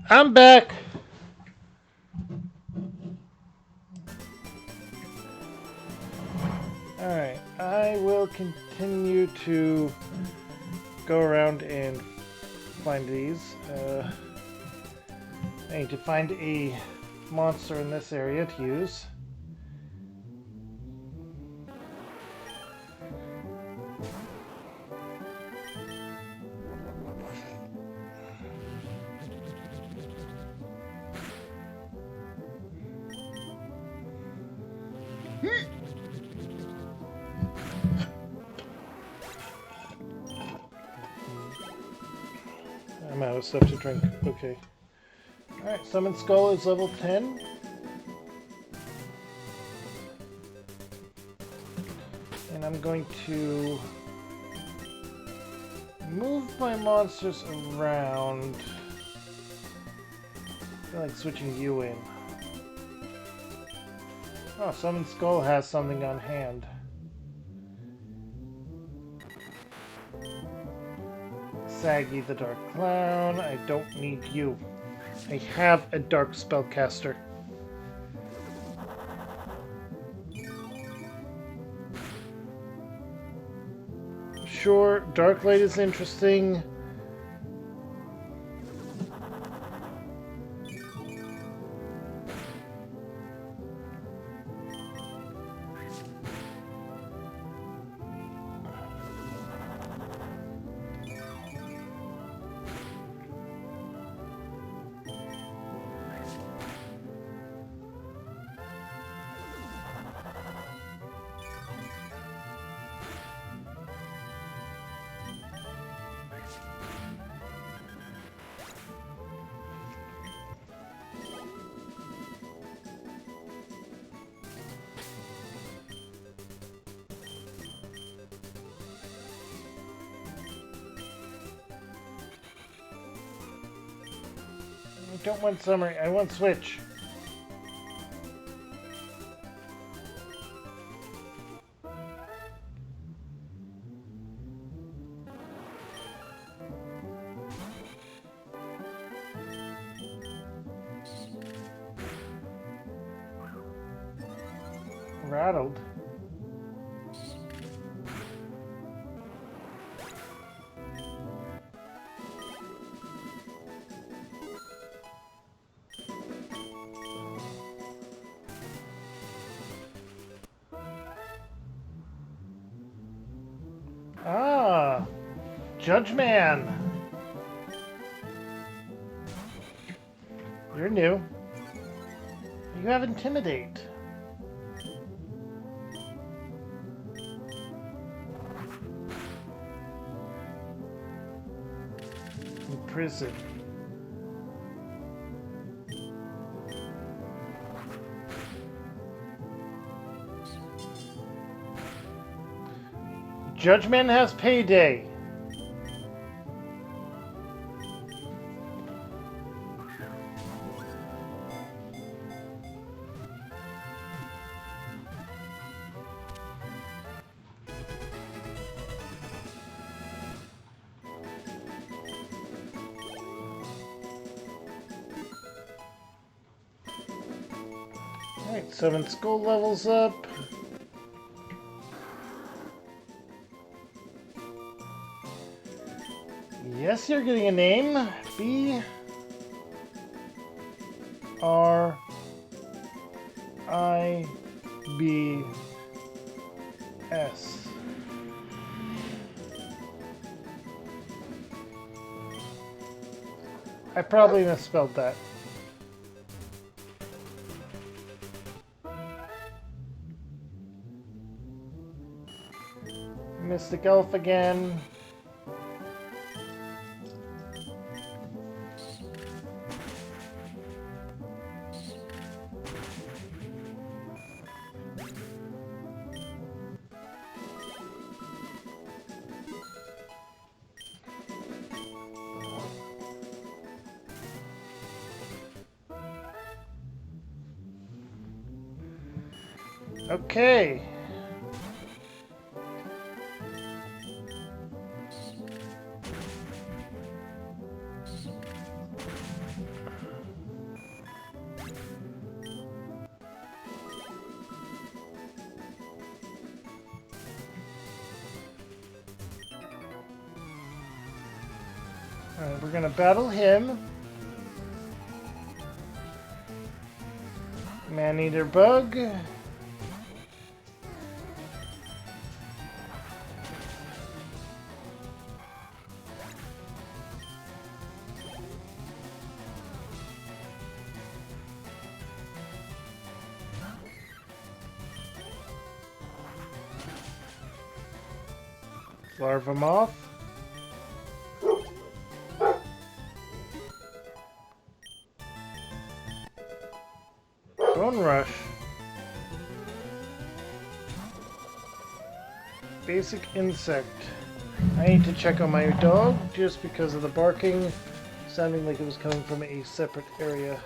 I'm back. Alright, I will continue to go around and find these. I need to find a monster in this area to use. I'm out of stuff to drink. Okay. Alright, Summon Skull is level 10. And I'm going to move my monsters around. I feel like switching you in. Oh, Summon Skull has something on hand. Saggy the Dark Clown. I don't need you. I have a Dark Spellcaster. Sure, Dark Light is interesting. I don't want summary, I want switch. Rattled. Ah, Judge Man. You're new. You have Intimidate. Imprison. Judgment has payday. Alright, 7 skull levels up. Yes, you're getting a name. B R I B S. I probably misspelled that. Mystic Elf again. Okay. Alright, we're gonna battle him. Man-eater bug. Larva moth. Bone rush. Basic insect. I need to check on my dog just because of the barking, sounding like it was coming from a separate area.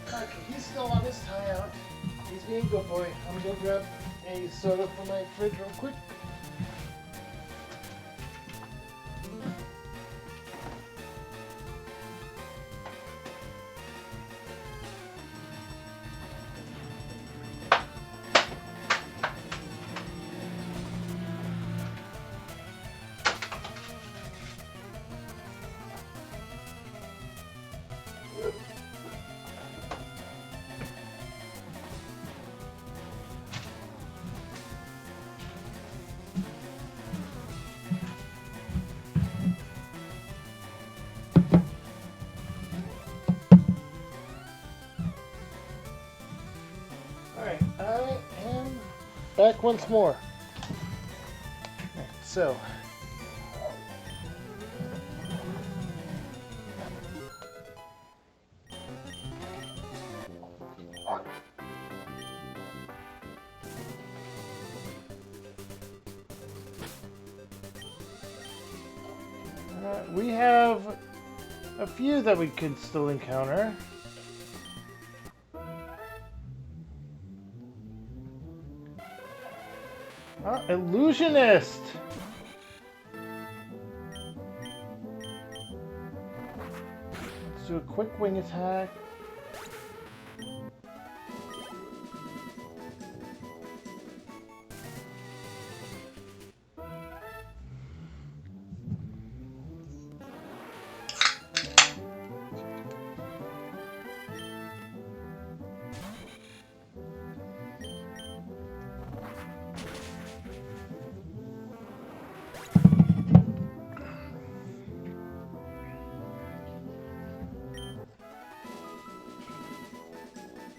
Okay, he's still on his tie out. He's being a good boy. I'm gonna go grab a soda from my fridge real quick. Alright, I am back once more. Right, so, we have a few that we could still encounter. Illusionist! Let's do a quick wing attack.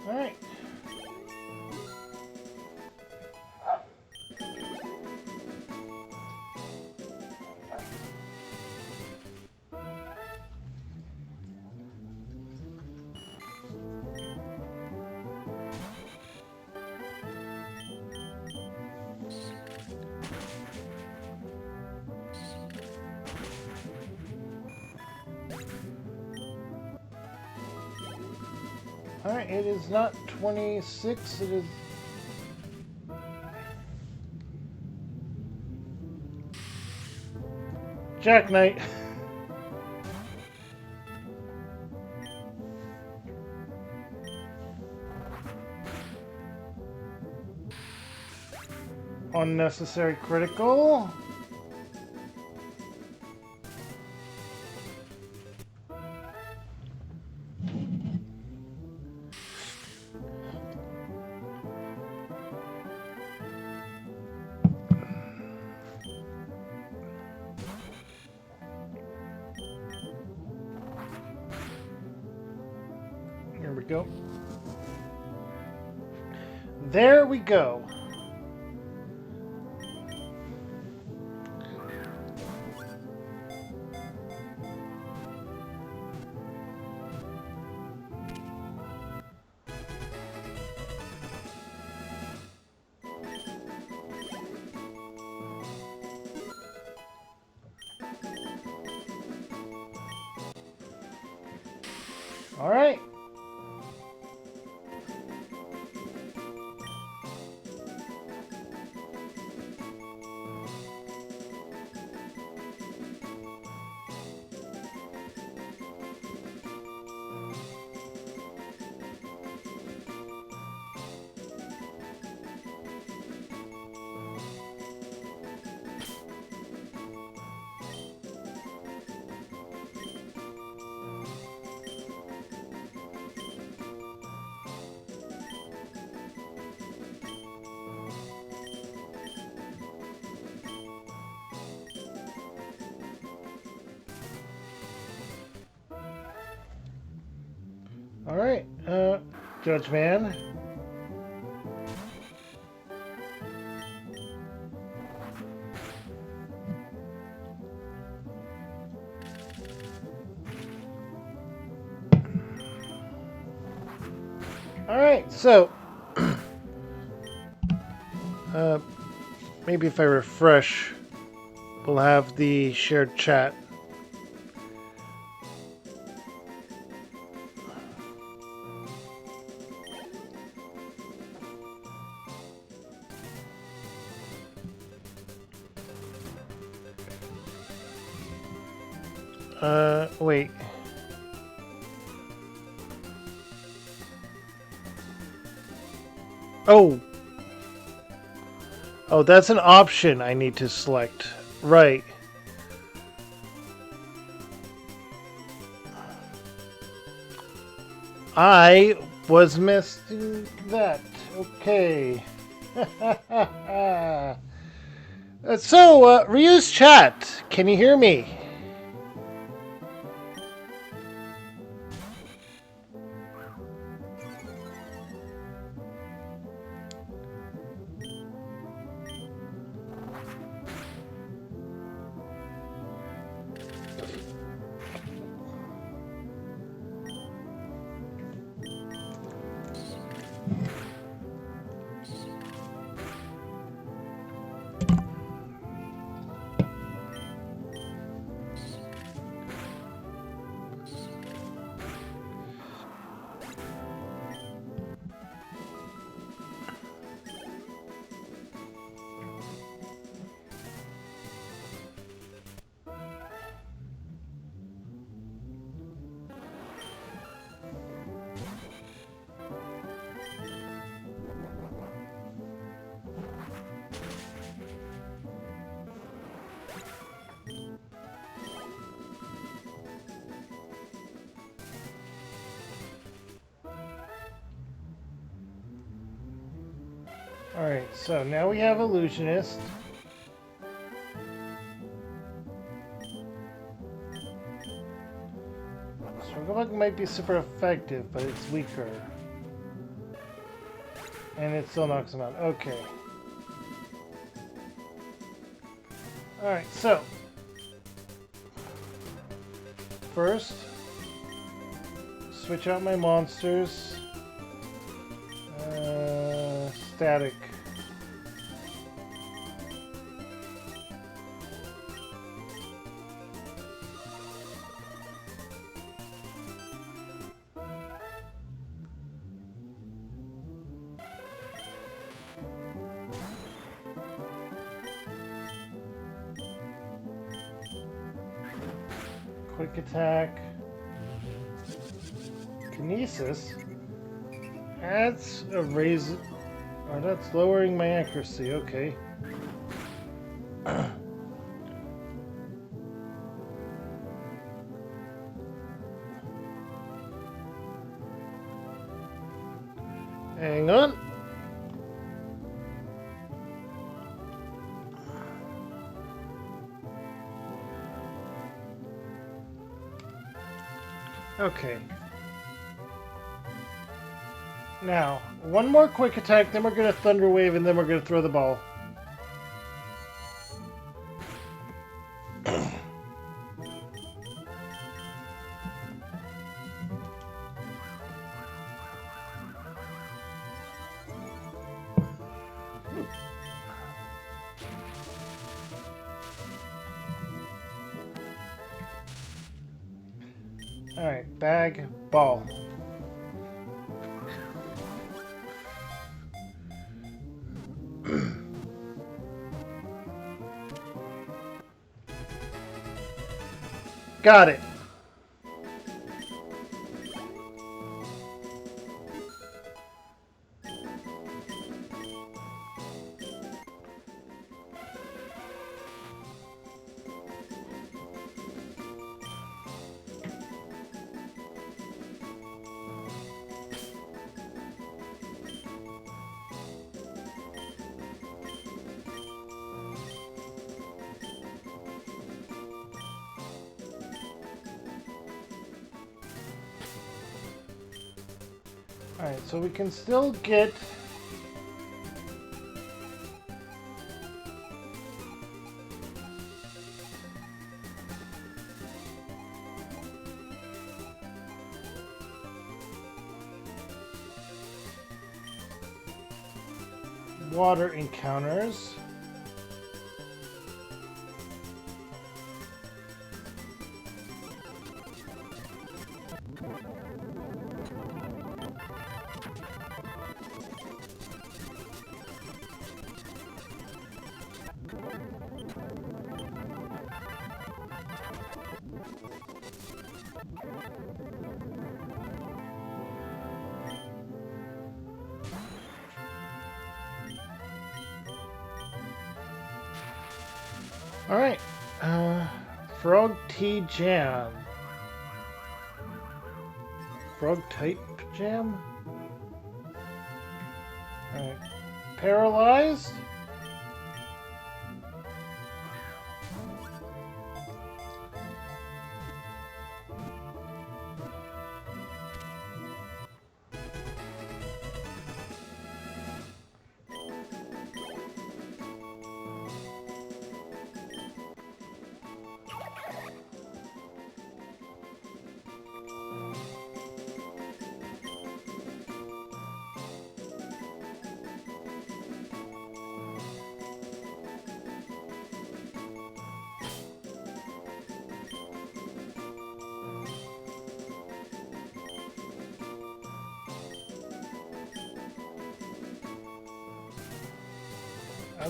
Alright. Alright, it is not 26, it is... Jack Knight. Unnecessary critical. Here we go. There we go. All right. All right, Judge Man. All right, so uh, maybe if I refresh, we'll have the shared chat. Wait. Oh, oh, that's an option I need to select. Right. I was missing that. Okay. Ryu's chat. Can you hear me? Alright, so now we have Illusionist. Struggle might be super effective, but it's weaker. And it still knocks him out. Okay. Alright, so. First, switch out my monsters. Static. Quick attack. Kinesis. That's a raise. Or that's lowering my accuracy. Okay. Hang on. Okay. Now, one more quick attack, then we're going to Thunder Wave, and then we're going to throw the ball. Alright, bag, ball. Got it. Alright, so we can still get... water encounters. Alright, frog tea jam. Frog type jam? Alright, paralyzed?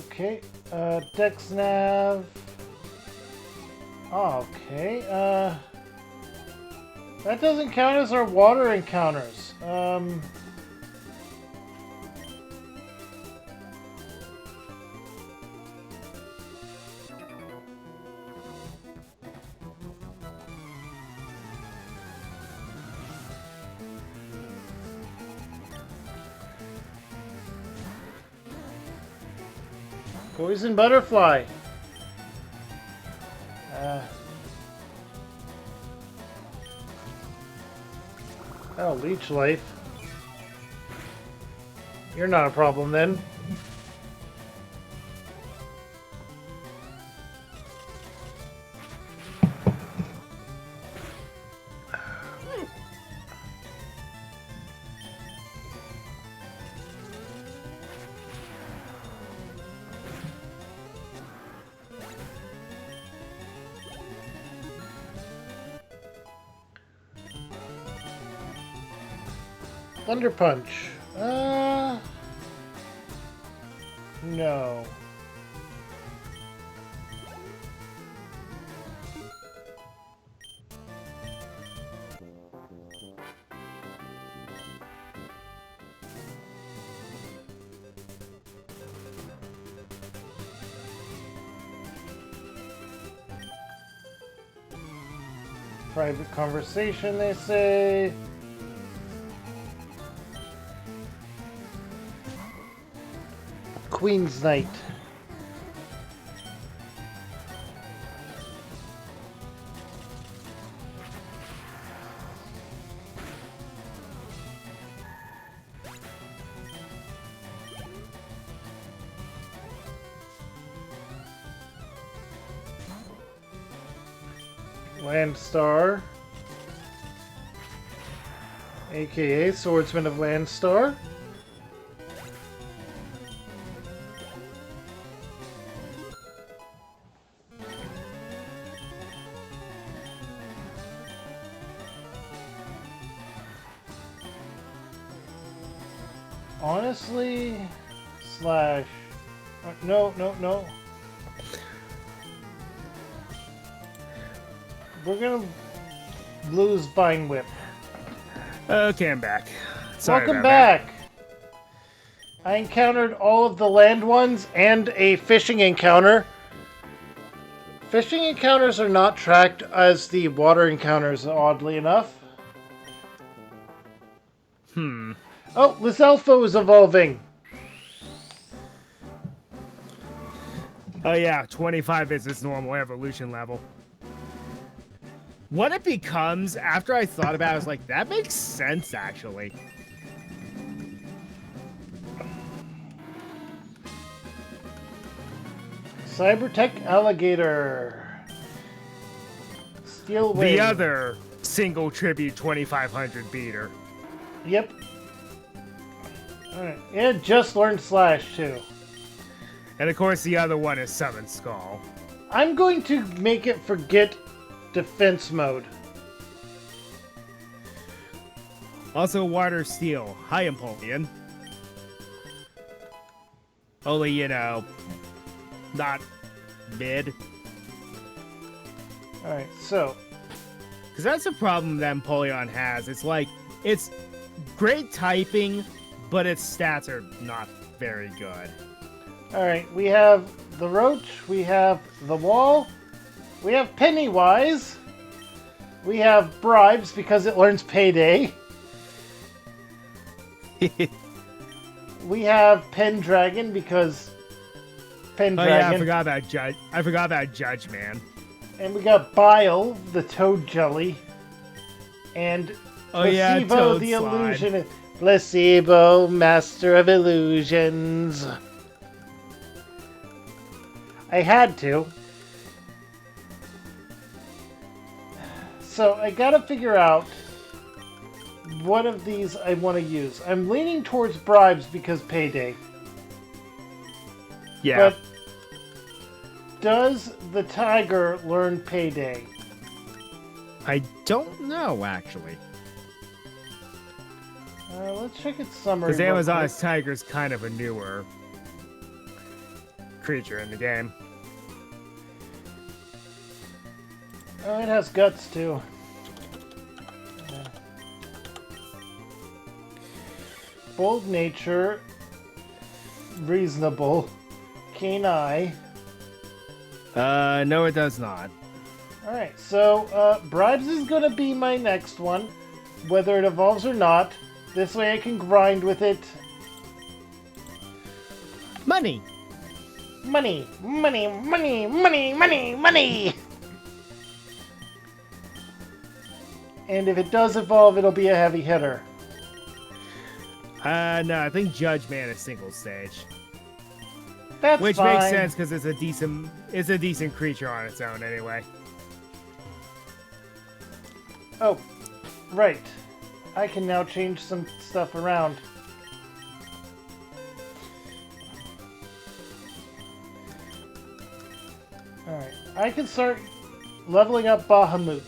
Okay, Dex Nav. Oh, okay, that doesn't count as our water encounters. Poison butterfly. Oh, leech life. You're not a problem then. Thunder Punch. No. Private conversation, they say. Queen's Knight. Landstar, aka Swordsman of Landstar. Honestly, slash. No. We're gonna lose Vine Whip. Okay, I'm back. Sorry Welcome about that. back. I encountered all of the land ones and a fishing encounter. Fishing encounters are not tracked as the water encounters, oddly enough. Oh, Lizalfo is evolving. Oh yeah, 25 is its normal evolution level. What it becomes, after I thought about it, I was like, that makes sense, actually. Cybertech Alligator. Steel Wing. The other single tribute 2500 beater. Yep. Alright. It just learned Slash, too. And of course, the other one is Summon Skull. I'm going to make it forget defense mode. Also, Water Steel. Hi, Empoleon. Only, you know, not mid. Alright, so. Because that's the problem that Empoleon has. It's like, it's great typing, but its stats are not very good. Alright, we have the Roach, we have the Wall, we have Pennywise, we have Bribes because it learns Payday, we have Pendragon because Pendragon. Oh yeah, I forgot about Judge. I forgot about Judge Man. And we got Bile, the Toad Jelly, and Placebo, Toad the Slime. Illusion. Placebo, Master of Illusions. I had to. So I gotta figure out what of these I want to use. I'm leaning towards Bribes because Payday. Yeah. But does the Tiger learn Payday? I don't know, actually. Let's check its summary. Because real Amazon's quick. Tiger's kind of a newer creature in the game. Oh, it has guts too. Bold nature, reasonable, keen eye. No, it does not. Alright, so Bribes is gonna be my next one, whether it evolves or not. This way I can grind with it. Money! Money, money, money, money, money, money! And if it does evolve, it'll be a heavy hitter. No, I think Judge Man is single stage. That's Which fine. makes sense because it's a decent creature on its own anyway. Oh, right. I can now change some stuff around. Alright, I can start leveling up Bahamut.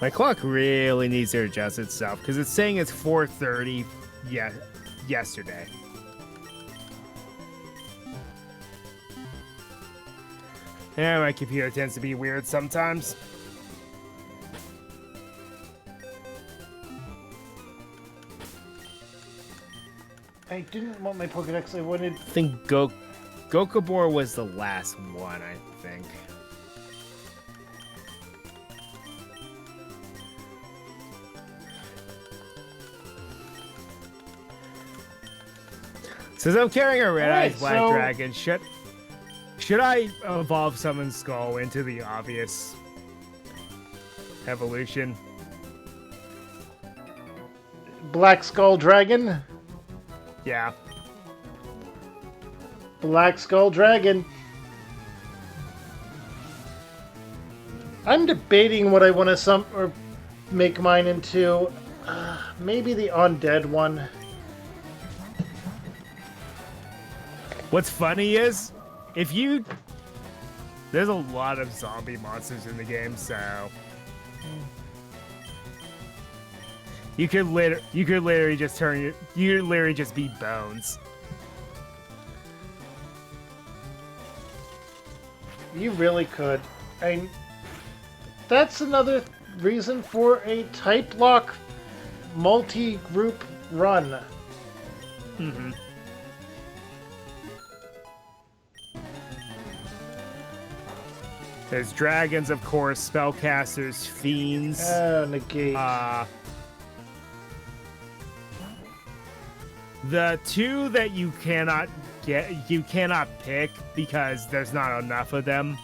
My clock really needs to adjust itself because it's saying it's 4:30 yesterday. Yeah, my computer tends to be weird sometimes. I didn't want my Pokedex, I wanted... I think Gokabor was the last one, I think. Since I'm carrying a red eyes black dragon, should I evolve Summon Skull into the obvious evolution? Black Skull Dragon? Yeah. Black Skull Dragon. I'm debating what I want to or make mine into. Maybe the undead one. What's funny is, there's a lot of zombie monsters in the game, so you could literally just be bones. You really could. That's another reason for a type lock multi-group run. Mm-hmm. There's dragons, of course, spellcasters, fiends. Negate. The two that you cannot pick because there's not enough of them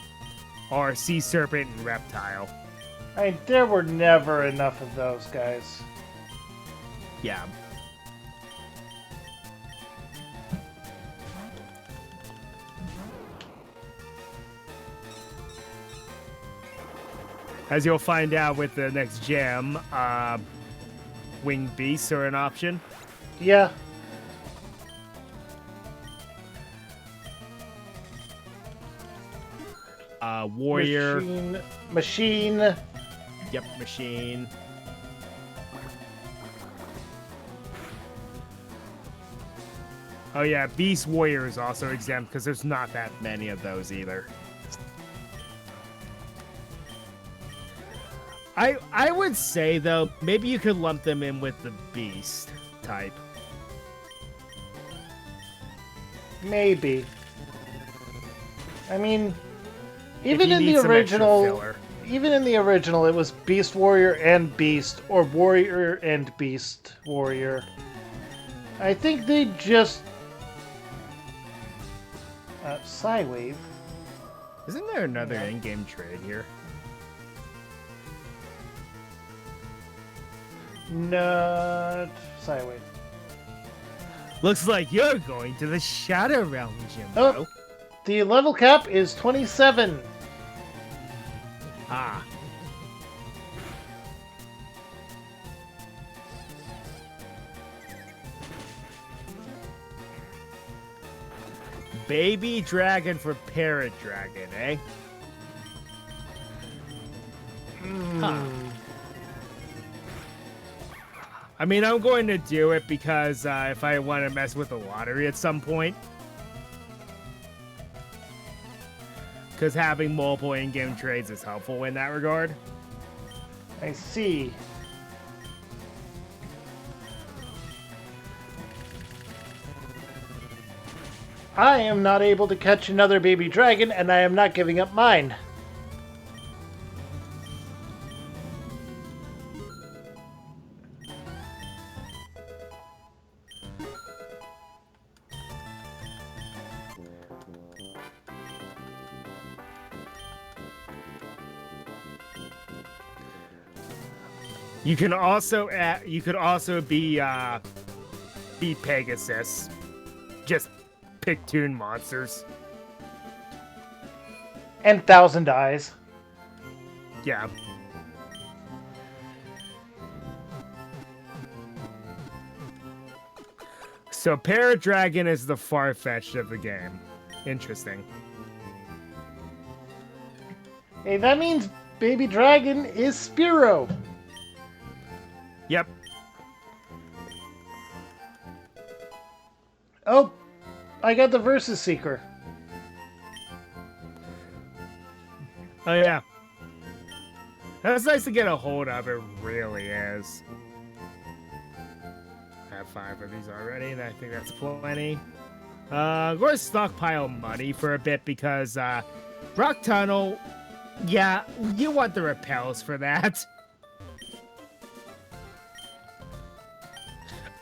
are sea serpent and reptile. There were never enough of those guys. Yeah. As you'll find out with the next gem, winged beasts are an option. Yeah. Warrior. Machine. Yep, machine. Oh yeah, Beast Warrior is also exempt because there's not that many of those either. I would say though, maybe you could lump them in with the Beast type. Maybe. I mean, Even in the original, it was Beast Warrior and Beast, or Warrior and Beast Warrior. I think they just Psywave. Isn't there another in-game trade here? Not Psywave. Looks like you're going to the Shadow Realm, Jimbo. Oh, the level cap is 27. Ah. Baby dragon for parrot dragon, eh? Huh. I mean, I'm going to do it because if I want to mess with the lottery at some point. Because having multiple in-game trades is helpful in that regard. I see. I am not able to catch another baby dragon, and I am not giving up mine. You can also be Pegasus. Just pick Toon monsters. And Thousand Eyes. Yeah. So Parrot Dragon is the far-fetched of the game. Interesting. Hey, that means Baby Dragon is Spearow. Yep. Oh, I got the Versus Seeker. Oh, yeah. That's nice to get a hold of, it really is. I have 5 of these already, and I think that's plenty. I'm going to stockpile money for a bit because Rock Tunnel, yeah, you want the repels for that.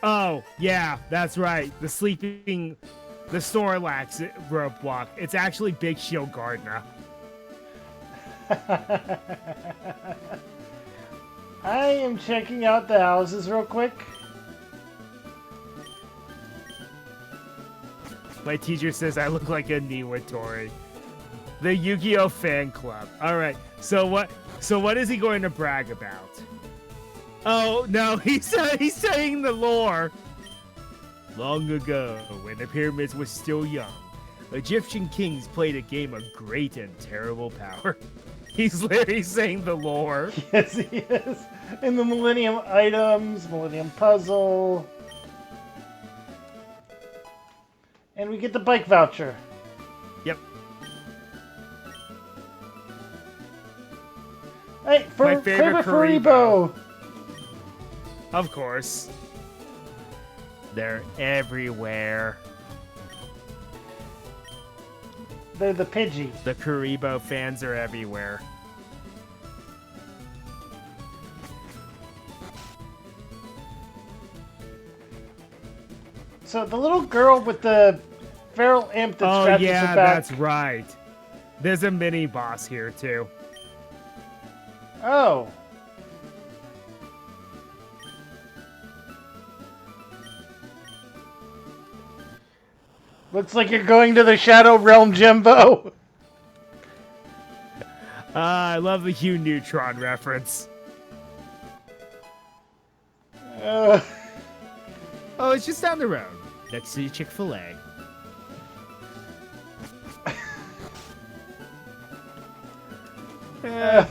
Oh, yeah, that's right. The Snorlax rope walk. It's actually Big Shield Gardener. I am checking out the houses real quick. My teacher says I look like a Niwatori. The Yu-Gi-Oh fan club. All right. So what is he going to brag about? Oh, no, he's saying the lore. Long ago, when the pyramids were still young, Egyptian kings played a game of great and terrible power. He's literally saying the lore. Yes, he is. And the Millennium items, Millennium Puzzle. And we get the bike voucher. Yep. Hey, My favorite Kuribo. Of course. They're everywhere. They're the Pidgey. The Kuribo fans are everywhere. So the little girl with the feral imp that straps her back. That's right. There's a mini boss here too. Oh. Looks like you're going to the Shadow Realm, Jimbo. I love the Hugh Neutron reference. Uh, Oh, it's just down the road, next to Chick-fil-A.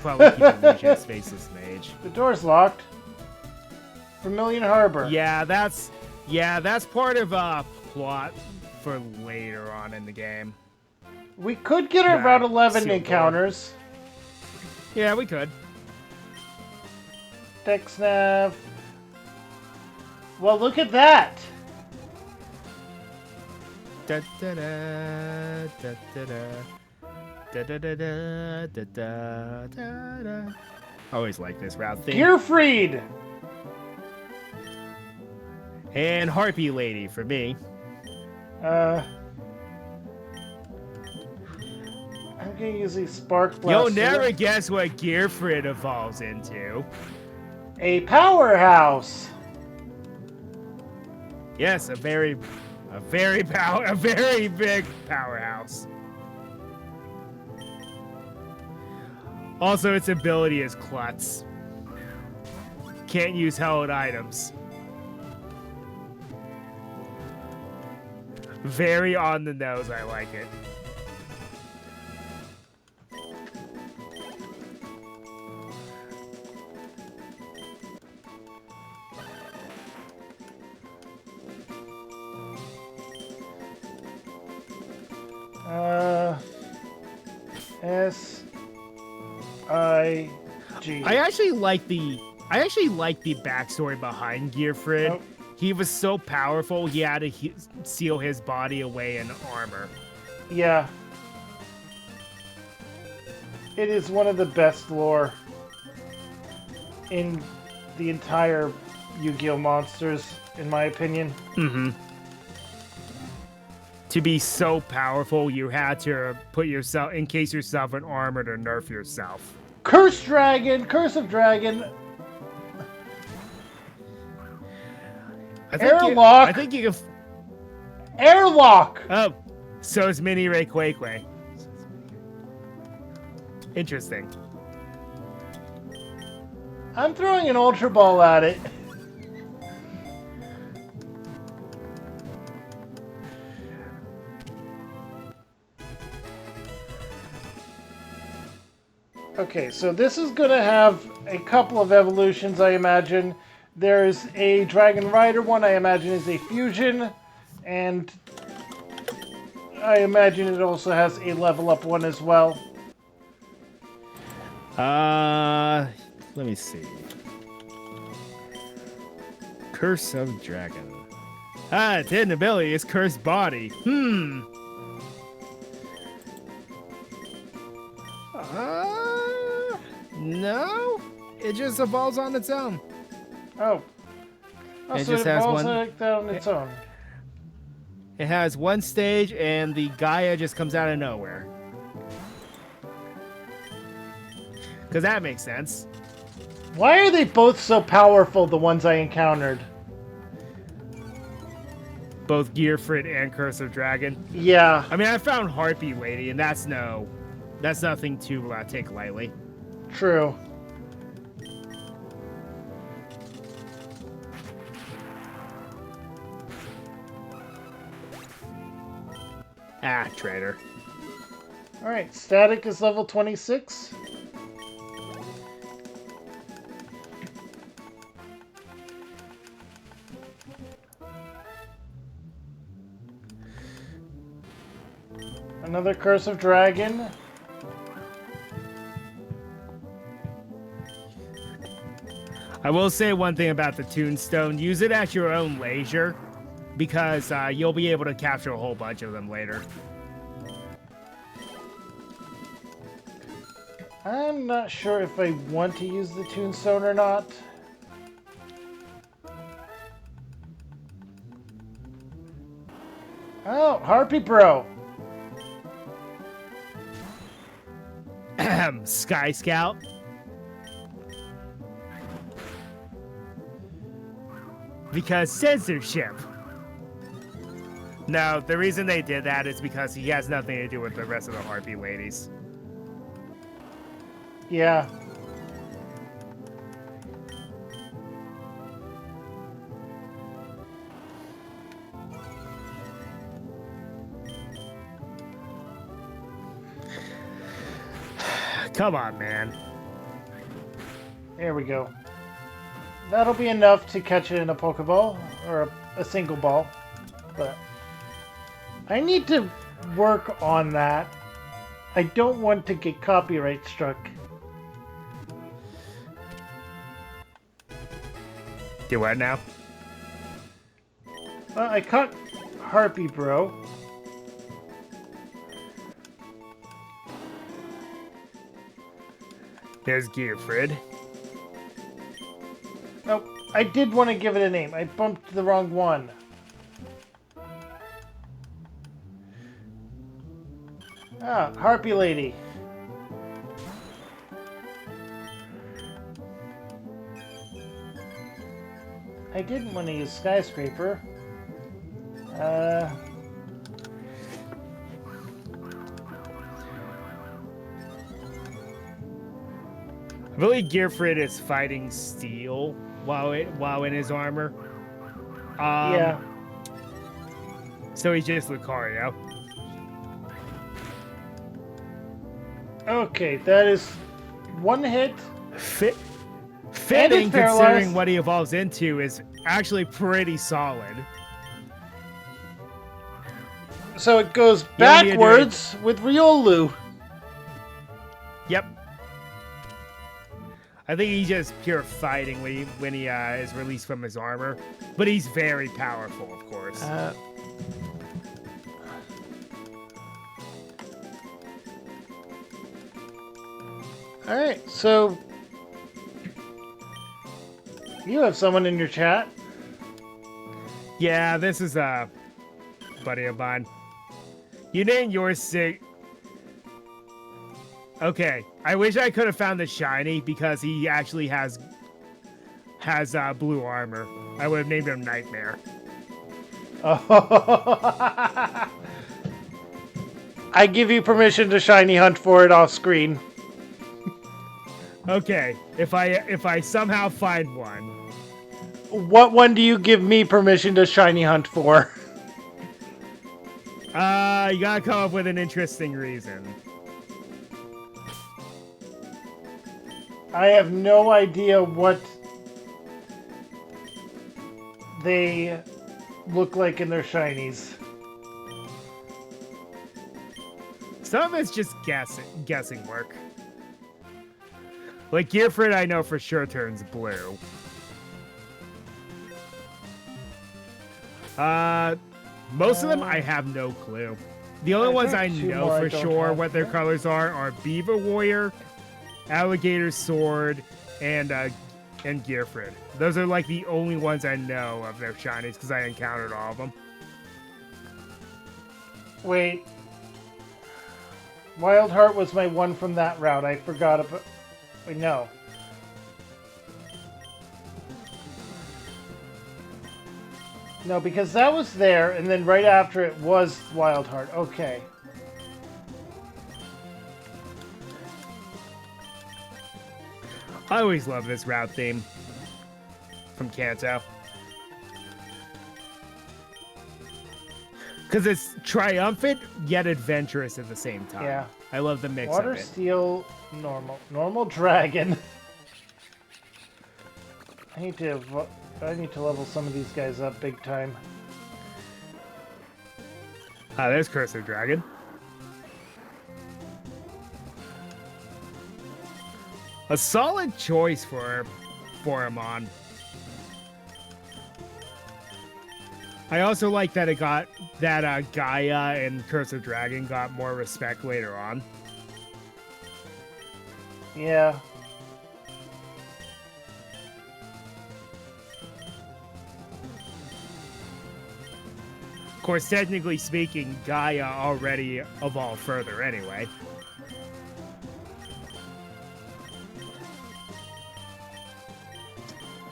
Probably keep a Regent Spaces mage. the door's locked. Vermilion Harbor. Yeah, that's part of plot for later on in the game. We could get our Right. Route 11 Sealed door. encounters. Yeah, we could. Dexnav. Well, look at that. Da da da da da da da da da da da da da. Always like this route thing. Gearfried. And Harpy Lady for me. I'm gonna use a Spark Blaster. You'll never guess what Gearfried evolves into. A powerhouse. Yes, a very big powerhouse. Also, its ability is Klutz. Can't use held items. Very on the nose, I like it. S-I-G. I actually like the backstory behind Gearfried. Nope. He was so powerful, he had to seal his body away in armor. Yeah. It is one of the best lore in the entire Yu-Gi-Oh! Monsters, in my opinion. Mm-hmm. To be so powerful, you had to encase yourself in armor to nerf yourself. Curse Dragon! Curse of Dragon! Airlock! I think you can. Airlock! Oh, so is Mini Ray Quakeway. Interesting. I'm throwing an Ultra Ball at it. Okay, so this is going to have a couple of evolutions, I imagine. There's a Dragon Rider one, I imagine is a fusion, and I imagine it also has a level up one as well. Let me see. Curse of Dragon. Its hidden ability is Cursed Body. No. It just evolves on its own. Oh. It So just it has evolves one- like that on its own. It has one stage, and the Gaia just comes out of nowhere. Because that makes sense. Why are they both so powerful, the ones I encountered? Both Gearfried and Curse of Dragon. Yeah. I mean, I found Harpy Lady, and that's nothing to take lightly. True. Ah, traitor. Alright, Static is level 26. Another Curse of Dragon. I will say one thing about the Tombstone. Use it at your own leisure, because you'll be able to capture a whole bunch of them later. I'm not sure if I want to use the Tombstone or not. Oh, Harpy Bro. Sky Scout. Because censorship. No, the reason they did that is because he has nothing to do with the rest of the Harpy ladies. Yeah. Come on, man. There we go. That'll be enough to catch it in a Pokeball, or a single ball. But I need to work on that. I don't want to get copyright struck. Do what now? I caught Harpy, bro. There's Gearfried. Oh, I did want to give it a name. I bumped the wrong one. Ah, Harpy Lady. I didn't want to use Skyscraper. I believe Gearfried is fighting Steel while in his armor. Yeah. So he's just Lucario. Okay, that is one hit. Fitting, considering what he evolves into, is actually pretty solid. So it goes backwards with Riolu. Yep. I think he's just pure fighting when he is released from his armor, but he's very powerful, of course. All right, so you have someone in your chat. Yeah, this is a buddy of mine. You named yours Sig. Okay, I wish I could have found the shiny because he actually has blue armor. I would have named him Nightmare. Oh. I give you permission to shiny hunt for it off screen. Okay, if I somehow find one. What one do you give me permission to shiny hunt for? You gotta come up with an interesting reason. I have no idea what they look like in their shinies. Some of it's just guessing work. Like Gearfried, I know for sure turns blue. Most of them I have no clue. The only ones I know for sure what their colors are Beaver Warrior, Alligator Sword, and Gearfried. Those are like the only ones I know of their shinies because I encountered all of them. Wait. Wild Heart was my one from that route. I forgot about... Wait, no. No, because that was there, and then right after it was Wild Heart. Okay. I always love this route theme from Kanto. Because it's triumphant, yet adventurous at the same time. Yeah. I love the mix Water, of it. Steel, Normal. Normal Dragon. I need to level some of these guys up big time. Ah, there's Cursor Dragon. A solid choice for him on. I also like that it got that Gaia and Cursor Dragon got more respect later on. Yeah. Of course, technically speaking, Gaia already evolved further anyway.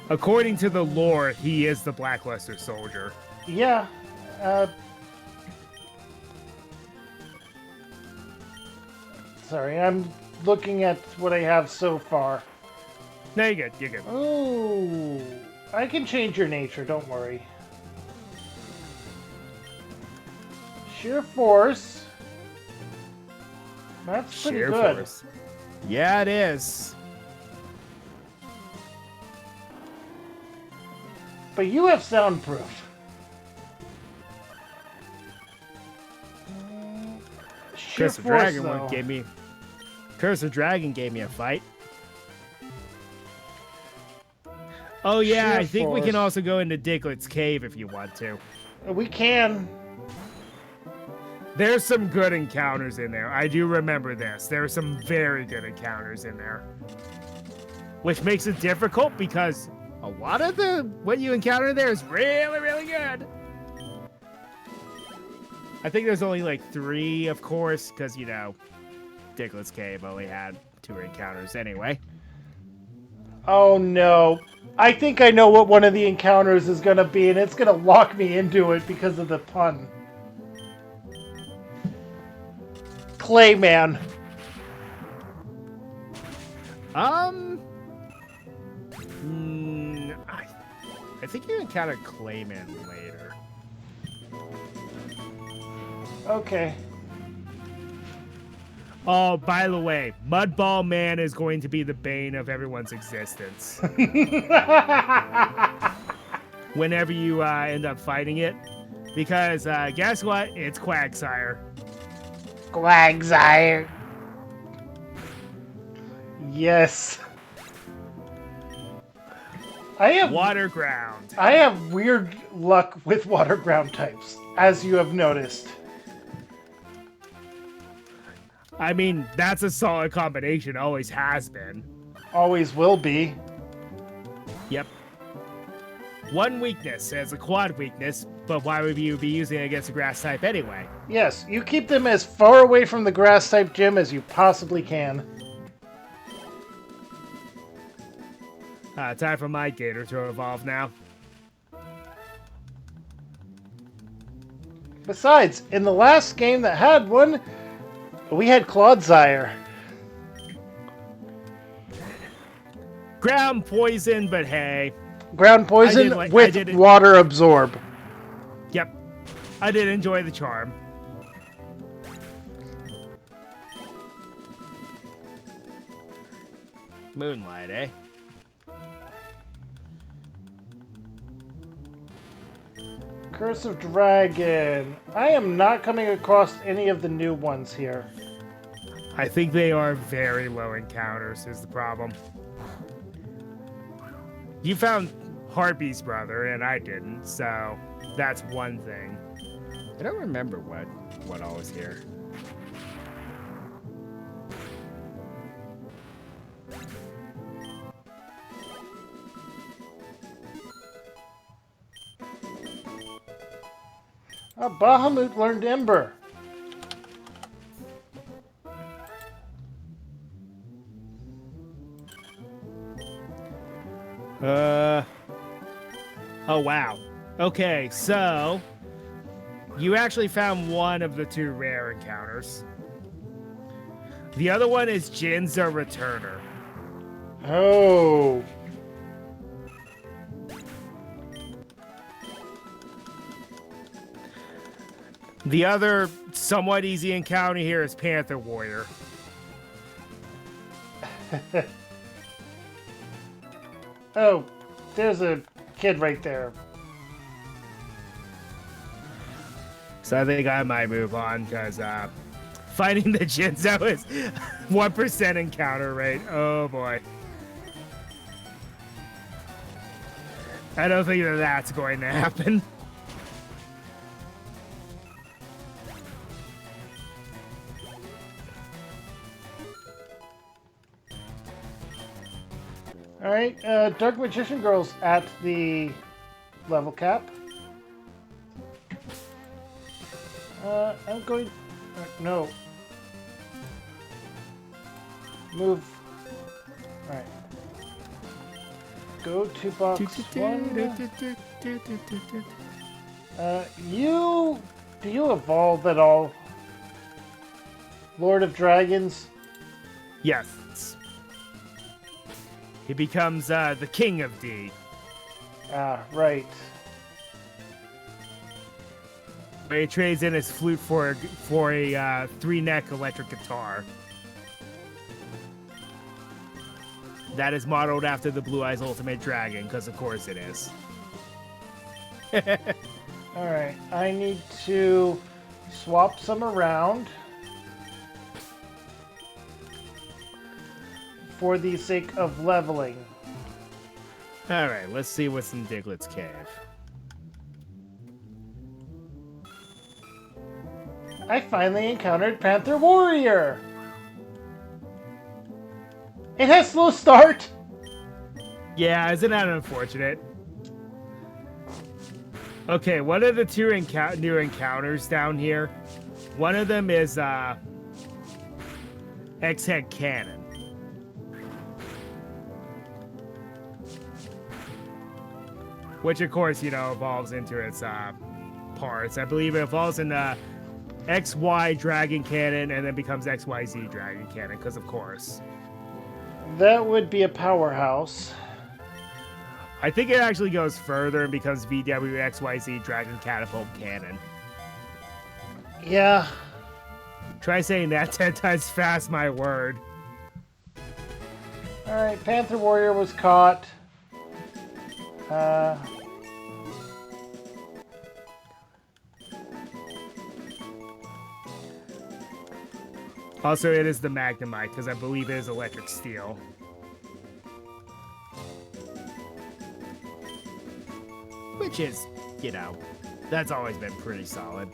According to the lore, he is the Blackluster soldier. Yeah. Sorry, I'm looking at what I have so far. No, you're good. You're good. Oh, I can change your nature, don't worry. Sheer force. That's pretty Sheer good. force. Yeah, it is. But you have soundproof. Sheer Curse of force, Dragon though. gave me. Curse of Dragon gave me a fight. Oh yeah, Sheer I think we force. can also go into Diglett's cave if you want to. We can. There's some good encounters in there. I do remember this. There are some very good encounters in there. Which makes it difficult because a lot of what you encounter there is really, really good. I think there's only like 3, of course, because, you know, Diglett's Cave only had 2 encounters anyway. Oh no. I think I know what one of the encounters is going to be, and it's going to lock me into it because of the pun. Clayman. I think you encountered Clayman later. Okay. Oh, by the way, Mudball Man is going to be the bane of everyone's existence. Whenever you end up fighting it. Because guess what? It's Quagsire. Quagsire. Yes. I have Water ground. I have weird luck with water ground types, as you have noticed. I mean, that's a solid combination. Always has been. Always will be. Yep. One weakness as a quad weakness, but why would you be using it against a grass type anyway? Yes, you keep them as far away from the grass type gym as you possibly can. Time for my Gator to evolve now. Besides, in the last game that had one, we had Clodsire. Ground poison, but hey. Ground poison with water absorb. Yep. I did enjoy the charm. Moonlight, eh? Curse of Dragon. I am not coming across any of the new ones here. I think they are very low encounters is the problem. You found Harpy's brother, and I didn't, so that's one thing. I don't remember what all was here. Bahamut learned Ember. Oh, wow. Okay, so you actually found one of the 2 rare encounters. The other one is Jinza Returner. Oh. The other somewhat easy encounter here is Panther Warrior. Oh, there's a kid right there. So I think I might move on because fighting the Jinzo is 1% encounter rate. Oh boy. I don't think that's going to happen. Alright, Dark Magician Girl's at the level cap. I'm going... no. Move. Alright. go to box 1. Do you evolve at all? Lord of Dragons? Yes. He becomes the king of D. Ah, right. Where he trades in his flute for a 3-neck electric guitar. That is modeled after the Blue Eyes Ultimate Dragon, because of course it is. Alright, I need to swap some around for the sake of leveling. Alright, let's see what's in Diglett's cave. I finally encountered Panther Warrior! It has slow start! Yeah, isn't that unfortunate? Okay, one of the two new encounters down here, one of them is X-Head Cannon. Which, of course, evolves into its parts. I believe it evolves into XY Dragon Cannon and then becomes XYZ Dragon Cannon, because of course. That would be a powerhouse. I think it actually goes further and becomes VWXYZ Dragon Catapult Cannon. Yeah. Try saying that 10 times fast, my word. Alright, Panther Warrior was caught. Also, it is the Magnemite, because I believe it is electric steel. Which is, that's always been pretty solid.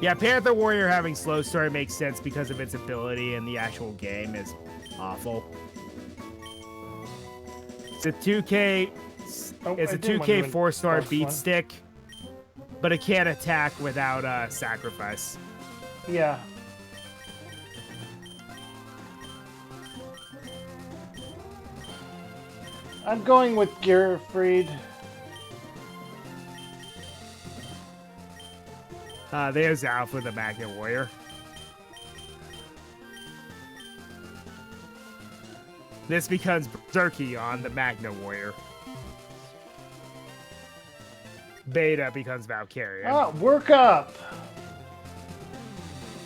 Yeah, Panther Warrior having slow start makes sense because of its ability, and the actual game is awful. It's a 2K, it's a 2K 4-star beat stick, but it can't attack without sacrifice. Yeah. I'm going with Gearfried. There's Alpha, the Magnet Warrior. This becomes Berserkion, the Magnet Warrior. Beta becomes Valkyria. Ah, work up!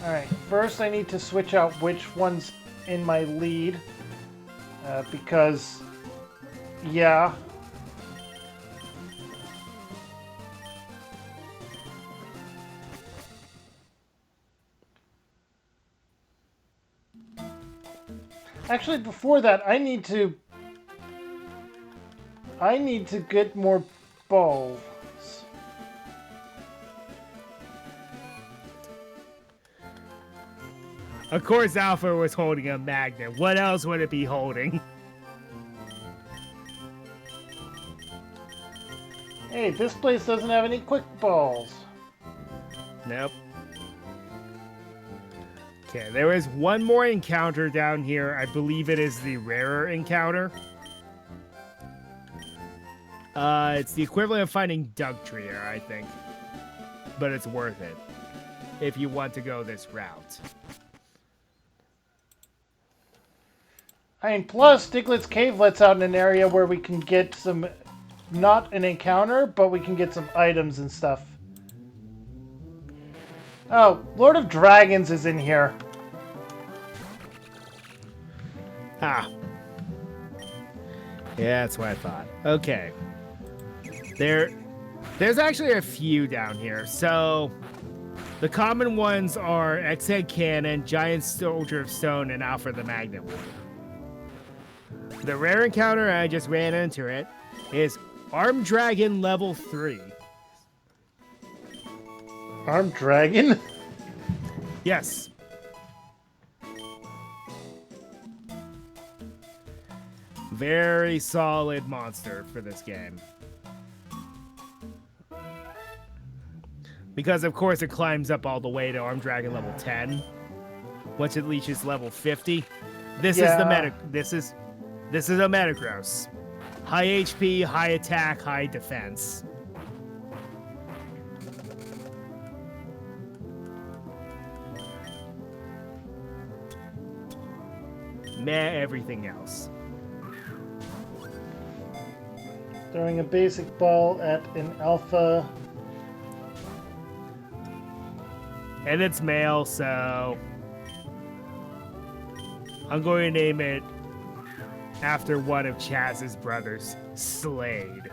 Alright, first I need to switch out which one's in my lead. Because, yeah. Actually, before that, I need to get more balls. Of course, Alpha was holding a magnet. What else would it be holding? Hey, this place doesn't have any quick balls. Nope. Okay, there is one more encounter down here. I believe it is the rarer encounter. It's the equivalent of finding Dugtrio, I think. But it's worth it if you want to go this route. I mean, plus, Diglett's Cave lets out an area where we can get some, not an encounter, but we can get some items and stuff. Oh, Lord of Dragons is in here. Ah. Yeah, that's what I thought. Okay. There's actually a few down here. So, the common ones are X-Head Cannon, Giant Soldier of Stone, and Alpha the Magnet Warrior. The rare encounter, I just ran into it, is Armed Dragon level 3. Armed Dragon? Yes. Very solid monster for this game. Because, of course, it climbs up all the way to Armed Dragon level 10. Once it reaches level 50, This is the Yeah. meta. This is a Metagross. High HP, high attack, high defense. Meh everything else. Throwing a basic ball at an alpha. And it's male, so I'm going to name it after one of Chaz's brothers, Slade.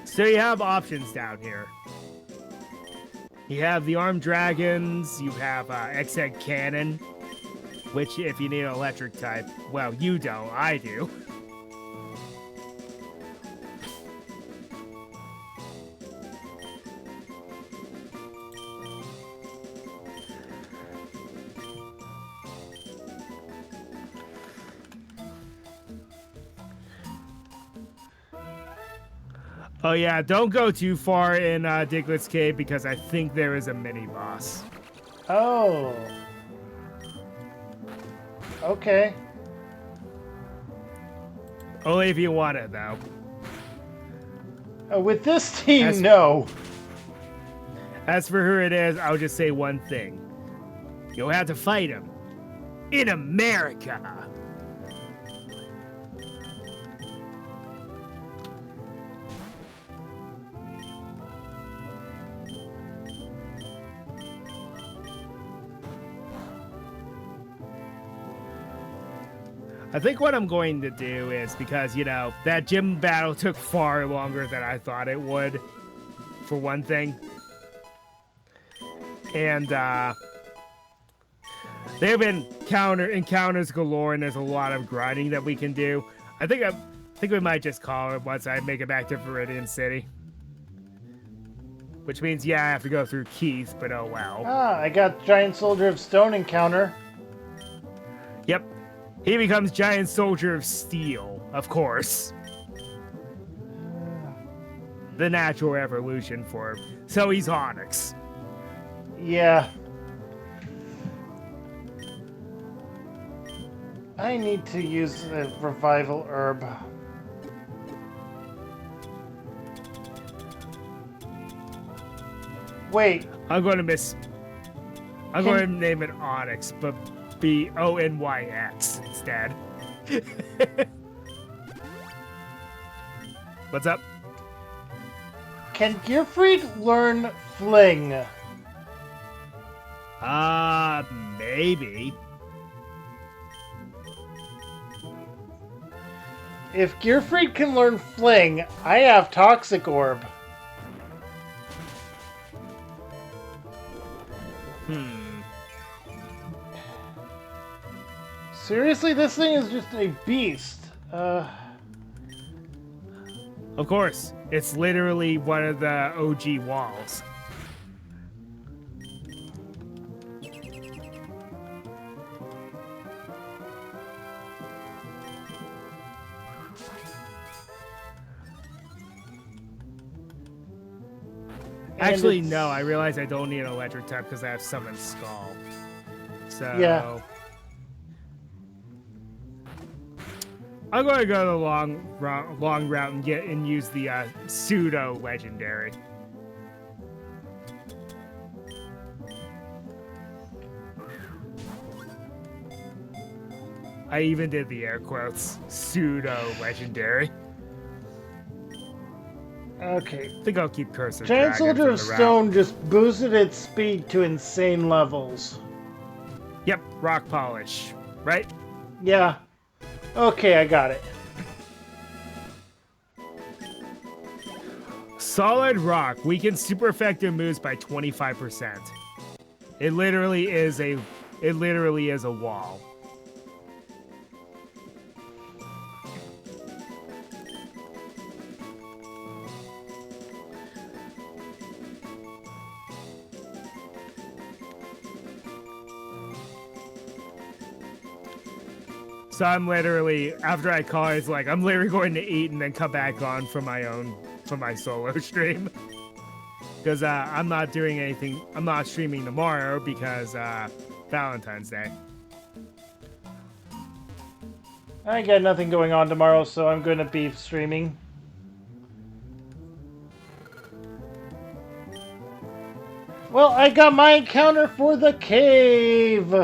So you have options down here. You have the armed dragons, you have X-Egg Cannon, which if you need an electric type, well, you don't, I do. Oh yeah, don't go too far in Diglett's Cave because I think there is a mini boss. Oh. Okay. Only if you want it, though. With this team, As- no. As for who it is, I'll just say one thing. You'll have to fight him. In America! I think what I'm going to do is, because, you know, that gym battle took far longer than I thought it would, for one thing. And, there have been encounters galore, and there's a lot of grinding that we can do. I think we might just call it once I make it back to Viridian City. Which means, yeah, I have to go through Keith, but oh well. Ah, I got Giant Soldier of Stone encounter. Yep. He becomes Giant Soldier of Steel, of course. The natural evolution for him. So he's Onyx. Yeah. I need to use the revival herb. Wait. I'm going to name it Onyx, but Bonyx instead. What's up? Can Gearfried learn Fling? Maybe. If Gearfried can learn Fling, I have Toxic Orb. Seriously, this thing is just a beast. Of course, it's literally one of the OG walls. Actually, no, I realize I don't need an electric type because I have Summon Skull. So... Yeah. I'm going to go the long route and use the pseudo legendary. I even did the air quotes. Pseudo legendary. Okay. I think I'll keep Curse of Giant Dragon Soldier for of the route. Stone just boosted its speed to insane levels. Yep, rock polish, right? Yeah. Okay, I got it. Solid rock weakens super effective moves by 25%. It literally is a wall. So I'm literally, after I call, it's like I'm literally going to eat and then come back on for my solo stream. Because I'm not doing anything. I'm not streaming tomorrow because Valentine's Day. I got nothing going on tomorrow, so I'm going to be streaming. Well, I got my encounter for the cave.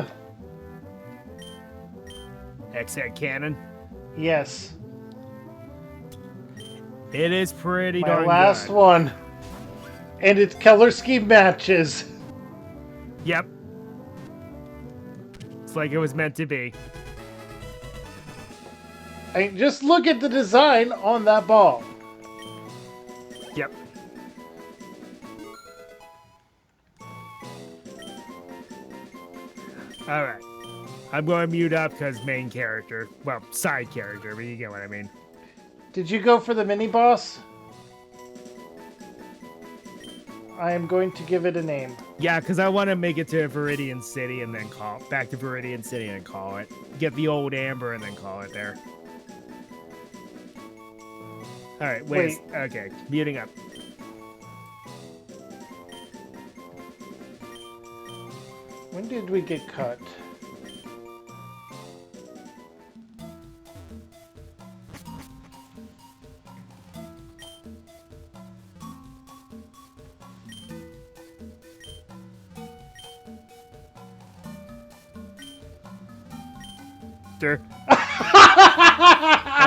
X-Head Cannon. Yes. It is pretty My darn last good. one. And its color scheme matches. Yep. It's like it was meant to be. I mean, just look at the design on that ball. Yep. Alright. I'm going to mute up because main character. Well, side character, but you get what I mean. Did you go for the mini boss? I am going to give it a name. Yeah, because I want to make it to Viridian City and then call it. Back to Viridian City and call it. Get the old Amber and then call it there. Alright, wait. Okay, muting up. When did we get cut?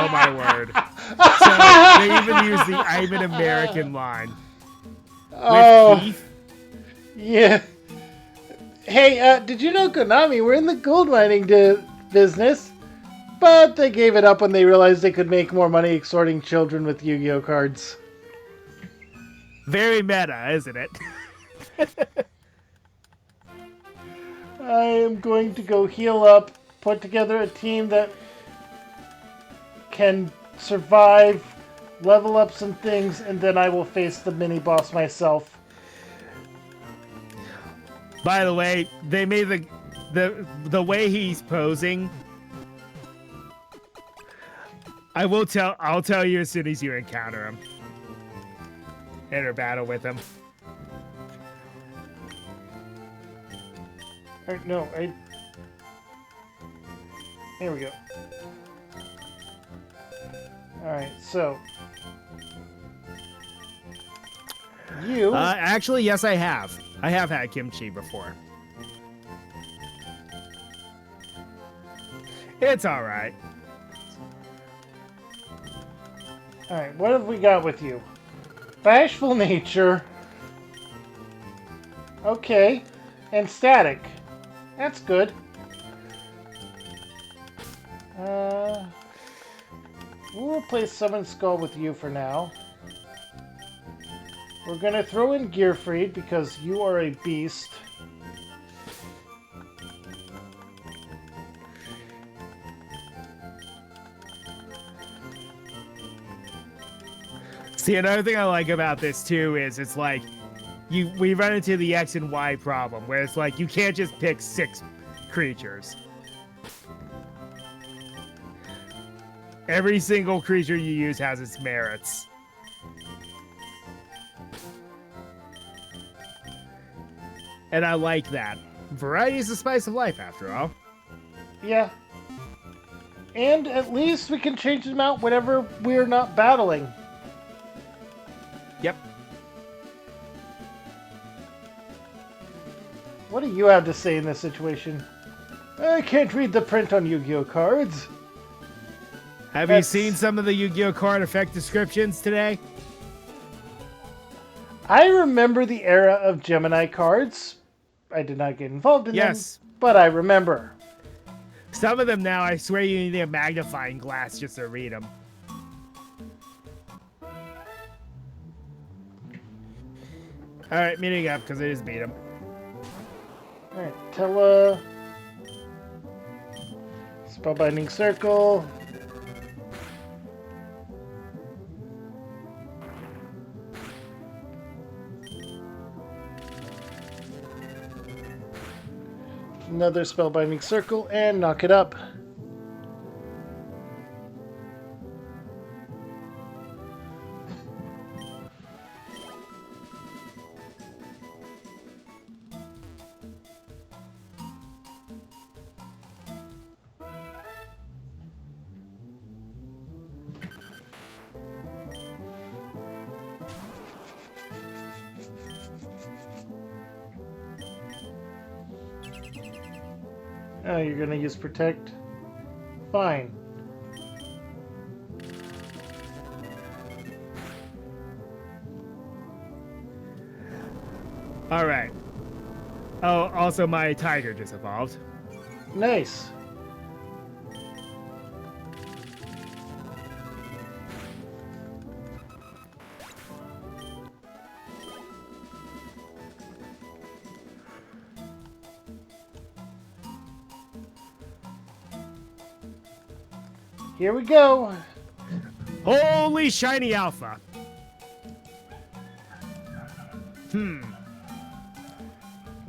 Oh my word. So they even use the I'm an American line. With Keith. Yeah. Hey, did you know Konami? We're in the gold mining business. But they gave it up when they realized they could make more money extorting children with Yu-Gi-Oh cards. Very meta, isn't it? I am going to go heal up, put together a team that can survive, level up some things, and then I will face the mini-boss myself. By the way, they made the way he's posing. I'll tell you as soon as you encounter him. Enter battle with him. No, Here we go. Alright, so... You... Actually, yes, I have. I have had kimchi before. It's alright. Alright, what have we got with you? Bashful nature. Okay. And static. That's good. We'll replace Summon Skull with you for now. We're gonna throw in Gearfried because you are a beast. See, another thing I like about this too is it's like we run into the X and Y problem where it's like you can't just pick 6 creatures. Every single creature you use has its merits. And I like that. Variety is the spice of life, after all. Yeah. And at least we can change them out whenever we're not battling. Yep. What do you have to say in this situation? I can't read the print on Yu-Gi-Oh cards. Have you seen some of the Yu-Gi-Oh card effect descriptions today? I remember the era of Gemini cards. I did not get involved in them, but I remember. Some of them now, I swear you need a magnifying glass just to read them. Alright, meeting up, because I just beat him. Alright, Tella. Spellbinding Circle. Another Spellbinding Circle, and knock it up. Oh, you're gonna use protect? Fine. All right. Oh, also my tiger just evolved. Nice. Here we go. Holy shiny alpha. You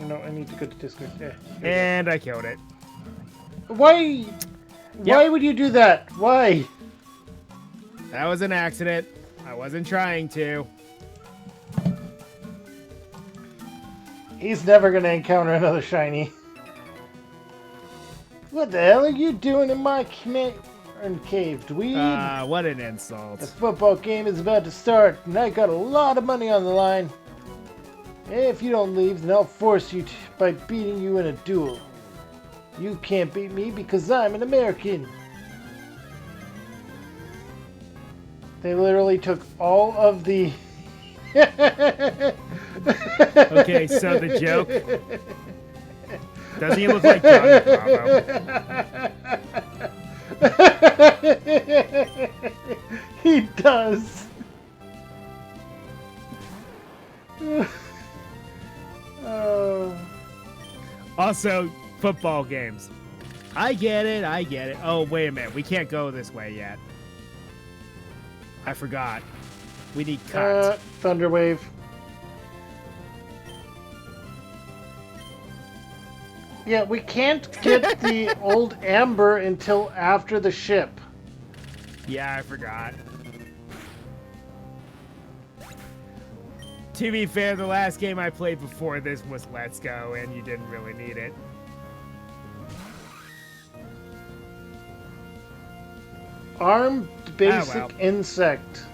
know, I need to go to Discord. And I killed it. Why? Why would you do that? Why? That was an accident. I wasn't trying to. He's never gonna encounter another shiny. What the hell are you doing in my cave, dweeb? What an insult. The football game is about to start, and I got a lot of money on the line. If you don't leave, then I'll force you by beating you in a duel. You can't beat me because I'm an American. They literally took all of the... Okay, so the joke... Doesn't he look like Johnny Bravo? He does. Oh. Also, football games. I get it, I get it. Oh, wait a minute. We can't go this way yet. I forgot. We need cut. Thunderwave. Yeah, we can't get the old amber until after the ship. Yeah, I forgot. To be fair, the last game I played before this was Let's Go, and you didn't really need it. Armed basic well. insect.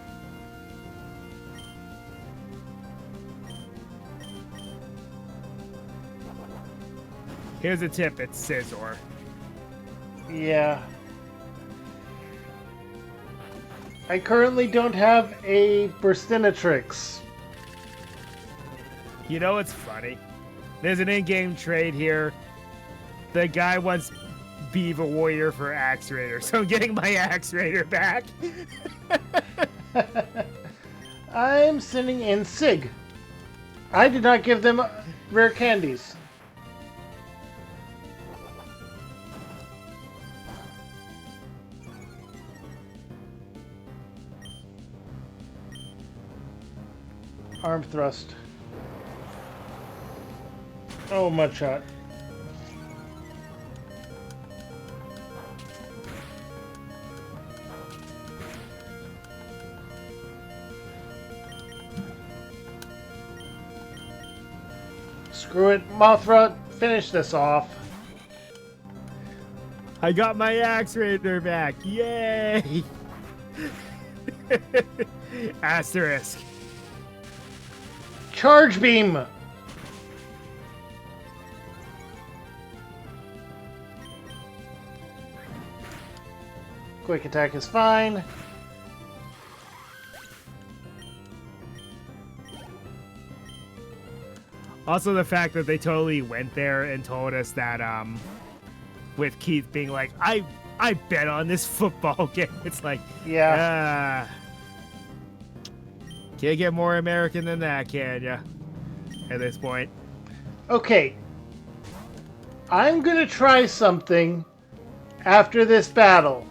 Here's a tip, it's Scizor. Yeah. I currently don't have a Burstinatrix. You know what's funny? There's an in-game trade here. The guy wants Beaver Warrior for Axe Raider, so I'm getting my Axe Raider back. I'm sending in Sig. I did not give them rare candies. Arm thrust. Oh, mudshot. Screw it, Mothra, finish this off. I got my Axe Raider back. Yay! Asterisk. Charge beam! Quick attack is fine. Also, the fact that they totally went there and told us that, with Keith being like, I bet on this football game. It's like, Yeah. Can't get more American than that, can ya? At this point. Okay. I'm gonna try something after this battle.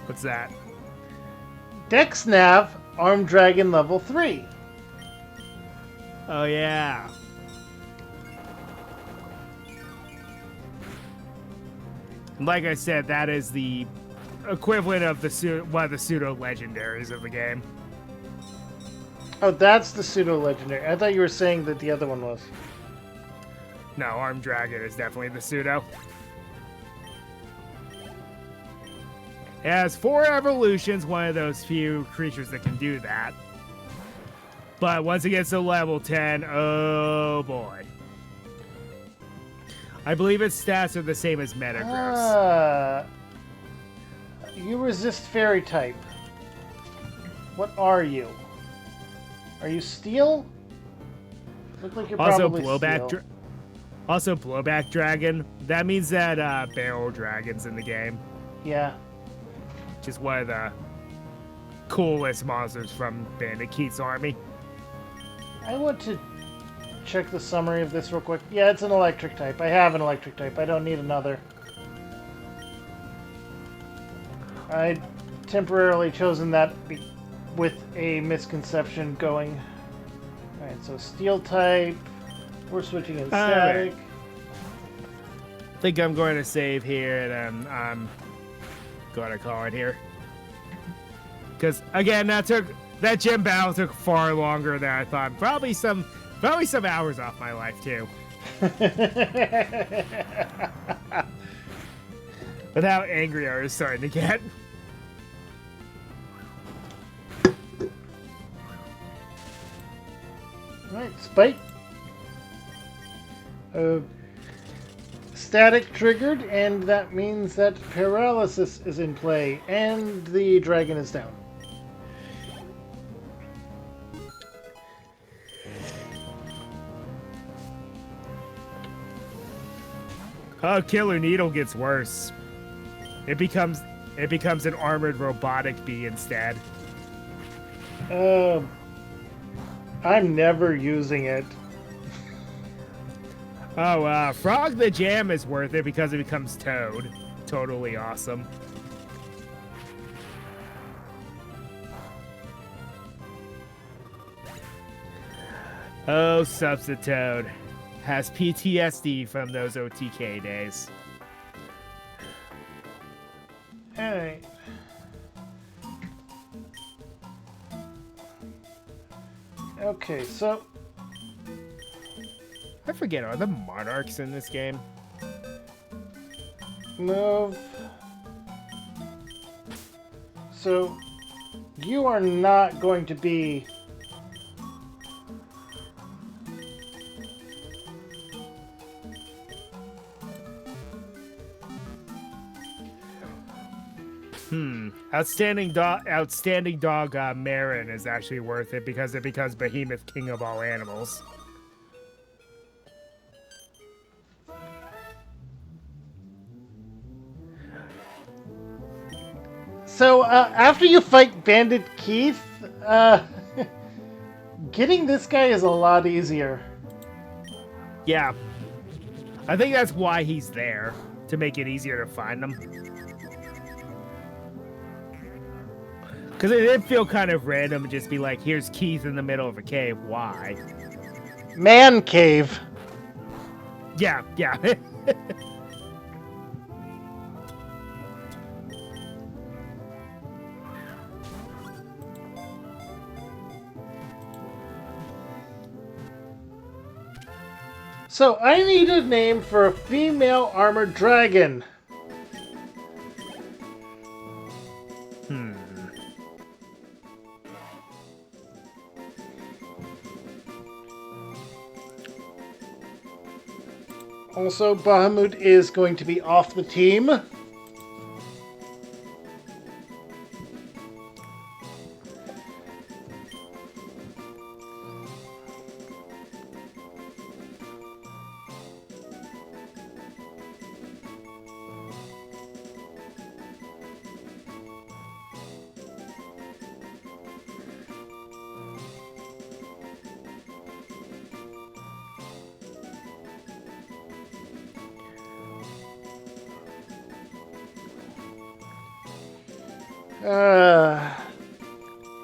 What's that? Dex Nav, Armed Dragon level 3. Oh, yeah. Like I said, that is the equivalent of one of the pseudo-legendaries of the game. Oh, that's the pseudo-legendary. I thought you were saying that the other one was. No, Armed Dragon is definitely the pseudo. It has 4 evolutions, one of those few creatures that can do that. But once it gets to level 10, oh boy. I believe its stats are the same as Metagross. You resist fairy type. What are you? Are you steel? Look like you're Also, probably steel. Also, blowback dragon. That means that barrel dragons in the game. Yeah. Which is one of the coolest monsters from Bandit Keith's army. I want to check the summary of this real quick. Yeah, it's an electric type. I have an electric type. I don't need another. I temporarily chosen that with a misconception going. Alright, so steel type. We're switching in static. Right. I think I'm going to save here, and I'm going to call it here. Because again, that gym battle took far longer than I thought. Probably some hours off my life too. But how angry I was starting to get. Alright, Spike. Static triggered, and that means that paralysis is in play, and the dragon is down. Oh, Killer Needle gets worse. It becomes an armored robotic bee instead. I'm never using it. Oh, Frog the Jam is worth it because it becomes Toad. Totally awesome. Oh, Substitute has PTSD from those OTK days. Alright. Okay, so... I forget, are the Monarchs in this game? Move. So, you are not going to be... Outstanding dog Marin is actually worth it because it becomes Behemoth King of all animals. So, after you fight Bandit Keith, getting this guy is a lot easier. Yeah. I think that's why he's there, to make it easier to find him. Because it did feel kind of random to just be like, here's Keith in the middle of a cave. Why? Man cave. Yeah. So, I need a name for a female armored dragon. Also, Bahamut is going to be off the team.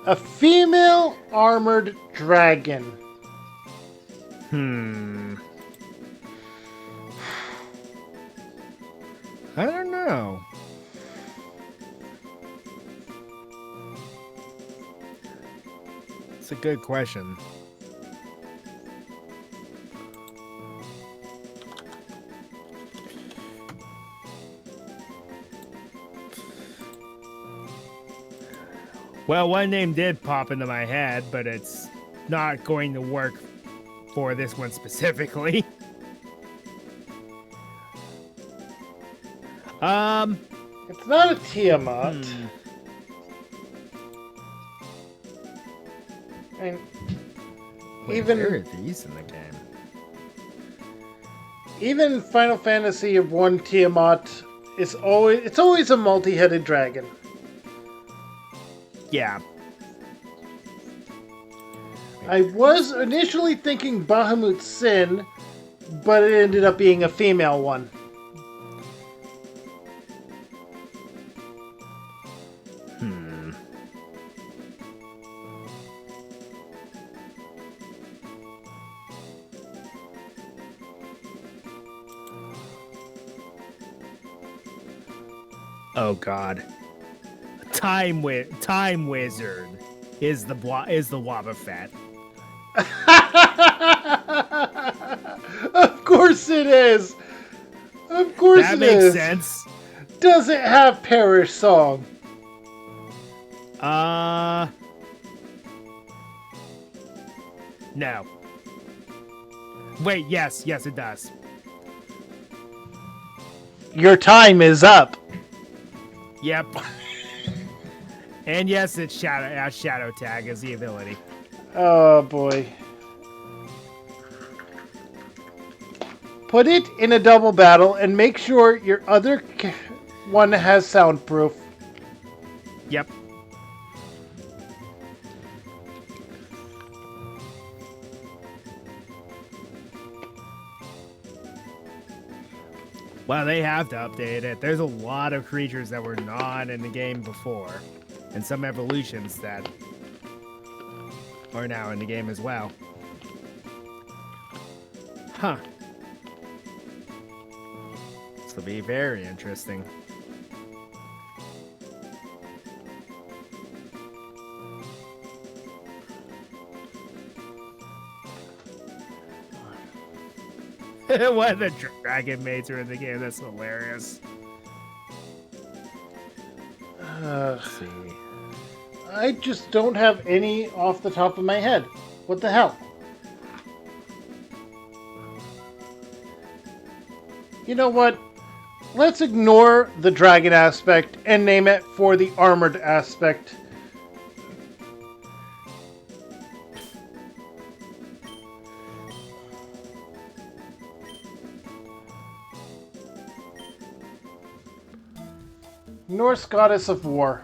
A female armored dragon. I don't know. It's a good question. Well, one name did pop into my head, but it's not going to work for this one specifically. Um, It's not a Tiamat. hmm. And Wait, where even are these in the game? even Final Fantasy One Tiamat is always a multi-headed dragon. Yeah. I was initially thinking Bahamut Sin, but it ended up being a female one. Hmm. Oh God. Time Wizard is the Wobbuffet. Of course it is. Of course That it makes is. sense. Does it have Parish Song? Uh, no. Wait, yes, it does. Your time is up. Yep. And yes, it's Shadow Tag is the ability. Oh boy. Put it in a double battle and make sure your other one has soundproof. Yep. Well, they have to update it. There's a lot of creatures that were not in the game before, and some evolutions that are now in the game as well. Huh. This will be very interesting. What the dragon mates are in the game? That's hilarious. Let's see. I just don't have any off the top of my head. What the hell? You know what? Let's ignore the dragon aspect and name it for the armored aspect. Norse goddess of war.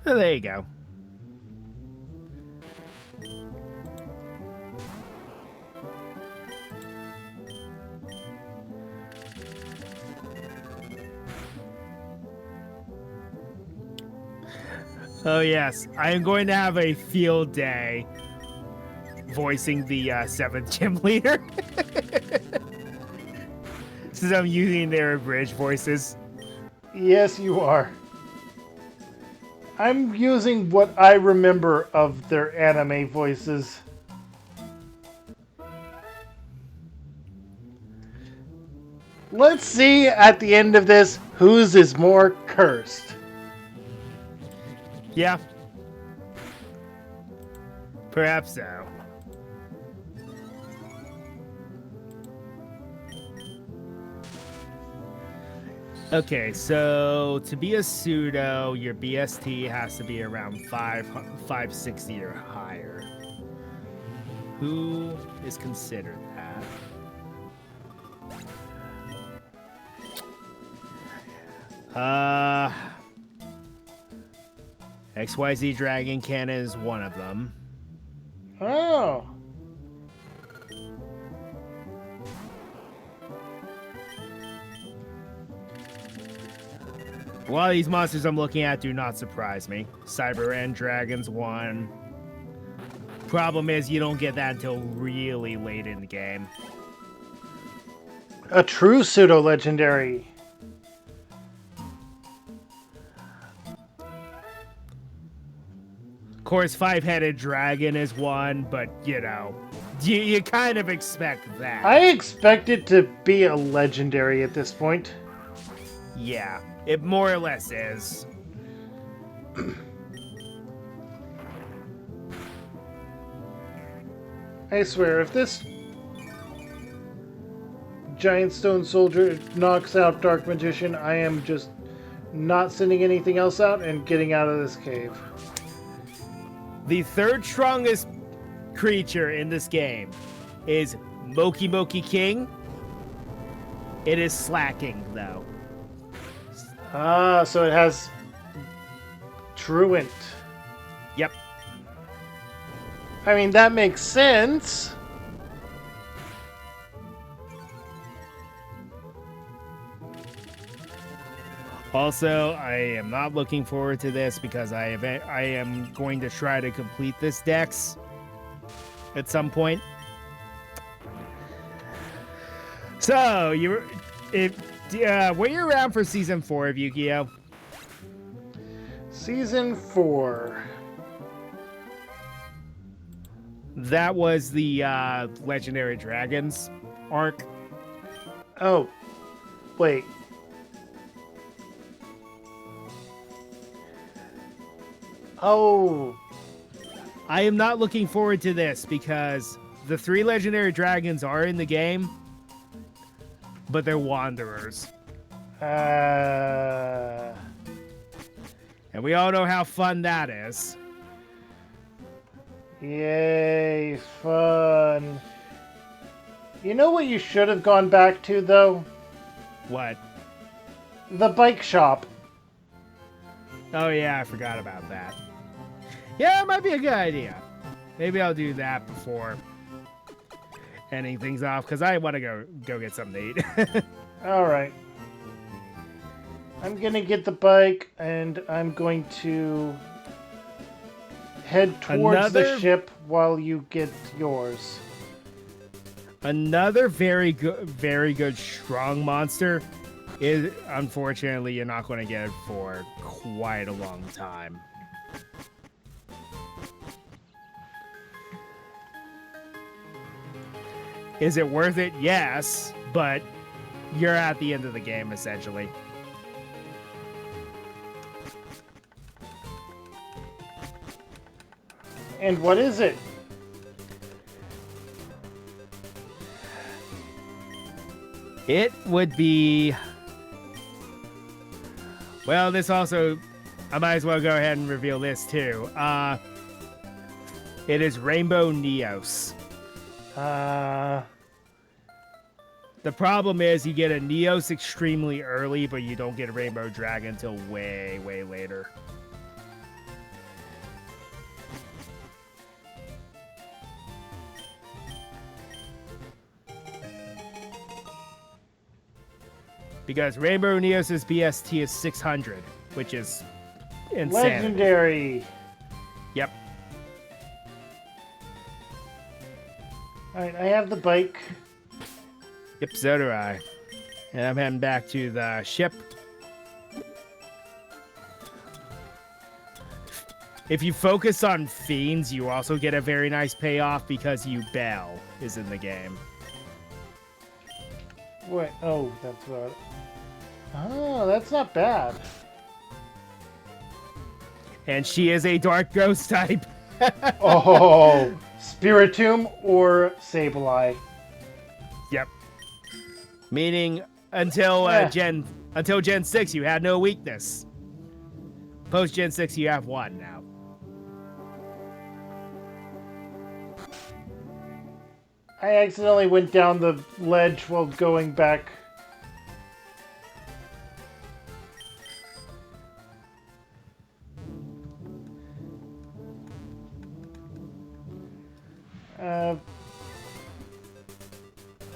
Oh, there you go. Oh yes, I am going to have a field day voicing the 7th gym leader. Since I'm using their abridged voices. Yes, you are. I'm using what I remember of their anime voices. Let's see at the end of this whose is more cursed. Yeah. Perhaps so. Okay, so to be a pseudo, your BST has to be around 560 or higher. Who is considered that? XYZ Dragon Cannon is one of them. Oh. A lot of these monsters I'm looking at do not surprise me. Cyber End Dragon's one. Problem is, you don't get that until really late in the game. A true pseudo-legendary. Of course, Five-Headed Dragon is one, but, you know, you kind of expect that. I expect it to be a legendary at this point. Yeah, it more or less is. I swear, if this Giant Stone Soldier knocks out Dark Magician, I am just not sending anything else out and getting out of this cave. The third strongest creature in this game is Moki Moki King. It is slacking, though. Ah, so it has Truant. Yep. I mean, that makes sense. Also, I am not looking forward to this because I am going to try to complete this dex at some point. So were you around for season 4 of Yu-Gi-Oh? Season 4. That was the Legendary Dragons arc. Oh, wait. Oh. I am not looking forward to this because the 3 Legendary Dragons are in the game, but they're Wanderers. And we all know how fun that is. Yay, fun. You know what you should have gone back to, though? What? The bike shop. Oh, yeah, I forgot about that. Yeah, it might be a good idea. Maybe I'll do that before ending things off, because I want to go get something to eat. Alright. I'm gonna get the bike, and I'm going to head towards the ship while you get yours. Another very good strong monster is, unfortunately, you're not going to get it for quite a long time. Is it worth it? Yes, but you're at the end of the game, essentially. And what is it? It would be... Well, this also... I might as well go ahead and reveal this, too. It is Rainbow Neos. The problem is you get a Neos extremely early, but you don't get a Rainbow Dragon until way, way later. Because Rainbow Neos' BST is 600, which is insane. Legendary. Yep. Alright, I have the bike. Yep, so do I. And I'm heading back to the ship. If you focus on Fiends, you also get a very nice payoff because Yubel is in the game. Wait, oh, that's what... Oh, that's not bad. And she is a Dark Ghost type. Oh, Spiritomb or Sableye. Yep. Meaning until Gen 6, you had no weakness. Post Gen 6, you have one now. I accidentally went down the ledge while going back.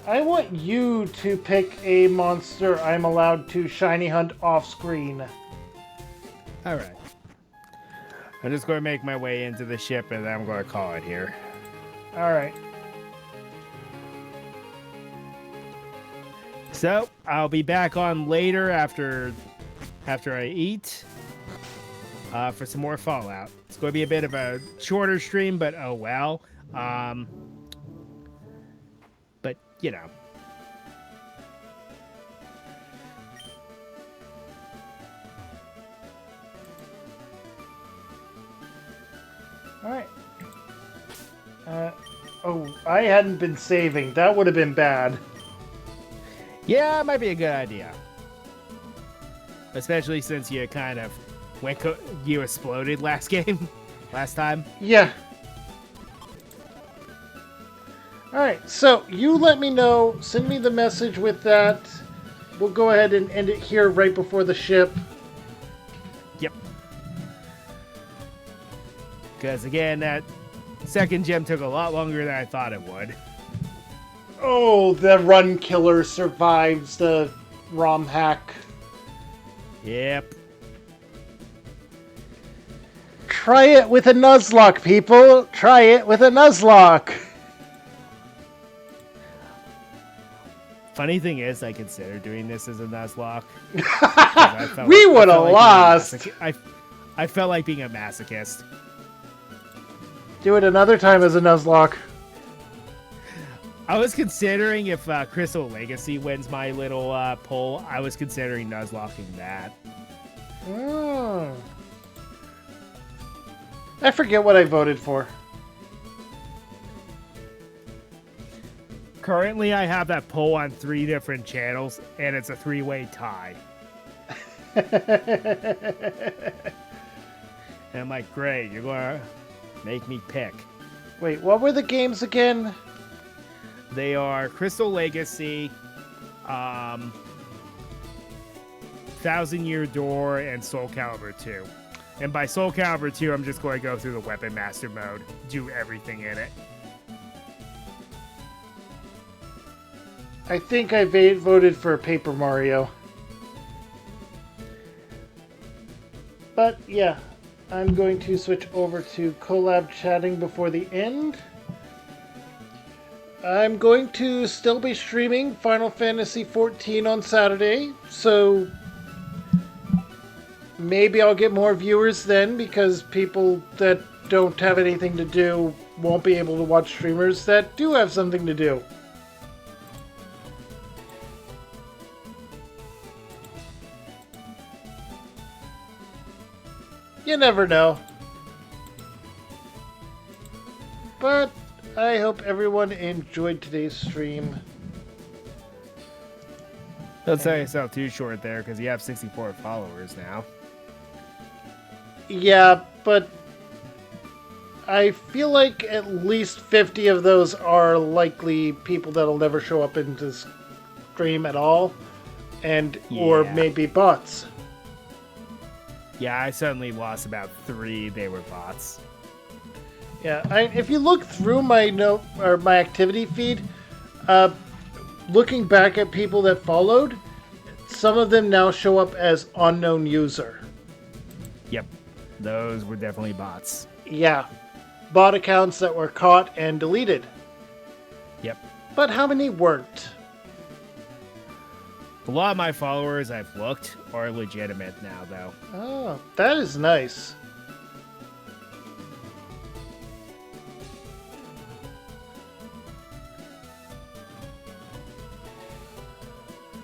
I want you to pick a monster I'm allowed to shiny hunt off screen. Alright. I'm just going to make my way into the ship and then I'm going to call it here. Alright. So, I'll be back on later after I eat for some more Fallout. It's going to be a bit of a shorter stream, but oh well. But, you know. Alright. Oh, I hadn't been saving. That would have been bad. Yeah, it might be a good idea. Especially since you kind of you exploded last game, last time. Yeah. Alright, so you let me know. Send me the message with that. We'll go ahead and end it here right before the ship. Yep. Because again, that second gem took a lot longer than I thought it would. Oh, the run killer survives the ROM hack. Yep. Try it with a Nuzlocke, people. Try it with a Nuzlocke. Funny thing is, I considered doing this as a Nuzlocke. We would have lost. I felt like being a masochist. Do it another time as a Nuzlocke. I was considering if Crystal Legacy wins my little poll, I was considering Nuzlocking that. Oh. I forget what I voted for. Currently, I have that poll on 3 different channels, and it's a 3-way tie. And I'm like, great, you're going to make me pick. Wait, what were the games again? They are Crystal Legacy, 1000-Year Door, and Soul Calibur 2. And by Soul Calibur 2, I'm just going to go through the Weapon Master mode, do everything in it. I think I voted for Paper Mario. But yeah, I'm going to switch over to collab chatting before the end. I'm going to still be streaming Final Fantasy XIV on Saturday, so maybe I'll get more viewers then, because people that don't have anything to do won't be able to watch streamers that do have something to do. You never know. But I hope everyone enjoyed today's stream. Don't sell yourself too short there, because you have 64 followers now. Yeah, but I feel like at least 50 of those are likely people that'll never show up into stream at all, and or maybe bots. Yeah, I suddenly lost about 3. They were bots. Yeah, if you look through my my activity feed, looking back at people that followed, some of them now show up as unknown user. Yep, those were definitely bots. Yeah, bot accounts that were caught and deleted. Yep. But how many weren't? A lot of my followers I've looked are legitimate now, though. Oh, that is nice.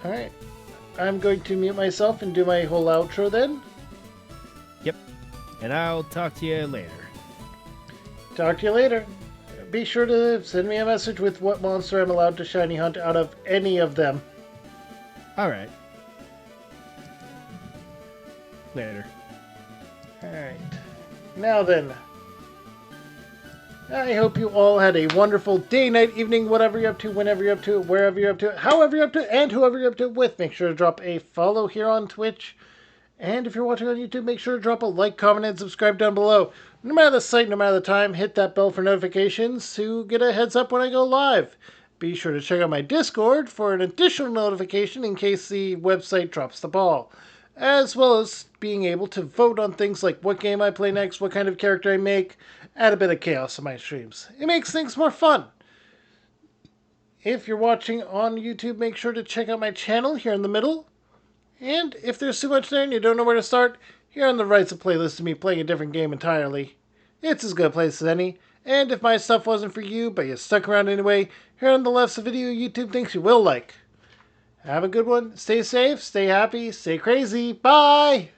Alright. I'm going to mute myself and do my whole outro then. Yep. And I'll talk to you later. Talk to you later. Be sure to send me a message with what monster I'm allowed to shiny hunt out of any of them. Alright. Later. Alright. Now then. I hope you all had a wonderful day, night, evening, whatever you're up to, whenever you're up to it, wherever you're up to it, however you're up to it, and whoever you're up to it with. Make sure to drop a follow here on Twitch. And if you're watching on YouTube, make sure to drop a like, comment, and subscribe down below. No matter the site, no matter the time, hit that bell for notifications to get a heads up when I go live. Be sure to check out my Discord for an additional notification in case the website drops the ball. As well as being able to vote on things like what game I play next, what kind of character I make, add a bit of chaos in my streams. It makes things more fun. If you're watching on YouTube, make sure to check out my channel here in the middle. And if there's too much there and you don't know where to start, here on the right's a playlist of me playing a different game entirely. It's as good a place as any. And if my stuff wasn't for you, but you stuck around anyway, here on the left's a video YouTube thinks you will like. Have a good one. Stay safe, stay happy, stay crazy. Bye!